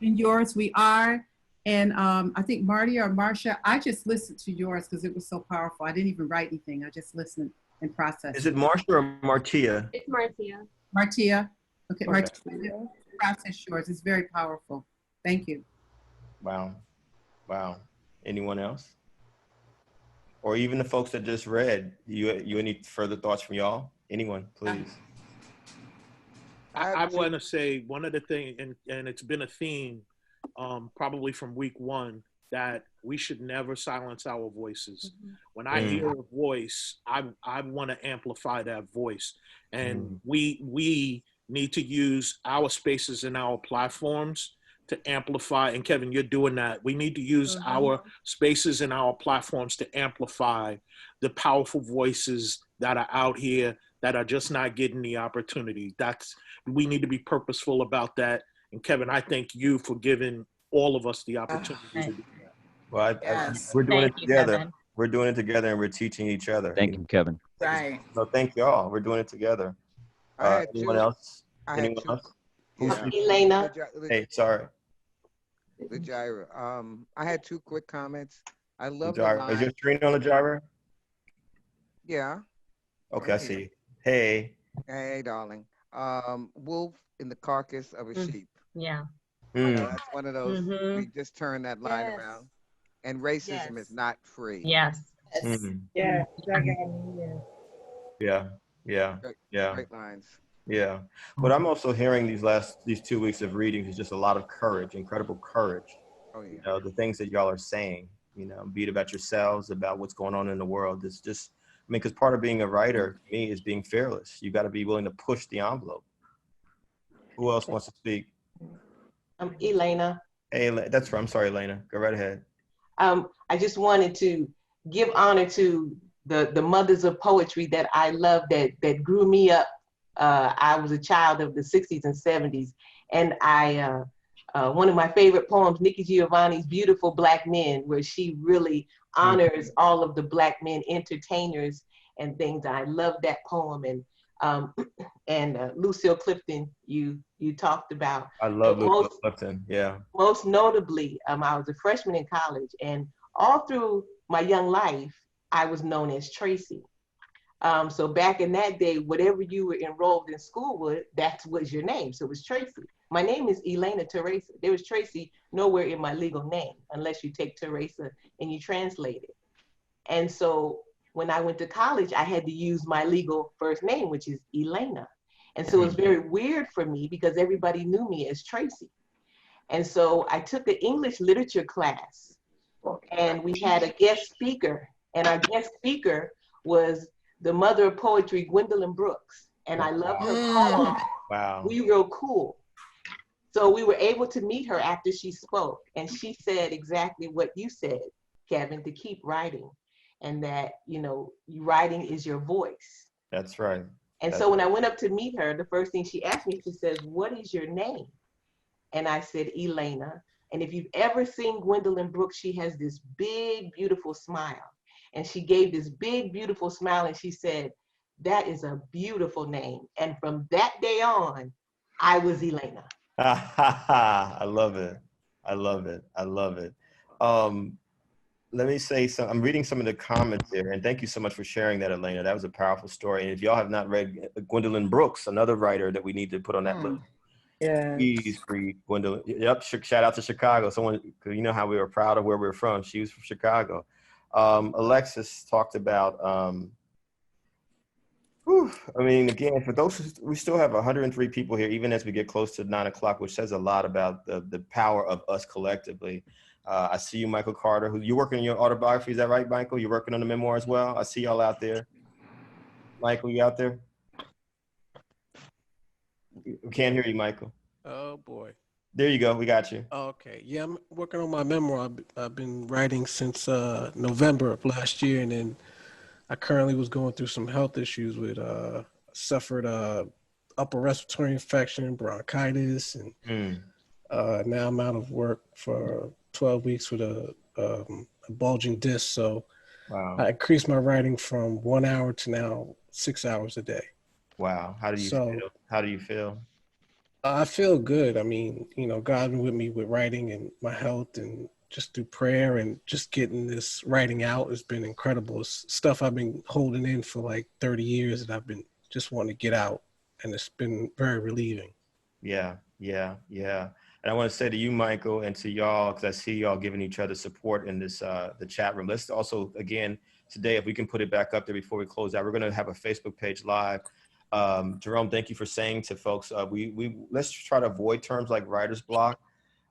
[SPEAKER 6] In yours, we are. And I think Marty or Marcia, I just listened to yours because it was so powerful. I didn't even write anything. I just listened and processed.
[SPEAKER 1] Is it Marcia or Martia?
[SPEAKER 22] It's Marcia.
[SPEAKER 6] Martia. Okay, Martia. Process yours. It's very powerful. Thank you.
[SPEAKER 1] Wow. Anyone else? Or even the folks that just read, you any further thoughts from y'all? Anyone, please.
[SPEAKER 13] I want to say one of the things, and it's been a theme probably from week one, that we should never silence our voices. When I hear a voice, I want to amplify that voice. And we need to use our spaces and our platforms to amplify. And Kevin, you're doing that. We need to use our spaces and our platforms to amplify the powerful voices that are out here that are just not getting the opportunity. We need to be purposeful about that. And Kevin, I thank you for giving all of us the opportunity to do that.
[SPEAKER 1] Well,
[SPEAKER 3] Yes.
[SPEAKER 1] we're doing
[SPEAKER 3] Thank
[SPEAKER 1] it
[SPEAKER 3] you,
[SPEAKER 1] together.
[SPEAKER 3] Kevin.
[SPEAKER 1] We're doing it together, and we're teaching each other.
[SPEAKER 10] Thank you, Kevin.
[SPEAKER 3] Right.
[SPEAKER 1] So thank you all. We're doing it together.
[SPEAKER 4] I had
[SPEAKER 1] Anyone
[SPEAKER 4] two.
[SPEAKER 1] else?
[SPEAKER 4] I had
[SPEAKER 1] Anyone
[SPEAKER 4] two.
[SPEAKER 1] else?
[SPEAKER 4] Yeah.
[SPEAKER 20] Elena.
[SPEAKER 1] Hey, sorry.
[SPEAKER 4] The gyro. I had two quick comments. I love the
[SPEAKER 1] Is your
[SPEAKER 4] line.
[SPEAKER 1] screen on the gyro?
[SPEAKER 4] Yeah.
[SPEAKER 1] Okay, I
[SPEAKER 4] Right here.
[SPEAKER 1] see. Hey.
[SPEAKER 4] Hey, darling. Wolf in the carcass of a sheep.
[SPEAKER 22] Yeah.
[SPEAKER 4] You know, that's one of those.
[SPEAKER 22] Mhm.
[SPEAKER 4] We just turn that line around. And racism is not free.
[SPEAKER 22] Yes.
[SPEAKER 17] Yeah.
[SPEAKER 1] Yeah, yeah, yeah.
[SPEAKER 4] Great lines.
[SPEAKER 1] Yeah. What I'm also hearing these 2 weeks of readings is just a lot of courage, incredible courage.
[SPEAKER 4] Oh yeah.
[SPEAKER 1] You know, the things that y'all are saying, you know, be it about yourselves, about what's going on in the world. It's just, I mean, because part of being a writer to me is being fearless. You got to be willing to push the envelope. Who else wants to speak?
[SPEAKER 20] I'm Elena.
[SPEAKER 1] Hey, that's right. I'm sorry, Elena. Go right ahead.
[SPEAKER 20] I just wanted to give honor to the mothers of poetry that I love, that grew me up. I was a child of the 60s and 70s, and one of my favorite poems, Nikki Giovanni's Beautiful Black Men, where she really honors all of the Black men entertainers and things. I love that poem. And Lucille Clifton, you talked about.
[SPEAKER 1] I love Lucille Clifton. Yeah.
[SPEAKER 20] Most notably, I was a freshman in college, and all through my young life, I was known as Tracy. So back in that day, whatever you were enrolled in school with, that was your name. So it was Tracy. My name is Elena Teresa. There was Tracy nowhere in my legal name, unless you take Teresa and you translate it. And so when I went to college, I had to use my legal first name, which is Elena. And so it was very weird for me because everybody knew me as Tracy. And so I took an English literature class, and we had a guest speaker, and our guest speaker was the mother of poetry, Gwendolyn Brooks. And I loved her poem,
[SPEAKER 1] Wow.
[SPEAKER 20] We Real Cool. So we were able to meet her after she spoke, and she said exactly what you said, Kevin, to keep writing, and that, you know, writing is your voice.
[SPEAKER 1] That's right.
[SPEAKER 20] And so when I went up to meet her, the first thing she asked me, she says, "What is your name?" And I said, Elena. And if you've ever seen Gwendolyn Brooks, she has this big, beautiful smile. And she gave this big, beautiful smile, and she said, "That is a beautiful name." And from that day on, I was Elena.
[SPEAKER 1] I love it. I love it. I love it. Let me say some, I'm reading some of the comments here, and thank you so much for sharing that, Elena. That was a powerful story. And if y'all have not read Gwendolyn Brooks, another writer that we need to put on that list.
[SPEAKER 12] Yeah.
[SPEAKER 1] Please read Gwendolyn. Yep. Shout out to Chicago. Someone, cause you know how we were proud of where we were from. She was from Chicago. Alexis talked about, I mean, again, for those, we still have 103 people here, even as we get close to 9 o'clock, which says a lot about the power of us collectively. I see you, Michael Carter, who you're working on your autobiography. Is that right, Michael? You're working on the memoir as well. I see y'all out there. Michael, you out there? We can't hear you, Michael.
[SPEAKER 11] Oh boy.
[SPEAKER 1] There you go. We got you.
[SPEAKER 11] Okay. Yeah, I'm working on my memoir. I've been writing since November of last year, and then I currently was going through some health issues with suffered upper respiratory infection, bronchitis, and now I'm out of work for 12 weeks with a bulging disc. So I increased my writing from 1 hour to now 6 hours a day.
[SPEAKER 1] Wow. How do you feel? How do you feel?
[SPEAKER 11] I feel good. I mean, you know, God been with me with writing and my health, and just through prayer and just getting this writing out has been incredible. It's stuff I've been holding in for like 30 years that I've been just wanting to get out, and it's been very relieving.
[SPEAKER 1] Yeah, yeah, yeah. And I want to say to you, Michael, and to y'all, because I see y'all giving each other support in this the chat room. Let's also, again, today, if we can put it back up there before we close out, we're going to have a Facebook page live. Jerome, thank you for saying to folks, we let's try to avoid terms like writer's block.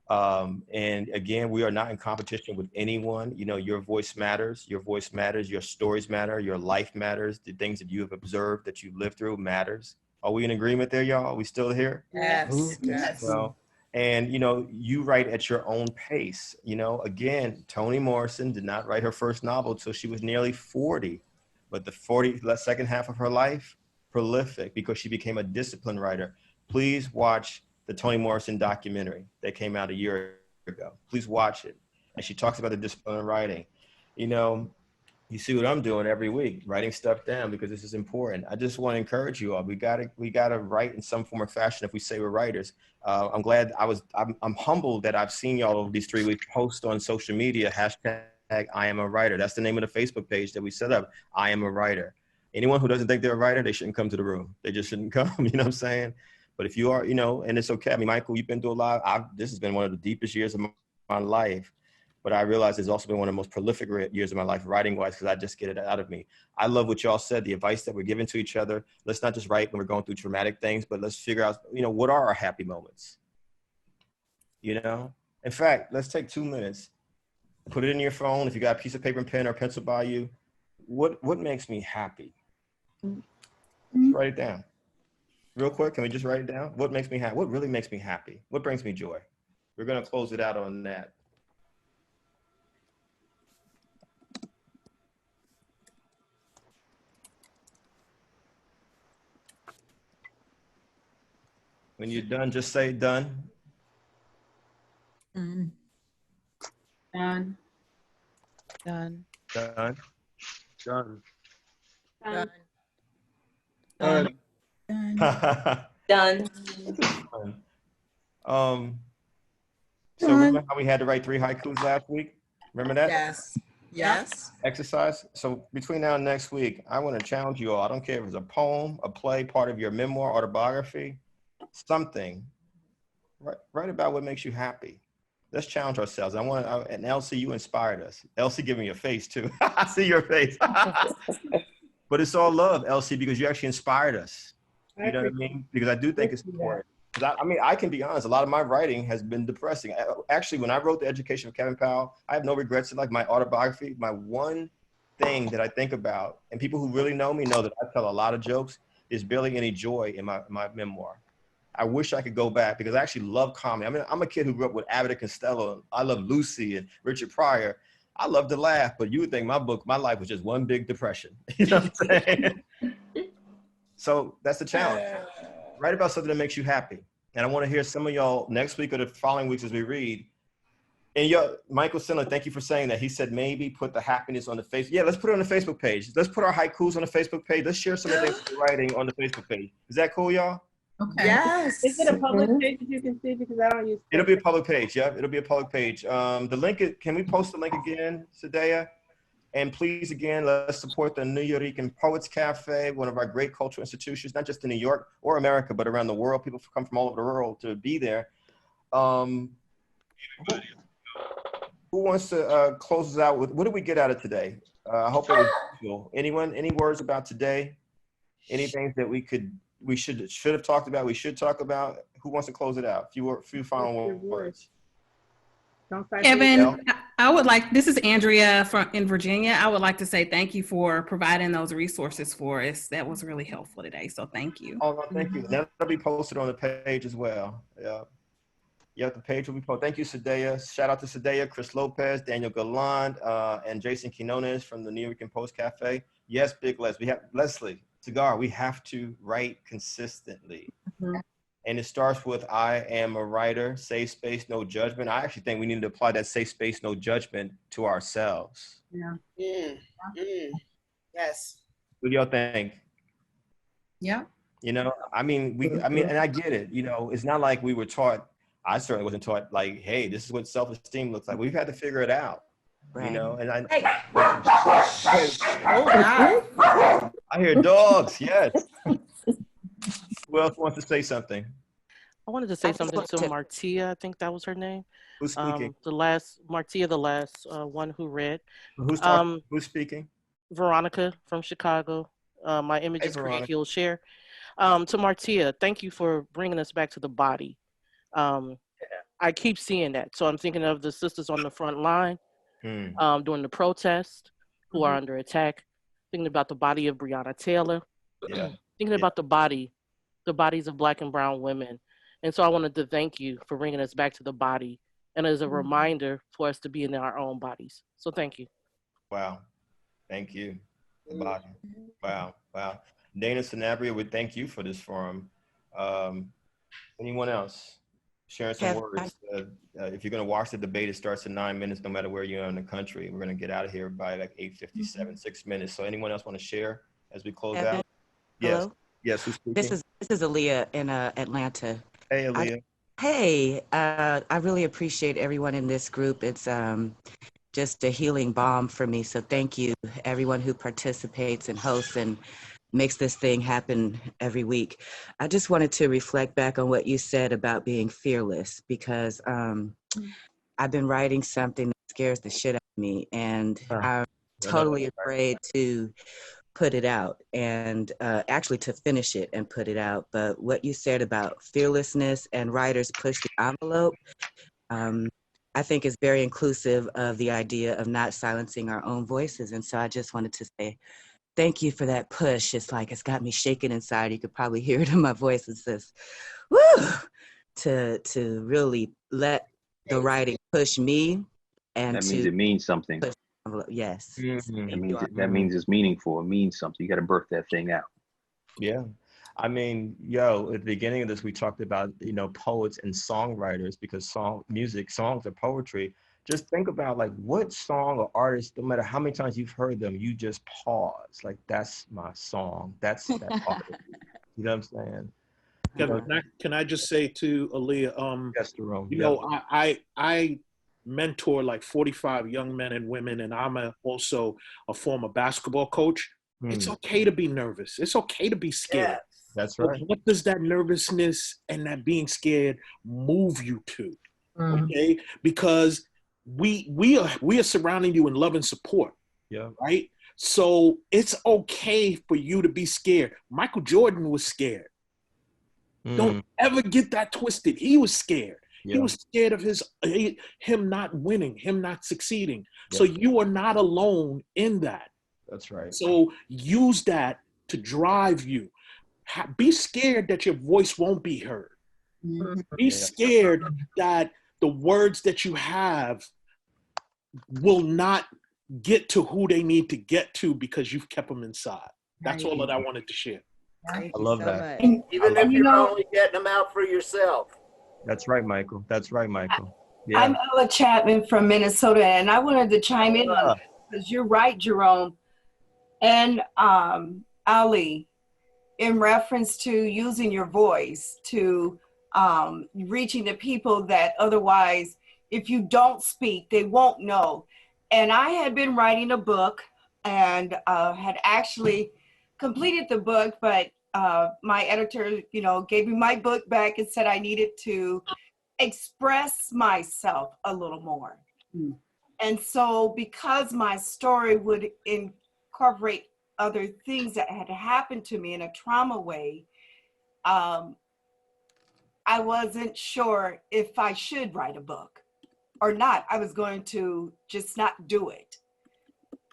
[SPEAKER 1] And again, we are not in competition with anyone. You know, your voice matters. Your voice matters. Your stories matter. Your life matters. The things that you have observed, that you lived through, matters. Are we in agreement there, y'all? Are we still here?
[SPEAKER 3] Yes. Yes.
[SPEAKER 1] So, and you know, you write at your own pace. You know, again, Toni Morrison did not write her first novel till she was nearly 40, but the second half of her life, prolific, because she became a disciplined writer. Please watch the Toni Morrison documentary that came out a year ago. Please watch it. And she talks about the discipline of writing. You know, you see what I'm doing every week, writing stuff down because this is important. I just want to encourage you all. We gotta write in some form or fashion if we say we're writers. I'm glad I'm humbled that I've seen y'all over these 3 weeks post on social media, hashtag I am a writer. That's the name of the Facebook page that we set up, I am a writer. Anyone who doesn't think they're a writer, they shouldn't come to the room. They just shouldn't come, you know what I'm saying? But if you are, you know, and it's okay. I mean, Michael, you've been through a lot. This has been one of the deepest years of my life. But I realize it's also been one of the most prolific years of my life writing-wise because I just get it out of me. I love what y'all said, the advice that we're giving to each other. Let's not just write when we're going through traumatic things, but let's figure out, you know, what are our happy moments? You know? In fact, let's take 2 minutes. Put it in your phone. If you got a piece of paper and pen or pencil by you, what makes me happy? Just write it down. Real quick, can we just write it down? What makes me happy? What really makes me happy? What brings me joy? We're going to close it out on that. When you're done, just say done.
[SPEAKER 6] Done.
[SPEAKER 1] Done.
[SPEAKER 6] Done.
[SPEAKER 1] Done.
[SPEAKER 15] Done.
[SPEAKER 1] Done. So remember how we had to write 3 haikus last week? Remember that?
[SPEAKER 3] Yes. Yes.
[SPEAKER 1] Exercise. So between now and next week, I want to challenge you all. I don't care if it's a poem, a play, part of your memoir, autobiography, something. Write about what makes you happy. Let's challenge ourselves. And Elsie, you inspired us. Elsie, give me your face too. I see your face. But it's all love, Elsie, because you actually inspired us. You know what I mean? Because I do think it's important. I mean, I can be honest, a lot of my writing has been depressing. Actually, when I wrote The Education of Kevin Powell, I have no regrets in like my autobiography. My one thing that I think about, and people who really know me know that I tell a lot of jokes, is barely any joy in my memoir. I wish I could go back because I actually love comedy. I mean, I'm a kid who grew up with Abbott and Costello. I love Lucy and Richard Pryor. I love to laugh, but you would think my life was just one big depression. You know what I'm saying? So that's the challenge. Write about something that makes you happy. And I want to hear some of y'all next week or the following weeks as we read. And Michael Sindler, thank you for saying that. He said maybe put the happiness on the Facebook. Yeah, let's put it on the Facebook page. Let's put our haikus on the Facebook page. Let's share some of the things we're writing on the Facebook page. Is that cool, y'all?
[SPEAKER 3] Okay. Yes.
[SPEAKER 17] Is it a public page that you can see? Because I don't use.
[SPEAKER 1] It'll be a public page. Yeah, it'll be a public page. The link, can we post the link again, Sadea? And please, again, let's support the Nuyorican Poets Cafe, one of our great cultural institutions, not just in New York or America, but around the world. People come from all over the world to be there. Who wants to close us out with, what did we get out of today? I hope it was useful. Anyone, any words about today? Anything that we should have talked about, we should talk about? Who wants to close it out? Few final words.
[SPEAKER 2] Kevin, I would like, this is Andrea in Virginia. I would like to say thank you for providing those resources for us. That was really helpful today. So thank you.
[SPEAKER 1] Oh, no, thank you. That'll be posted on the page as well. Yeah, the page will be posted. Thank you, Sadea. Shout out to Sadea, Chris Lopez, Daniel Galland, and Jason Quinones from the Nuyorican Poets Cafe. Yes, Big Les. We have Leslie Cigar. We have to write consistently. And it starts with I am a writer, safe space, no judgment. I actually think we need to apply that safe space, no judgment to ourselves.
[SPEAKER 3] Yeah. Yes.
[SPEAKER 1] What do y'all think?
[SPEAKER 6] Yeah.
[SPEAKER 1] You know, I mean, and I get it. You know, it's not like we were taught, I certainly wasn't taught like, hey, this is what self-esteem looks like. We've had to figure it out. Right. You know, and I hear dogs, yes. Who else wants to say something?
[SPEAKER 5] I wanted to say something to Martia. I think that was her name.
[SPEAKER 1] Who's speaking?
[SPEAKER 5] Martia, the last one who read.
[SPEAKER 1] Who's talking? Who's speaking?
[SPEAKER 5] Veronica from Chicago. My image is great. He'll share. To Martia, thank you for bringing us back to the body. I keep seeing that. So I'm thinking of the sisters on the front line during the protest who are under attack. Thinking about the body of Breonna Taylor.
[SPEAKER 1] Yeah.
[SPEAKER 5] Thinking about the bodies of Black and brown women. And so I wanted to thank you for bringing us back to the body and as a reminder for us to be in our own bodies. So thank you.
[SPEAKER 1] Wow. Thank you. The body. Wow. Wow. Dana Sanabria would thank you for this forum. Anyone else? Sharing some words. If you're going to watch the debate, it starts in 9 minutes, no matter where you are in the country. We're going to get out of here by like 8:57, 6 minutes. So anyone else want to share as we close out? Yes.
[SPEAKER 19] Hello?
[SPEAKER 1] Yes, who's speaking?
[SPEAKER 19] This is Aaliyah in Atlanta.
[SPEAKER 1] Hey, Aaliyah.
[SPEAKER 19] I really appreciate everyone in this group. It's just a healing balm for me. So thank you, everyone who participates and hosts and makes this thing happen every week. I just wanted to reflect back on what you said about being fearless, because I've been writing something that scares the shit out of me, and I'm totally afraid to put it out and actually to finish it and put it out. But what you said about fearlessness and writers push the envelope, I think is very inclusive of the idea of not silencing our own voices. And so I just wanted to say, thank you for that push. It's like, it's got me shaking inside. You could probably hear it in my voice. It says, woo, to really let the writing push me. And
[SPEAKER 21] that means it means something.
[SPEAKER 19] Yes.
[SPEAKER 21] That means it's meaningful. It means something. You got to birth that thing out.
[SPEAKER 1] Yeah. I mean, at the beginning of this, we talked about, poets and songwriters, because songs are poetry. Just think about like what song or artist, no matter how many times you've heard them, you just pause. Like, that's my song. That's that artist. You know what I'm saying?
[SPEAKER 13] Kevin, can I just say to Aaliyah,
[SPEAKER 1] yes, Jerome.
[SPEAKER 13] I mentor like 45 young men and women, and I'm also a former basketball coach. It's okay to be nervous. It's okay to be scared.
[SPEAKER 1] Yes, that's right.
[SPEAKER 13] But what does that nervousness and that being scared move you to? Okay, because we are surrounding you in love and support.
[SPEAKER 1] Yeah.
[SPEAKER 13] Right. So it's okay for you to be scared. Michael Jordan was scared. Don't ever get that twisted. He was scared. Yeah. He was scared of him not winning, him not succeeding. Yeah. So you are not alone in that.
[SPEAKER 1] That's right.
[SPEAKER 13] So use that to drive you. Be scared that your voice won't be heard. Be scared that the words that you have will not get to who they need to get to because you've kept them inside. That's all that I wanted to share.
[SPEAKER 1] I love that.
[SPEAKER 8] Even if you're only getting them out for yourself.
[SPEAKER 1] That's right, Michael. That's right, Michael. Yeah.
[SPEAKER 23] I'm Ella Chapman from Minnesota, and I wanted to chime in on that because you're right, Jerome and Ali, in reference to using your voice to reaching the people that otherwise, if you don't speak, they won't know. And I had been writing a book and had actually completed the book, but my editor, gave me my book back and said I needed to express myself a little more. And so because my story would incorporate other things that had happened to me in a trauma way, I wasn't sure if I should write a book or not. I was going to just not do it.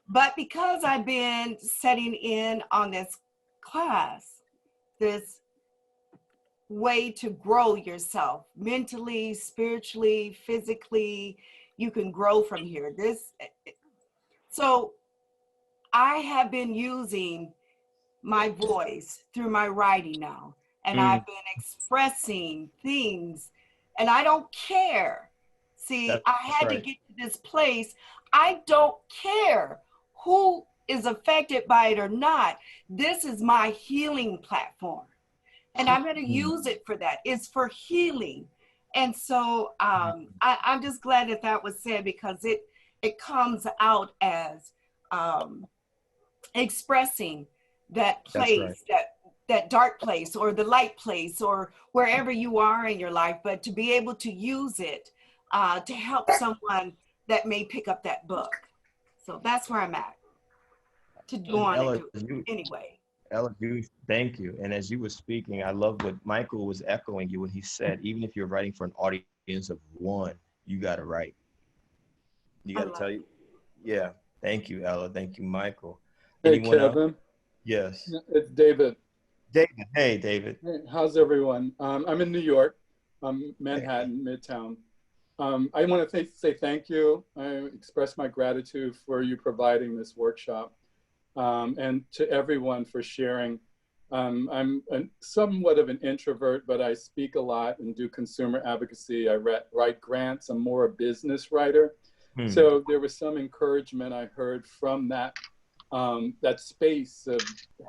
[SPEAKER 23] But because I've been setting in on this class, this way to grow yourself mentally, spiritually, physically, you can grow from here. So I have been using my voice through my writing now, and I've been expressing things, and I don't care. See, I had to get to this place. I don't care who is affected by it or not. This is my healing platform, and I'm going to use it for that. It's for healing. And so I'm just glad that that was said, because it comes out as expressing that place, that dark place or the light place or wherever you are in your life, but to be able to use it to help someone that may pick up that book. So that's where I'm at, to go on
[SPEAKER 1] Ella,
[SPEAKER 23] and do it anyway.
[SPEAKER 1] Ella, thank you. And as you were speaking, I love what Michael was echoing you when he said, even if you're writing for an audience audience of one, you got to write. You got to tell you. Yeah. Thank you, Ella. Thank you, Michael.
[SPEAKER 7] Hey,
[SPEAKER 1] Anyone else?
[SPEAKER 7] Kevin.
[SPEAKER 1] Yes.
[SPEAKER 7] It's David.
[SPEAKER 1] David. Hey, David.
[SPEAKER 7] Hey, how's everyone? I'm in New York. I'm Manhattan, Midtown. I want to say thank you. I express my gratitude for you providing this workshop, and to everyone for sharing. I'm somewhat of an introvert, but I speak a lot and do consumer advocacy. I write grants. I'm more a business writer. So there was some encouragement I heard from that space of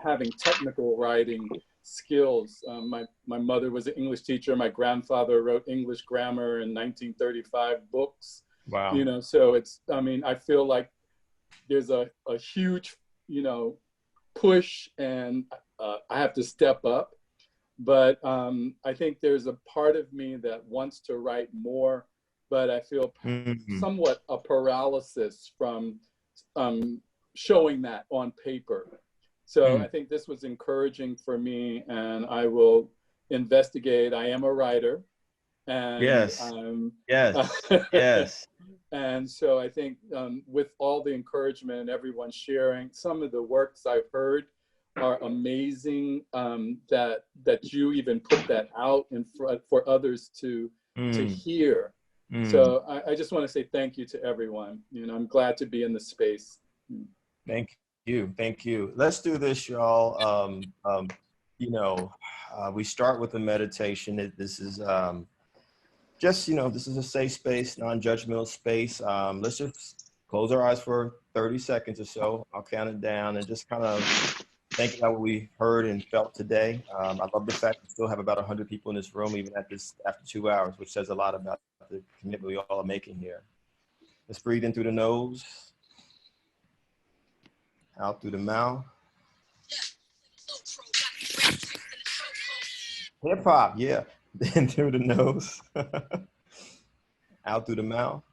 [SPEAKER 7] having technical writing skills. My mother was an English teacher. My grandfather wrote English grammar in 1935 books.
[SPEAKER 1] Wow.
[SPEAKER 7] You know, so it's, I mean, I feel like there's a huge, you know, push, and I have to step up. But I think there's a part of me that wants to write more, but I feel somewhat a paralysis from showing that on paper. So I think this was encouraging for me, and I will investigate. I am a writer. And,
[SPEAKER 1] yes. Yes.
[SPEAKER 7] And so I think with all the encouragement and everyone sharing, some of the works I've heard are amazing, that you even put that out in front for others to hear. So I just want to say thank you to everyone. You know, I'm glad to be in the space.
[SPEAKER 1] Thank you. Thank you. Let's do this, y'all. You know, we start with a meditation. This is just, you know, this is a safe space, non-judgmental space. Let's just close our eyes for 30 seconds or so. I'll count it down and just kind of think about what we heard and felt today. I love the fact we still have about 100 people in this room, even after 2 hours, which says a lot about the commitment we all are making here. Let's breathe in through the nose, out through the mouth. Hip hop, yeah. In through the nose, out through the mouth.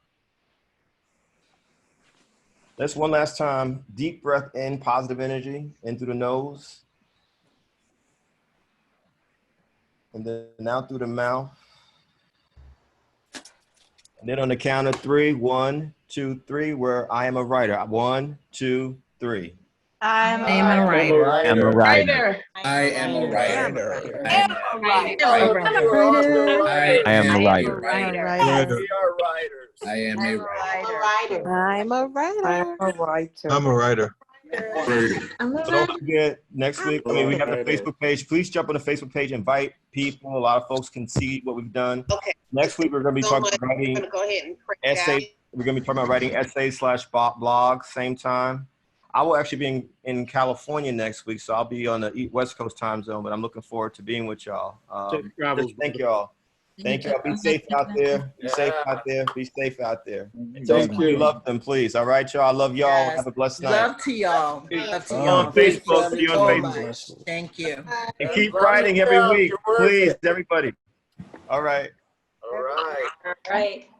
[SPEAKER 1] Let's one last time. Deep breath in, positive energy, in through the nose. And then out through the mouth. And then on the count of 3, 1, 2, 3, where I am a writer. 1, 2, 3.
[SPEAKER 18] I'm
[SPEAKER 2] a writer.
[SPEAKER 10] I'm a writer.
[SPEAKER 9] I am a writer.
[SPEAKER 8] I am a writer.
[SPEAKER 10] I am a writer.
[SPEAKER 8] We are writers.
[SPEAKER 9] I am a writer.
[SPEAKER 18] I'm a writer.
[SPEAKER 9] I'm a writer.
[SPEAKER 1] So don't forget, next week, I mean, we have the Facebook page. Please jump on the Facebook page, invite people. A lot of folks can see what we've done.
[SPEAKER 16] Okay.
[SPEAKER 1] Next week, we're going to be talking about writing essays. We're going to be talking about writing essays / blog, same time. I will actually be in California next week, so I'll be on the West Coast time zone, but I'm looking forward to being with y'all. Thank y'all. Thank y'all. Be safe out there. Be safe out there. Be safe out there.
[SPEAKER 7] Thank you.
[SPEAKER 1] Love them, please. All right, y'all. I love y'all.
[SPEAKER 3] Yes.
[SPEAKER 1] Have a blessed night.
[SPEAKER 3] Love to y'all. Love to y'all.
[SPEAKER 1] On Facebook. See you on Facebook.
[SPEAKER 3] Much. Thank you.
[SPEAKER 1] And keep writing every week, please, everybody. All right.
[SPEAKER 8] All right.
[SPEAKER 15] All right.